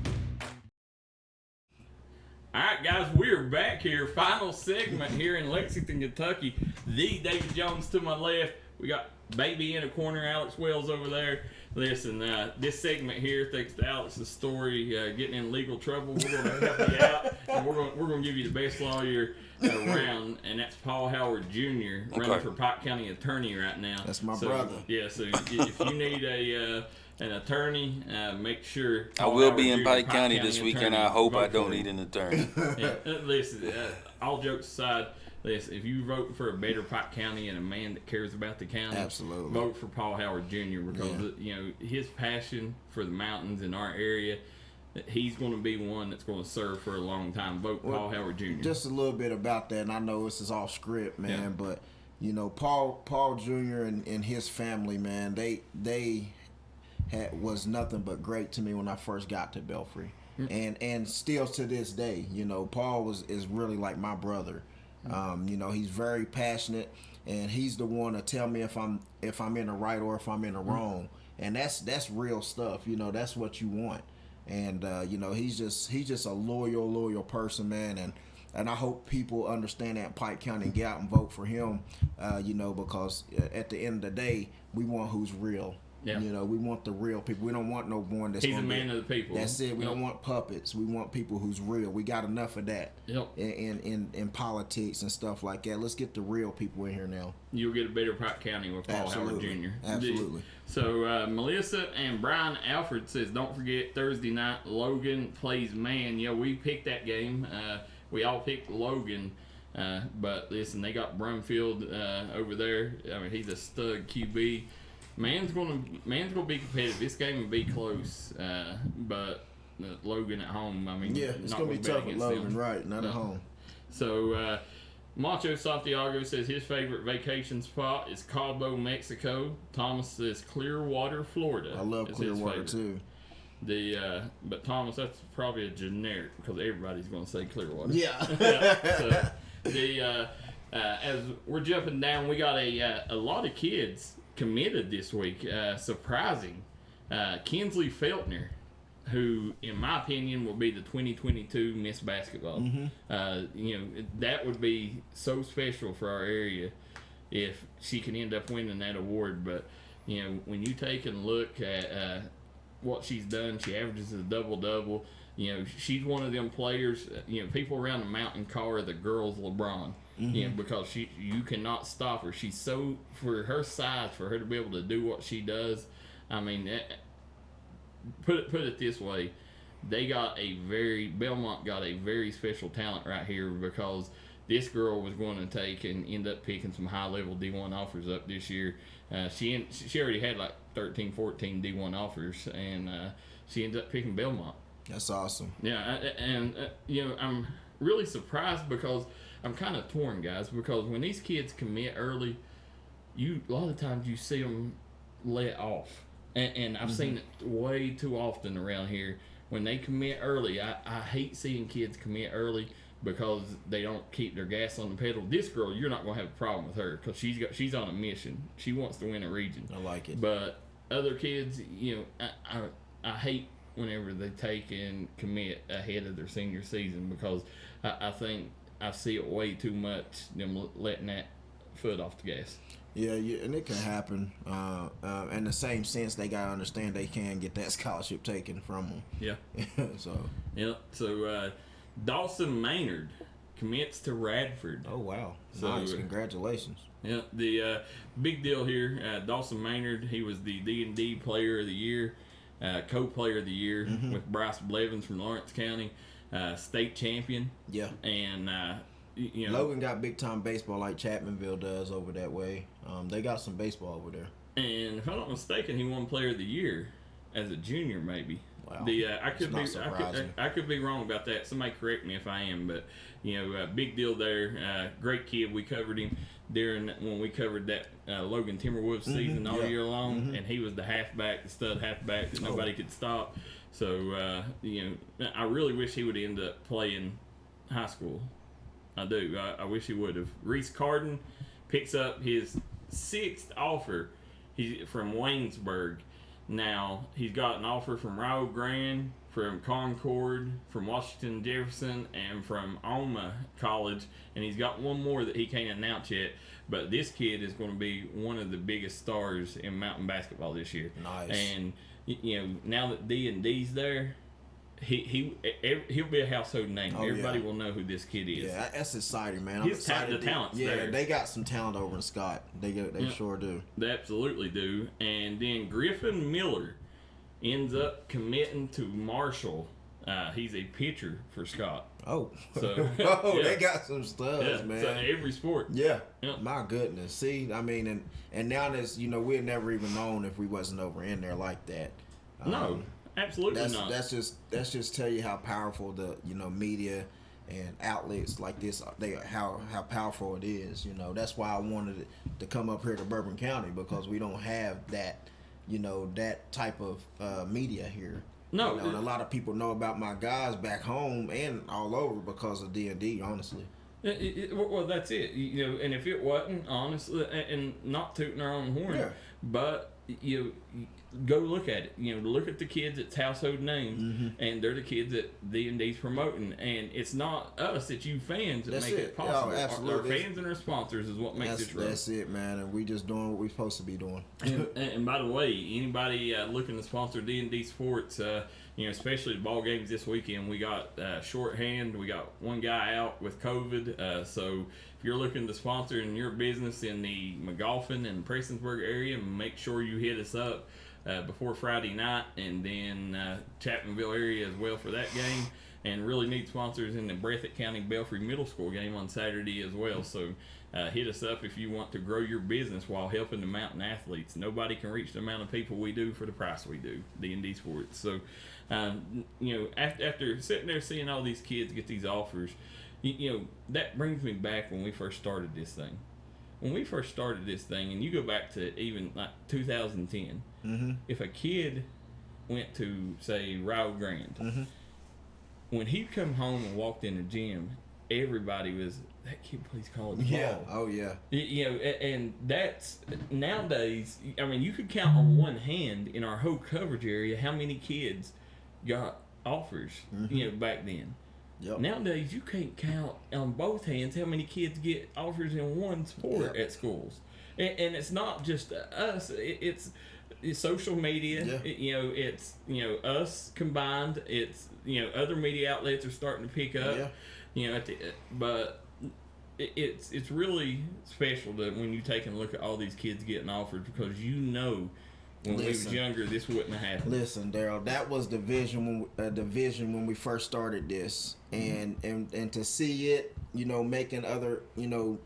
All right, guys, we're back here. Final segment here in Lexington, Kentucky. The David Jones to my left. We got Baby in a corner, Alex Wells over there. Listen, this segment here, thanks to Alex's story, getting in legal trouble, we're going to help you out, and we're going to give you the best lawyer around, and that's Paul Howard Jr. running for Pike County Attorney right now. That's my brother. Yeah, so if you need an attorney, make sure. I will be in Pike County this weekend. I hope I don't need an attorney. Listen, all jokes aside, listen, if you vote for a better Pike County and a man that cares about the county, absolutely vote for Paul Howard Jr. because his passion for the mountains in our area, he's going to be one that's going to serve for a long time. Vote Paul Howard Jr. Just a little bit about that, and I know this is off script, man, but Paul Jr. and his family, man, they was nothing but great to me when I first got to Belfry, and still to this day, Paul is really like my brother. He's very passionate, and he's the one to tell me if I'm in the right or if I'm in the wrong, and that's real stuff. That's what you want, and he's just a loyal person, man, and I hope people understand that in Pike County and get out and vote for him, because at the end of the day, we want who's real. Yeah. We want the real people. We don't want no one that's. He's a man of the people. That's it. We don't want puppets. We want people who's real. We got enough of that. Yep. In politics and stuff like that. Let's get the real people in here now. You'll get a better Pike County with Paul Howard Jr. Absolutely. So Melissa and Brian Alfred says, don't forget Thursday night Logan plays man. Yeah, we picked that game. We all picked Logan. But listen, they got Brumfield over there. I mean, he's a stud QB. Man's gonna be competitive. This game will be close, but Logan at home. I mean, it's gonna be tough at Logan, right? Not at home. So Macho Santiago says his favorite vacation spot is Cabo, Mexico. Thomas says Clearwater, Florida. I love Clearwater too. But Thomas, that's probably a generic because everybody's gonna say Clearwater. Yeah. So as we're jumping down, we got a lot of kids committed this week. Surprising. Kinsley Feltner, who in my opinion will be the 2022 Miss Basketball. That would be so special for our area if she can end up winning that award. But when you take and look at what she's done, she averages a double-double. She's one of them players, people around the mountain call her the girls LeBron. Because you cannot stop her. She's so, for her size, for her to be able to do what she does. I mean, put it this way, Belmont got a very special talent right here because this girl was going to take and end up picking some high-level D1 offers up this year. She already had like 13, 14 D1 offers, and she ended up picking Belmont. That's awesome. Yeah, and I'm really surprised because I'm kind of torn, guys, because when these kids commit early, a lot of times you see them let off. And I've seen it way too often around here. When they commit early, I hate seeing kids commit early because they don't keep their gas on the pedal. This girl, you're not going to have a problem with her because she's on a mission. She wants to win a region. I like it. But other kids, I hate whenever they take and commit ahead of their senior season because I think I see it way too much, them letting that foot off the gas. Yeah, and it can happen. In the same sense, they got to understand they can get that scholarship taken from them. Yeah. So Dawson Maynard commits to Radford. Oh, wow. Nice. Congratulations. Yeah, the big deal here, Dawson Maynard, he was the D&D Player of the Year, co-player of the year with Bryce Blevins from Lawrence County. State champion. Yeah. And, Logan got big-time baseball like Chapmanville does over that way. They got some baseball over there. And if I'm not mistaken, he won Player of the Year as a junior, maybe. Wow. I could be wrong about that. Somebody correct me if I am, but big deal there. Great kid. We covered him when we covered that Logan Timberwolves season all year long, and he was the stud halfback that nobody could stop. So I really wish he would end up playing high school. I do. I wish he would have. Reese Carden picks up his 6th offer. He's from Waynesburg. Now, he's got an offer from Rio Grande, from Concord, from Washington Jefferson, and from Alma College, and he's got one more that he can't announce yet. But this kid is going to be one of the biggest stars in mountain basketball this year. Nice. And now that D&D's there, he'll be a household name. Oh, Everybody will know who this kid is. Yeah, that's exciting, man. His talent's yeah, there. they got some talent over in Scott. They sure do. They absolutely do. And then Griffin Miller ends up committing to Marshall. He's a pitcher for Scott. Oh, So, oh, yeah. they got some studs, Yeah, man. so every sport. Yeah. Yeah. My goodness. See, I mean, and now that's, we'd never even known if we wasn't over in there like that. No, absolutely not. That's just tell you how powerful the media and outlets like this how powerful it is. That's why I wanted it to come up here to Bourbon County, because we don't have that that type of media here. No, and a lot of people know about my guys back home and all over because of D&D, honestly. Well, that's it. And if it wasn't, honestly, and not tooting our own horn, Yeah. but go look at it. Look at the kids. It's household names, Mm-hmm. and they're the kids that D&D's promoting. And it's not us, it's you fans that That's make it. it possible. Oh, absolutely. Our fans and our sponsors is what makes this run. That's it, man. And we just doing what we're supposed to be doing. And by the way, anybody looking to sponsor D&D Sports, especially the ball games this weekend, we got shorthand. We got one guy out with COVID. So if you're looking to sponsor in your business in the McGoffin and Prestonsburg area, make sure you hit us up before Friday night, and then Chapmanville area as well for that game. And really need sponsors in the Breathitt County Belfry Middle School game on Saturday as well. So hit us up if you want to grow your business while helping the mountain athletes. Nobody can reach the amount of people we do for the price we do, D&D Sports. So, after sitting there seeing all these kids get these offers, that brings me back when we first started this thing. When we first started this thing, and you go back to even like 2010, Mm-hmm. if a kid went to, say, Rio Grande, Mm-hmm. when he'd come home and walked in the gym, everybody was, that kid plays college Yeah. ball. Oh, yeah. And that's, nowadays, I mean, you could count on one hand in our whole coverage area how many kids got offers, back then. Yep. Nowadays, you can't count on both hands how many kids get offers in one sport at schools. And it's not just us, it's social media. Yeah. It's us combined. It's other media outlets are starting to pick up. Yeah. But it's really special that when you take a look at all these kids getting offers, because when we was younger, this wouldn't have happened. Listen, Daryl, that was the vision when we first started this, and to see it, making other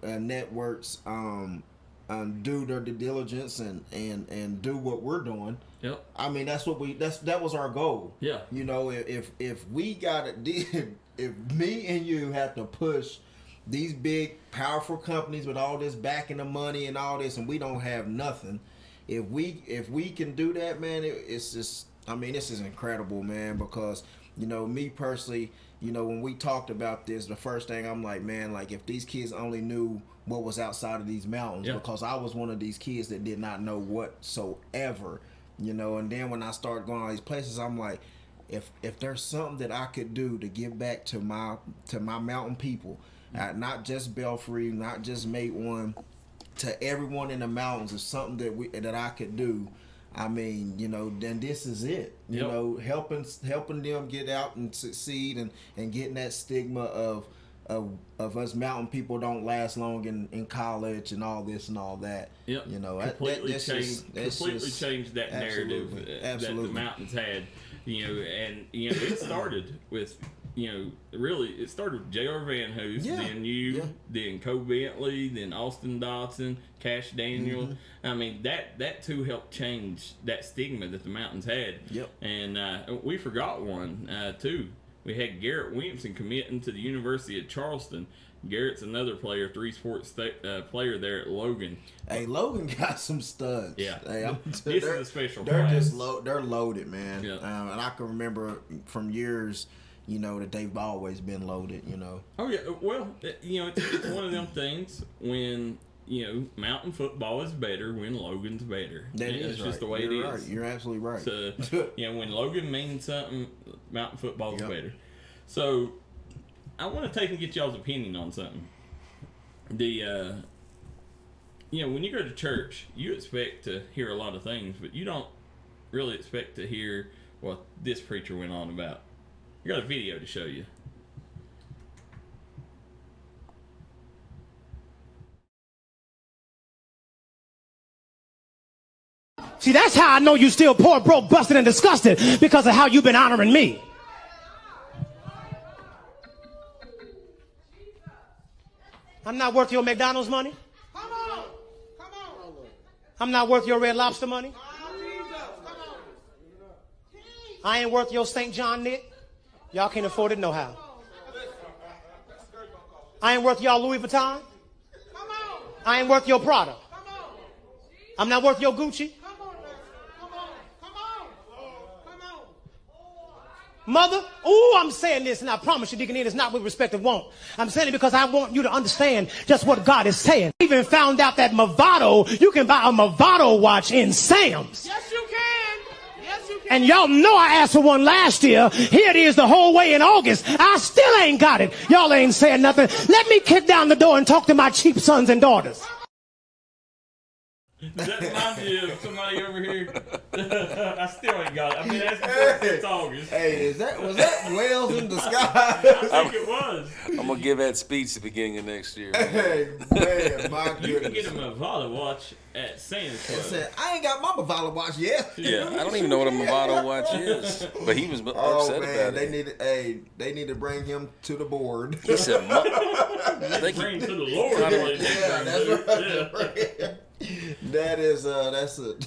networks do their due diligence and do what we're doing. Yep. I mean, that was our goal. Yeah. If we got it, if me and you have to push these big powerful companies with all this backing the money and all this, and we don't have nothing, if we can do that, man, it's just, I mean, this is incredible, man, because me personally, when we talked about this, the first thing I'm like, man, like if these kids only knew what was outside of these mountains, because I was one of these kids that did not know whatsoever, and then when I started going all these places, I'm like, if there's something that I could do to give back to my mountain people, not just Belfry, not just Mate One, to everyone in the mountains, is something that I could do. I mean, then this is it. Helping them get out and succeed, and getting that stigma of us mountain people don't last long in college and all this and all that. Yep. Completely changed that narrative that the mountains had. And it started with it started with J.R. Van Hoos, then you, then Cole Bentley, then Austin Dotson, Cash Daniel. Mm-hmm. I mean, that too helped change that stigma that the mountains had. Yep. And we forgot one too. We had Garrett Williamson committing to the University of Charleston. Garrett's another player, 3-sport player there at Logan. Hey, Logan got some studs. Yeah. Hey, this is a special They're class. they're loaded, man. Yeah. And I can remember from years, that they've always been loaded, Oh, yeah. Well, it's one of them things when mountain football is better when Logan's better. That's just the way You're it right. is. You're absolutely right. So, when Logan means something, mountain football is Yep. better. So, I want to take and get y'all's opinion on something. When you go to church, you expect to hear a lot of things, but you don't really expect to hear what this preacher went on about. I got a video to show you. See, that's how I know you still poor, broke, busted, and disgusted, because of how you've been honoring me. I'm not worth your McDonald's money. Come on. Come on. I'm not worth your Red Lobster money. I ain't worth your St. John knit. Y'all can't afford it no how. I ain't worth y'all Louis Vuitton. I ain't worth your Prada. I'm not worth your Gucci. Mother, I'm saying this, and I promise you, Deacon, it is not with respect of want. I'm saying it because I want you to understand just what God is saying. I even found out that Movado, you can buy a Movado watch in Sam's. Yes, you can. Yes, you can. And y'all know I asked for one last year. Here it is the whole way in August. I still ain't got it. Y'all ain't saying nothing. Let me kick down the door and talk to my cheap sons and daughters. Does that remind you of somebody over here? I still ain't got it. I've been asking since August. Hey, was that Wales in disguise? I think it was. I'm gonna give that speech at the beginning of next year. Hey, man, my goodness. You can get a Movado watch at Sam's Club. Said, I ain't got my Movado watch yet. Yeah, I don't even know what a Movado watch is, but he was upset about it. They need to bring him to the board. He said, bring him to the Lord. Yeah, that's right. Yeah. That is that's a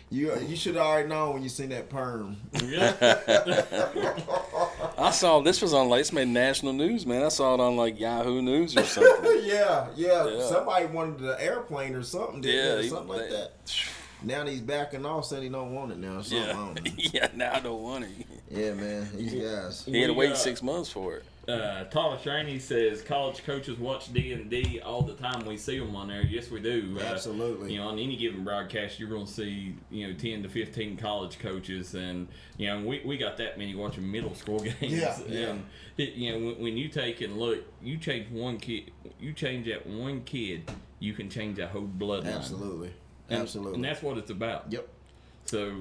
you should have already known when you seen that perm. Yeah. I saw this was on this made national news, man. I saw it on like Yahoo News or something. yeah. Somebody wanted the airplane or something. Something like that. Now he's backing off, said he don't want it now. So Yeah, now I don't want it. Yeah, man, these guys. He had to wait 6 months for it. Thomas Rainey says college coaches watch D&D all the time. We see them on there. Yes, we do. Absolutely. On any given broadcast, you're going to see 10 to 15 college coaches, and we got that many watching middle school games. Yeah. And when you take and look, you change one kid, you change that one kid, you can change that whole bloodline. Absolutely. And that's what it's about. Yep. So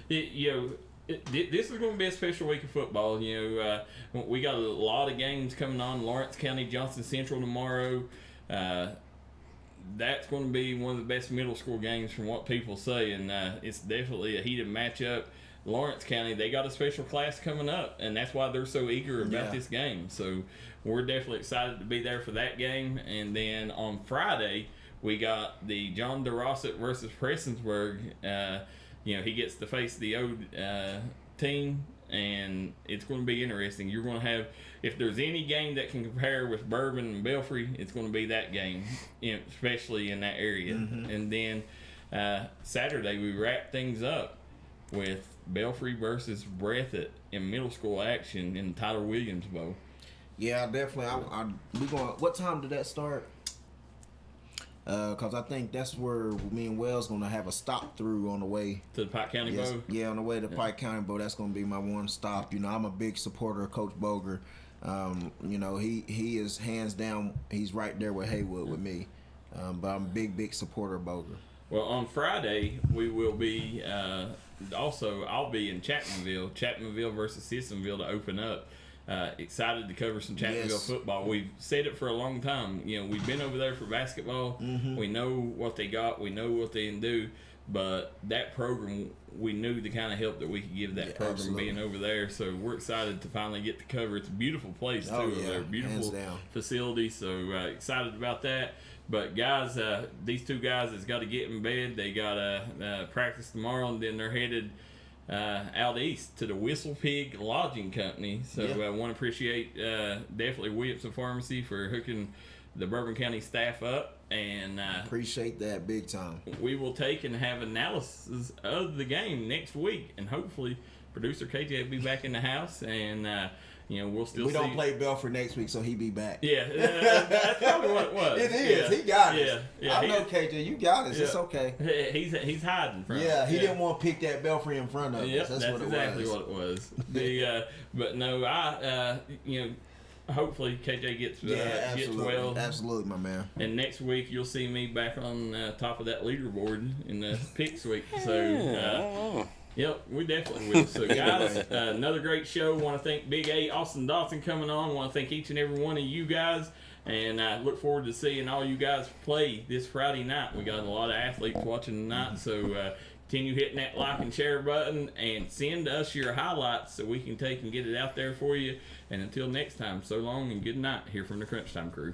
this is going to be a special week of football. We got a lot of games coming on. Lawrence County, Johnson Central tomorrow. That's going to be one of the best middle school games from what people say, and it's definitely a heated matchup. Lawrence County, they got a special class coming up, and that's why they're so eager about this game. So we're definitely excited to be there for that game. And then on Friday, we got the John DeRossett versus Prestonsburg. He gets to face the old team, and it's going to be interesting. You're going to have, if there's any game that can compare with Bourbon and Belfry, it's going to be that game, especially in that area. Mm-hmm. And then Saturday, we wrap things up with Belfry versus Breathitt in middle school action in Tyler Williams Bowl. Yeah, definitely. We going. What time did that start? Because I think that's where me and Wells going to have a stop through on the way to the Pike County Bowl. Yeah, on the way to Pike County Bowl. That's going to be my one stop. I'm a big supporter of Coach Boger. He is hands down. He's right there with Haywood with me. But I'm a big supporter of Boger. Well, on Friday we will be. I'll be in Chapmanville versus Sissonville to open up. Excited to cover some Chapmanville football. We've said it for a long time. We've been over there for basketball. Mm-hmm. We know what they got. We know what they can do. But that program, we knew the kind of help that we could give that program absolutely. Being over there. So we're excited to finally get to cover. It's a beautiful place, too. Over there. Beautiful facility. So excited about that. But, guys, these two guys has got to get in bed. They got to practice tomorrow, and then they're headed out east to the Whistle Pig Lodging Company. So I want to appreciate definitely Williamson Pharmacy for hooking the Bourbon County staff up. And appreciate that big time. We will take and have analysis of the game next week. And hopefully producer KJ will be back in the house. And, we'll still We see. don't play Belford next week, so he be back. Yeah, that's probably what it was. It is. Yeah. He got Yeah, us. yeah. I know, KJ. You got us. Yeah. It's okay. He's hiding from. Yeah, us. he didn't want to pick that Belfry in front of Yep, us. That's what exactly it was. what it was. But no, hopefully KJ gets well. Absolutely, my man. And next week you'll see me back on top of that leaderboard in the picks week. So. Yep, we definitely will. So, guys, another great show. Want to thank Big A, Austin Dawson, coming on. Want to thank each and every one of you guys. And I look forward to seeing all you guys play this Friday night. We got a lot of athletes watching tonight. So, continue hitting that like and share button and send us your highlights so we can take and get it out there for you. And until next time, so long and good night here from the Crunch Time crew.